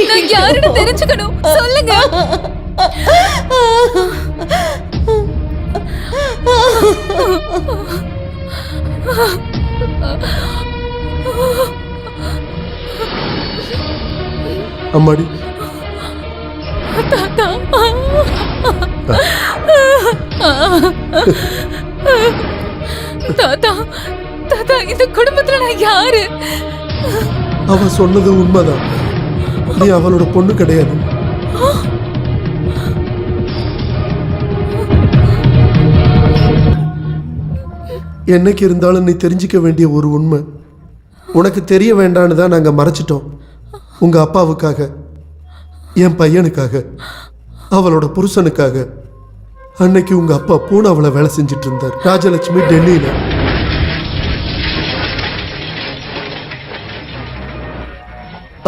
நான் யாருன்னு தெரிஞ்சுக்கணும். சொல்லுங்க. அம்மாடி தாத்தா தாத்தா தாத்தா இந்த குடும்பத்துல நான் யாரு? அவ சொன்னது உண்மைதான். நீ அவளோட பொண்ணு கிடையாது. என்னைக்கு இருந்தாலும் நீ தெரிஞ்சுக்க வேண்டிய ஒரு உண்மை உனக்கு தெரிய வேண்டான்னு தான் நாங்க மறைச்சிட்டோம். உங்க அப்பாவுக்காக, என் பையனுக்காக, அவளோட புருஷனுக்காக. அன்னைக்கு உங்க அப்பா பூனாவுல வேலை செஞ்சிட்டு இருந்தார். ராஜலட்சுமி டெல்லியில.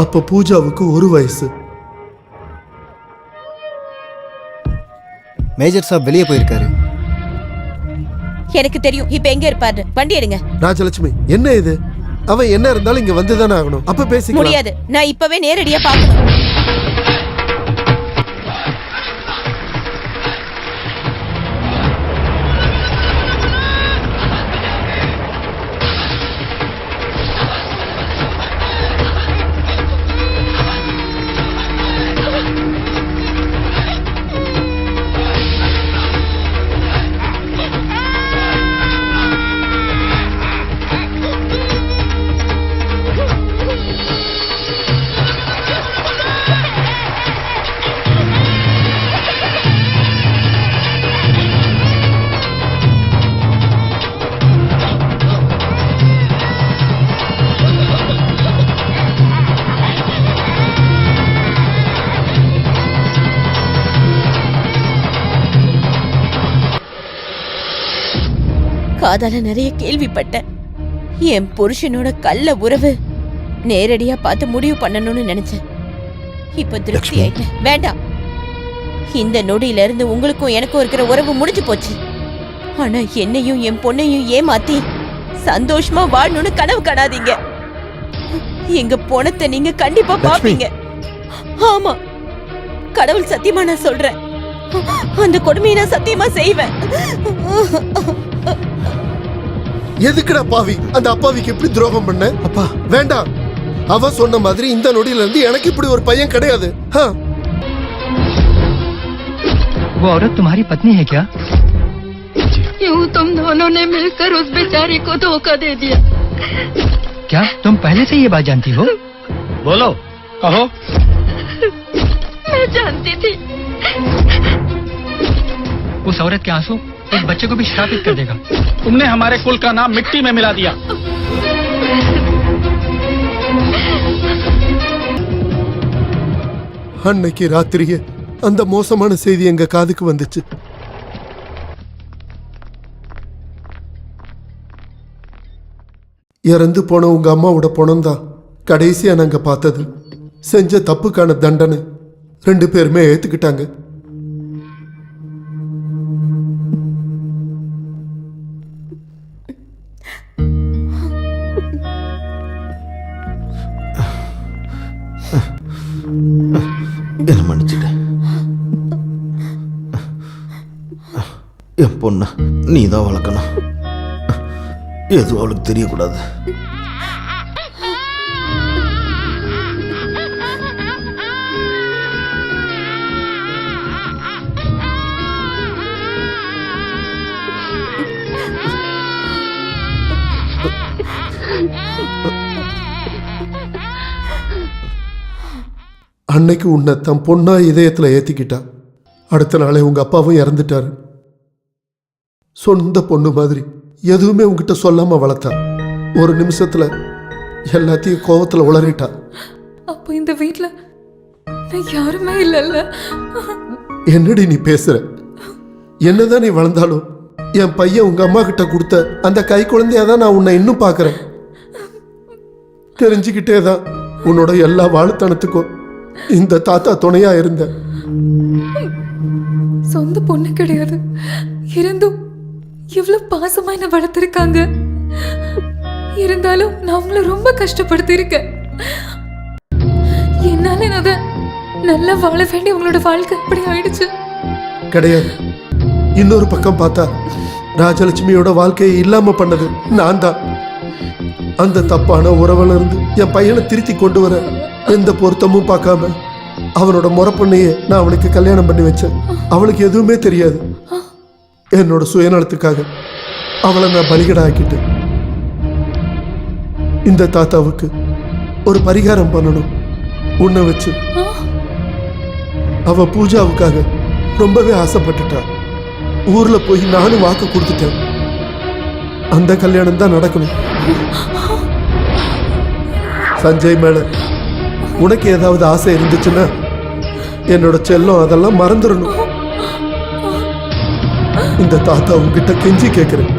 அப்ப பூஜாவுக்கு 1 வயசு. மேஜர் சாப் வெளியே போயிருக்காரு. எனக்கு தெரியும் இப்ப எங்க இருப்பாரு. வண்டி எடுங்க. ராஜலட்சுமி என்ன இது? அவன் என்ன இருந்தாலும் இங்க வந்துதானே ஆகணும். அப்ப பேசிக்கலாம். முடியாது. நான் இப்பவே நேரடியா பார்க்கணும். காதால நிறைய கேள்விப்பட்டேன். என் புருஷனோட கள்ள உறவு நேரடியா பார்த்து முடிவு பண்ணணும்னு நினைச்சேன். இப்ப திருப்தி ஆயிட்டேன். வேண்டாம். இந்த நொடியில இருந்து உங்களுக்கும் எனக்கும் இருக்கிற உறவு முடிஞ்சு போச்சு. ஆனா என்னையும் என் பொண்ணையும் ஏமாத்தி சந்தோஷமா வாழணும்னு கனவு காணாதீங்க. எங்க பொணத்தை நீங்க கண்டிப்பா பாப்பீங்க. ஆமா, கடவுள் சத்தியமா நான் சொல்றேன். அந்த கொடுமையை நான் சத்தியமா செய்வேன். எதுக்குடா பாவி அந்த அப்பாவிக்கு எப்படி துரோகம் பண்ண? அப்பா வேண்டாம். அவ சொன்ன மாதிரி இந்த நொடியில இருந்து எனக்கு இப்படி ஒரு பையன் கிடையாது. वो औरत तुम्हारी पत्नी है क्या? यूं तुम दोनों ने मिलकर उस बेचारे को धोखा दे दिया। क्या तुम पहले से ये बात जानती हो? बोलो, कहो। मैं जानती थी। उस औरत के आंसू इस बच्चे को भी श्रापित कर देगा। तुमने हमारे कुल का नाम मिट्टी में मिला दिया। அன்னைக்கு ராத்திரியே அந்த மோசமான செய்தி எங்க காதுக்கு வந்துச்சு. இறந்து போன உங்க அம்மாவோட பணம்தான் கடைசியா நாங்க பார்த்தது. செஞ்ச தப்புக்கான தண்டனை 2 பேருமே ஏத்துக்கிட்டாங்க. என்ன மன்னிச்சுட்டேன். என் பொண்ண நீ தான் வளர்க்கணும். எதுவும் அவளுக்கு தெரியக்கூடாது. அன்னைக்கு உன்னை தன் பொண்ணா இதயத்துல ஏத்திக்கிட்டா. அடுத்த நாளே உங்க அப்பாவும் இறந்துட்டாரு. சொந்த பொண்ணு மாதிரி எதுவுமே உங்ககிட்ட சொல்லாம வளர்த்தா. ஒரு நிமிஷத்துல எல்லாத்தையும் கோவத்துல உளறிட்டா. அப்போ இந்த வீட்ல நான் யாருமே இல்லைல்ல. என்னடி நீ பேசுற? என்னதான் நீ வளர்ந்தாலும் என் பையன் உங்க அம்மா கிட்ட கொடுத்த அந்த கை குழந்தையாதான் நான் உன்னை இன்னும் பார்க்கறேன். தெரிஞ்சுக்கிட்டே தான் உன்னோட எல்லா வாழுத்தனத்துக்கும் இந்த தாத்தா துணையா இருந்த. சொந்த பொண்ணு கிடையாது, இருந்தும் எவ்வளவு பாசமா என்ன வளர்த்திருக்காங்க. இருந்தாலும் நான் அவங்கள ரொம்ப கஷ்டப்படுத்திருக்கேன். என்னால அத நல்லா வாழ வேண்டிய உங்களோட வாழ்க்கை அப்படி ஆயிடுச்சு. கிடையாது. இன்னொரு பக்கம் பார்த்தா ராஜலட்சுமியோட வாழ்க்கையை இல்லாம பண்ணது நான் தான். அந்த தப்பான உறவுல இருந்து என் பையனை திருத்தி கொண்டு வர எந்த பொருத்தமும் பார்க்காம அவனோட முறை பொண்ணையே நான் அவளுக்கு கல்யாணம் பண்ணி வச்சேன். அவளுக்கு எதுவுமே தெரியாது. என்னோட சுயநலத்துக்காக அவளை நான் பலிகடா ஆக்கிட்டேன். இந்த தாத்தாவுக்கு ஒரு பரிகாரம் பண்ணணும் உன்னை வச்சு. அவ பூஜாவுக்காக ரொம்பவே ஆசைப்பட்டுட்டா. ஊர்ல போய் நானும் வாக்கு கொடுத்துட்டேன். அந்த கல்யாணம் தான் நடக்கணும். சஞ்சய் மேல உனக்கு ஏதாவது ஆசை இருந்துச்சுன்னா என்னோட செல்லம் அதெல்லாம் மறந்துடணும். இந்த தாத்தா உங்ககிட்ட கெஞ்சி கேட்கிறேன்.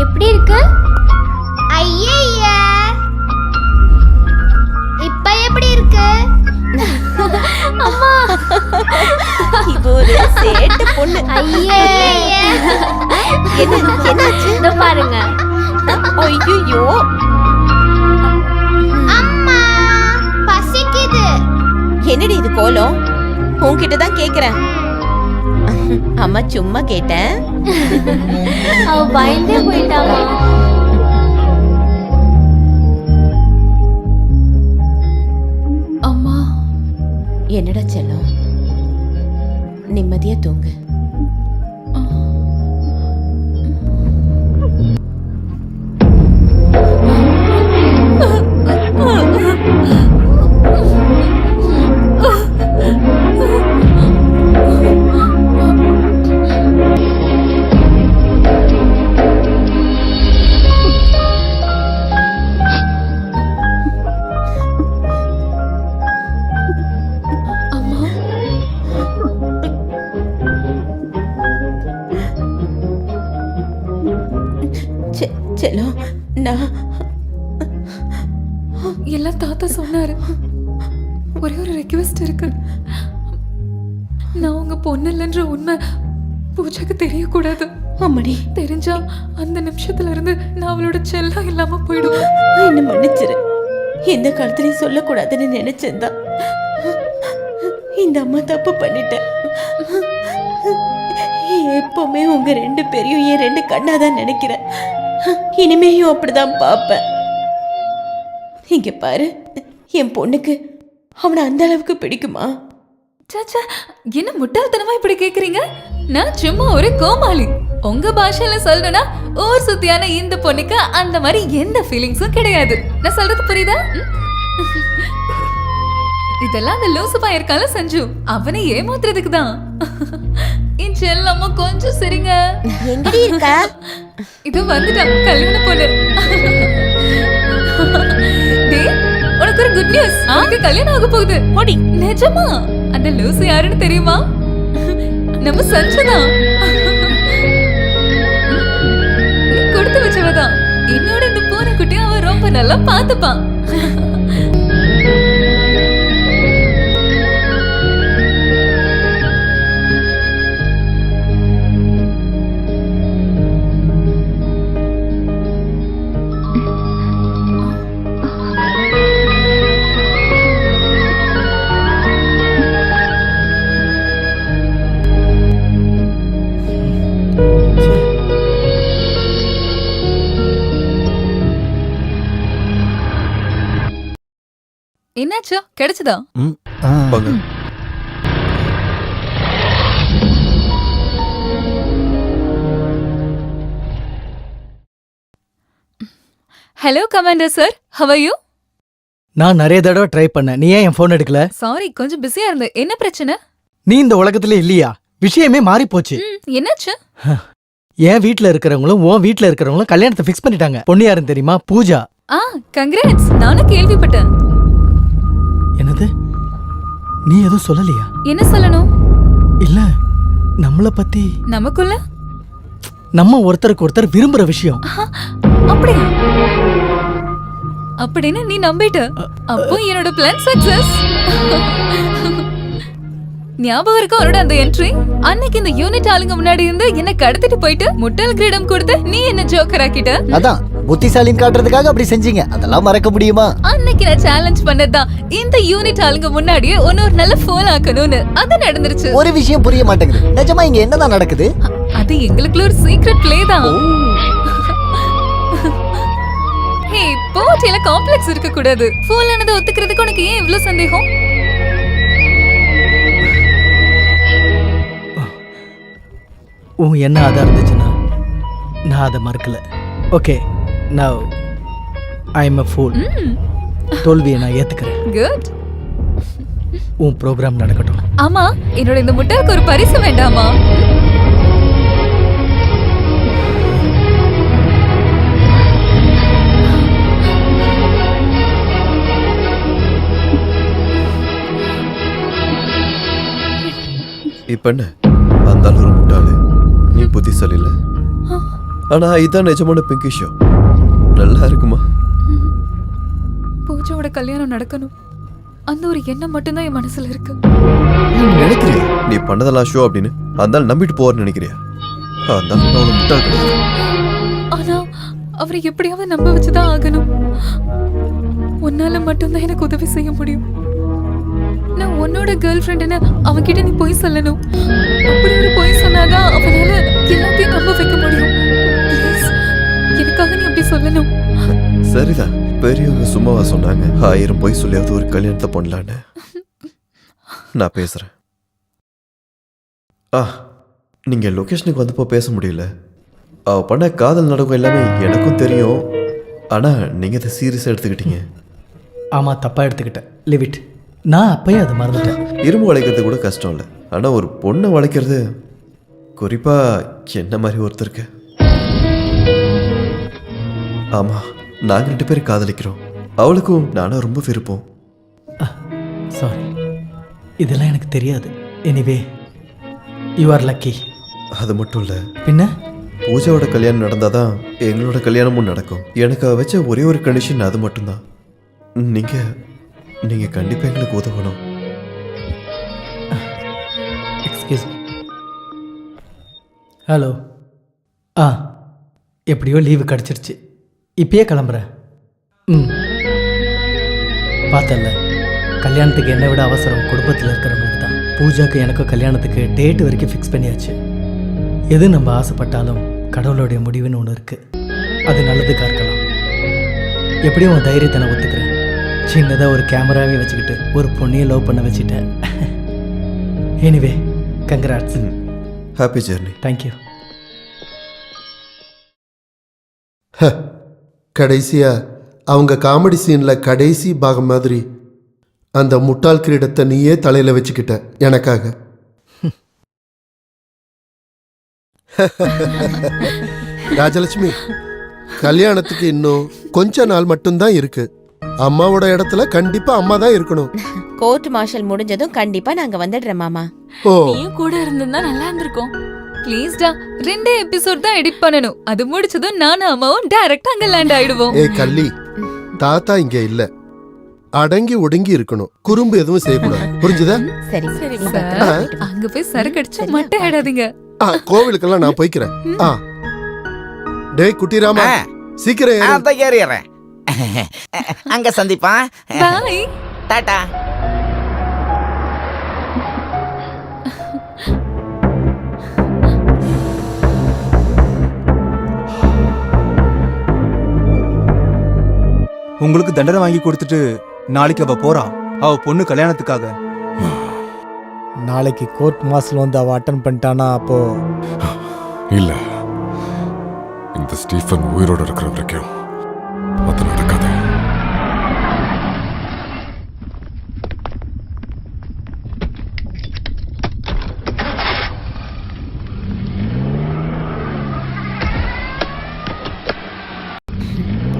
எப்படி இருக்கு? ஐயா, இப்ப எப்படி இருக்கு? அம்மா, இது ஒரு சேட்டு பொண்ணு. ஐயே, என்னாச்சு? இதோ பாருங்க. ஐயோ, அம்மா, பசிக்குது. என்னடி இது கோலம்? உன்கிட்ட தான் கேக்குறேன். அம்மா சும்மா கேட்டேன். அவ பயந்தே போயிட்டாமா. அம்மா, என்னடா செல்லம், நிம்மதியா தூங்கு. செல்லம், நான் எல்லாம் தாத்தா சொன்னாரு. ஒரே ஒரு ரெக்வெஸ்ட் இருக்கு. நான் உங்க பொண்ணு இல்லைன்ற உண்மை பூஜைக்கு தெரியக்கூடாது. அம்மடி, தெரிஞ்சா அந்த நிமிஷத்துல இருந்து நான் அவளோட செல்லம் இல்லாம போயிடுவேன். என்ன மன்னிச்சிரு. எந்த காலத்துலயும் சொல்லக்கூடாதுன்னு நினைச்சேன்தான். இந்த அம்மா தப்பு பண்ணிட்டேன். எப்பவுமே உங்க 2 பேரையும் என் 2 கண்ணாதான் நினைக்கிறேன். இனிமேயும் அப்படிதான் பார்ப்பேன். இங்க பாரு, என் பொண்ணுக்கு அவனை அந்த அளவுக்கு பிடிக்குமா? சாச்சா, என்ன முட்டாள்தனமா இப்படி கேக்குறீங்க? நான் சும்மா ஒரு கோமாளி. உங்க பாஷையில சொல்லணும்னா ஊர் சுத்தியான இந்த பொண்ணுக்கு அந்த மாதிரி எந்த ஃபீலிங்ஸும் கிடையாது. நான் சொல்றது புரியுதா? இதெல்லாம் அந்த லூசுப்பா இருக்கால சஞ்சு, அவனை ஏமாத்துறதுக்கு தான். என் செல்லம்மா கொஞ்சம் சரிங்க. எங்கடி இருக்கா? இது வந்துட்டா கல்யாண பொண்ணு. டேய், உனக்கு ஒரு குட் நியூஸ். உனக்கு கல்யாணம் ஆக போகுது. ஓடி. நிஜமா? அந்த லூசு யாருன்னு தெரியுமா? நம்ம சஞ்சுதான். நீ கொடுத்து வச்சவதான். என்னோட இந்த பூனைக்குட்டி அவன் ரொம்ப நல்லா பார்த்துப்பான். என்னாச்சு? கிடைச்சதா? Hello commander sir, how are you? நான் நிறைய தடவை ட்ரை பண்ணேன். நீ ஏன் என் ஃபோன் எடுக்கல? சாரி, கொஞ்சம் பிஸியா இருந்தேன். என்ன பிரச்சனை? நீ இந்த உலகத்துல இல்லையா? விஷயமே மாறி போச்சு. என்னாச்சு? என் வீட்ல இருக்கிறவங்களும் உன் வீட்ல இருக்கிறவங்களும் கல்யாணத்தை ஃபிக்ஸ் பண்ணிட்டாங்க. பொண்ணு யாருன்னு தெரியுமா? பூஜா. கங்க்ராட்ஸ். நானும் கேள்விப்பட்டேன். என்னது? நீ எதுவும் சொல்லலையா? என்ன சொல்லணும்? இல்ல, நம்மள பத்தி. நமக்குள்ள நம்ம ஒருத்தருக்கு ஒருத்தர் விரும்புற விஷயம். அப்படியா? அப்படின்னு நீ நம்பிட்ட. அப்போ என்னோட பிளான் சக்சஸ். ஞாபகம் இருக்கா அவரோட அந்த என்ட்ரி? அன்னைக்கு இந்த யூனிட் ஆளுங்க முன்னாடி இருந்து என்ன கடத்திட்டு போயிட்டு முட்டாள் கிரீடம் கொடுத்து நீ என்ன ஜோக்கர் ஆக்கிட்ட. அதான் புத்திசாலின்னு காட்டுறதுக்காக அப்படி செஞ்சீங்க. அதெல்லாம் மறக்க முடியுமா? அன்னைக்கு நான் சேலஞ்ச் பண்ணதான் இந்த யூனிட் ஆளுங்க முன்னாடியே ஒரு நல்ல ஃபோன் ஆக்கணும்னு. அது நடந்துருச்சு. ஒரு விஷயம் புரிய மாட்டேங்குது. நிஜமா இங்க என்னதான் நடக்குது? அது எங்களுக்குள்ள ஒரு சீக்ரெட் ப்ளே தான். ஹே, போட்டியில காம்ப்ளெக்ஸ் இருக்க கூடாது. ஃபூல் ஆனதை ஒத்துக்கிறதுக்கு உனக்கு ஏன் இவ்ளோ சந்தேகம்? உன் என்ன ஆதா இருந்துச்சுன்னா நான் அதை மறக்கல. Okay, now I am a fool. தோல்வியை நான் ஏத்துக்கிறேன். குட். உன் ப்ரோக்ராம் நடக்கட்டும். ஆமா, என்னோட இந்த முட்டாளுக்கு ஒரு பரிசு வேண்டாமா? இப்ப என்ன அந்த ஒரு முட்டாளு, நீ புத்திசாலி இல்ல. ஆனா இதான் நிஜமான பிங்கி ஷோ. நல்லா இருக்குமா? பூஜாவோட கல்யாணம் நடக்கணும். அந்த ஒரு எண்ணம் மட்டும்தான் என் மனசுல இருக்கு. நினைக்கிறியா நீ பண்ணதெல்லாம் ஷோ அப்படின்னு? அந்த நம்பிட்டு போறன்னு நினைக்கிறியா? அதான் முட்டாள் கிடையாது. ஆனா அவரை எப்படியாவது நம்ப வச்சுதான் ஆகணும். உன்னால மட்டும்தான் எனக்கு உதவி செய்ய முடியும். நான் உன்னோட கேர்ள் ஃப்ரெண்ட்னு அவன்கிட்ட நீ போய் சொல்லணும். அப்படி ஒரு போய் சொன்னாதான் அவனால எல்லாத்தையும் நம்ப வைக்க முடியும். Please, எனக்காக நீ அப்படி சொல்லணும். சரிதான், பெரியவங்க சும்மாவா சொன்னாங்க 1000 போய் சொல்லியாவது ஒரு கல்யாணத்தை பண்ணலான்னு? நான் பேசுறேன். நீங்க லொகேஷனுக்கு வந்தப்போ பேச முடியல. அவ பண்ண காதல் நாடகம் எல்லாமே எனக்கும் தெரியும். ஆனா நீங்க அதை சீரியஸா எடுத்துக்கிட்டீங்க. ஆமா, தப்பா எடுத்துக்கிட்டேன். Live it. நான் அப்பயே அதை மறந்துட்டேன். இரும்பு வளைக்கிறது கூட கஷ்டம் இல்லை. ஆனா ஒரு பொண்ணை வளைக்கிறது, குறிப்பா என்ன மாதிரி ஒருத்தருக்கு. ஆமா, நாங்க 2 பேரும் காதலிக்கிறோம். அவளுக்கும் நானும் ரொம்ப விருப்பம். சாரி, இதெல்லாம் எனக்கு தெரியாது. Anyway you are lucky. அது மட்டும் இல்ல, பின்ன பூஜாவோட கல்யாணம் நடந்தாதான் எங்களோட கல்யாணமும் நடக்கும். எனக்கு வச்ச ஒரே ஒரு கண்டிஷன் அது மட்டும்தான். நீங்க கண்டிப்பா எங்களுக்கு உதவணும். Excuse me. ஹலோ. எப்படியோ லீவு கிடச்சிருச்சு. இப்பயே கிளம்புறேன். பார்த்தல, கல்யாணத்துக்கு என்னை விட அவசரம் குடும்பத்தில் இருக்கிறவங்களுக்கு தான். பூஜாக்கு எனக்கும் கல்யாணத்துக்கு டேட் வரைக்கும் ஃபிக்ஸ் பண்ணியாச்சு. எது நம்ம ஆசைப்பட்டாலும் கடவுளுடைய முடிவுன்னு ஒன்று இருக்குது. அது நல்லதுக்கா இருக்கலாம். எப்படியும் உன் தைரியத்தை நான் ஒத்துக்கிறேன். சின்னதாக ஒரு கேமராவே வச்சுக்கிட்டு ஒரு பொண்ணையை லவ் பண்ண வச்சுட்டேன். Anyway congrats. Happy journey. Thank you. கடைசியா அவங்க காமெடி சீன்ல கடைசி பாகம் மாதிரி அந்த முட்டாள் கிரீடத்தை நீயே தலையில வச்சுக்கிட்ட எனக்காக. ராஜலட்சுமி, கல்யாணத்துக்கு இன்னும் கொஞ்ச நாள் மட்டும்தான் இருக்கு. அம்மாவோட இடத்துல கண்டிப்பா அம்மா தான் இருக்கணும். கோர்ட் மார்ஷல் முடிஞ்சதும் கண்டிப்பா நாங்க வந்துடுறேன் மாமா. ஓ, நீயும் கூட இருந்திருந்தா நல்லா இருந்திருக்கும். ப்ளீஸ்டா, 2 எபிசோட் தான் எடிட் பண்ணணும். அது முடிச்சதும் நானும் அம்மாவும் டைரக்டா அங்க லேண்ட் ஆயிடுவோம். ஏ கள்ளி, தாத்தா இங்க இல்ல. அடங்கி ஒடுங்கி இருக்கணும். குறும்பு எதுவும் செய்யக்கூடாது. புரிஞ்சுதா? சரி சரி சார், அங்க போய் சரக்கு அடிச்சு மட்டை ஆடாதீங்க. கோவிலுக்கெல்லாம் நான் போய்க்கிறேன். டேய் குட்டிராமா, சீக்கிரம் ஏறு. அதான் ஏறிடுறேன். அங்க சந்திப்பா. பாய். டாடா. உங்களுக்கு தண்டனை வாங்கி கொடுத்துட்டு நாளைக்கு அவ போறா, அவ பொண்ணு கல்யாணத்துக்காக. நாளைக்கு கோர்ட் மார்ஷல் வந்து அவ அட்டன் பண்ணிட்டானா அப்போ இல்ல, இந்த ஸ்டீஃபன் உயிரோட இருக்கிற வரைக்கும் அது நடக்காது.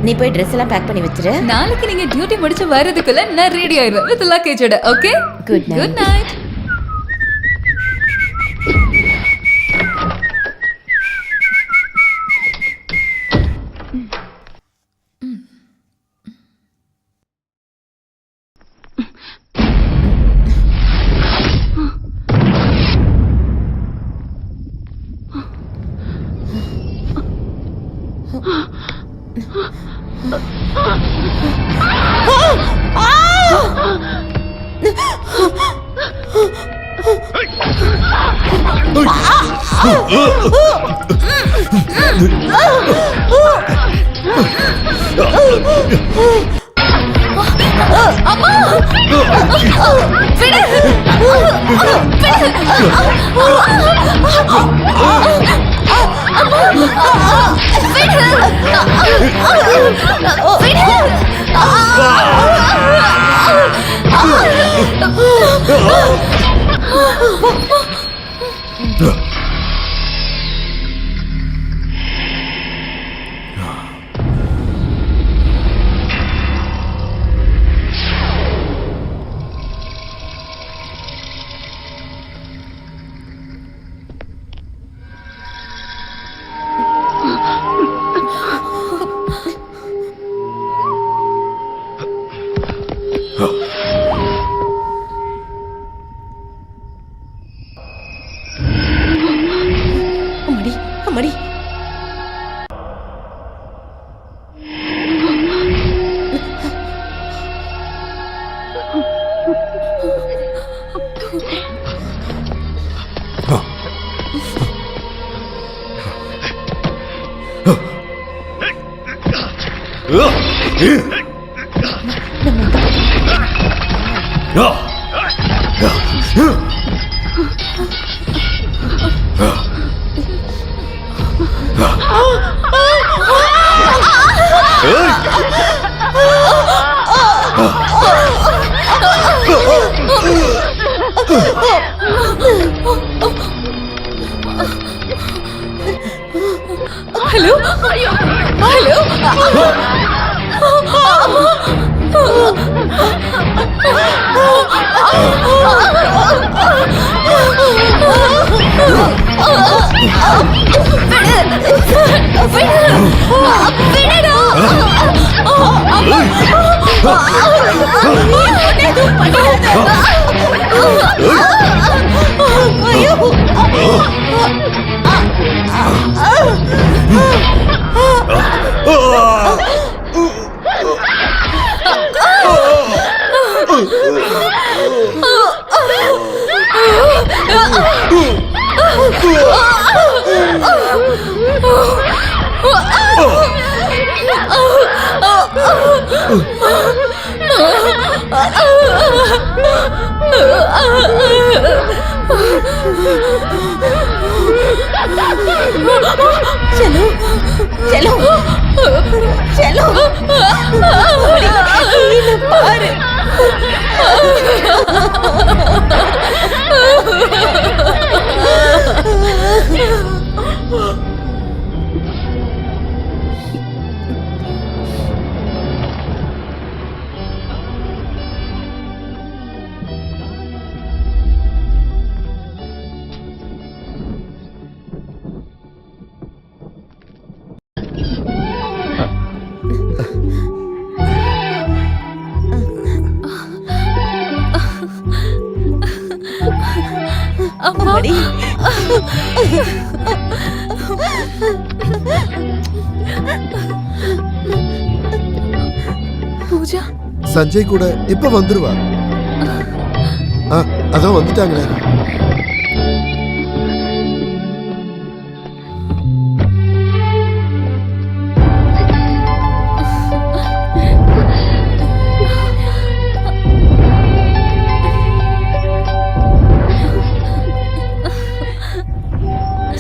நீ போய் ட்ரெஸ் எல்லாம் பேக் பண்ணி வச்சிரு. நாளைக்கு நீங்க டியூட்டி முடிச்சு வர்றதுக்குள்ள நான் ரெடி ஆயிடுவேன் வித் லக்கேஜோட. Okay, good night. Good night. அம்மாடி. Hello hello. செல்லு செல்லு செல்லு பாரு அம்மாடி பூஜா சஞ்சய் கூட இப்ப வந்துருவா. அதான் வந்துட்டாங்களே.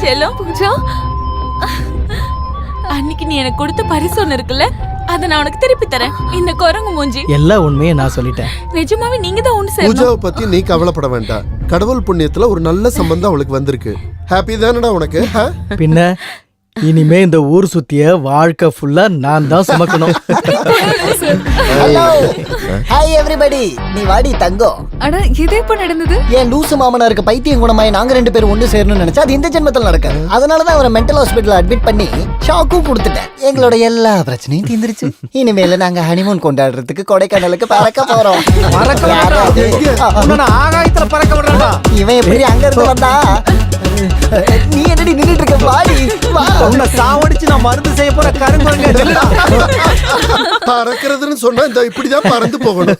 செல்லம் பூஜா, அன்னைக்கு நீ எனக்கு கொடுத்த பரிசு ஒண்ணு இருக்குல்ல, அத நான் உனக்கு திருப்பி தரேன். இந்த குரங்கு மூஞ்சி. எல்லா உண்மையை நான் சொல்லிட்டேன். நிஜமாவே நீங்க தான் ஒண்ணு பூஜாவை சேரணும். பத்தி நீ கவலைப்பட வேண்டாம். கடவுள் புண்ணியத்துல ஒரு நல்ல சம்பந்தம் அவளுக்கு வந்திருக்கு. ஹாப்பி தானடா உனக்கு? பின்ன இனிமே இந்த ஊர் சுத்திய வாழ்க்கை ஃபுல்லா நான் தான் சுமக்கணும். Hello hi everybody. நீ வாடி தங்கம். அட இது எப்ப நடந்தது? என் லூசு மாமனாருக்கு பைத்தியம் குணமாய் நாங்க 2 பேரும் ஒன்று சேரணும்னு நினைச்சா அது இந்த ஜென்மத்தில் நடக்காது. அதனாலதான் அவரை மென்டல் ஹாஸ்பிட்டல் அட்மிட் பண்ணி ஷாக்கும் கொடுத்துட்டேன். எங்களோட எல்லா பிரச்சனையும் தீர்ந்துருச்சு. இனிமேல நாங்க ஹனிமூன் கொண்டாடுறதுக்கு கொடைக்கானலுக்கு பறக்க போறோம். ஆகாயத்துல பறக்க விடுறா. இவன் எப்படி அங்க இருந்து வந்தா? நீ என்னடி நின்னுட்டு இருக்க? வாடி வா. உன்னை சாவடிச்சு நான் மருந்து செய்ய போற கருங்குரங்க. பறக்கிறதுன்னு சொன்னா இந்த இப்படிதான் பறந்து போகணும்.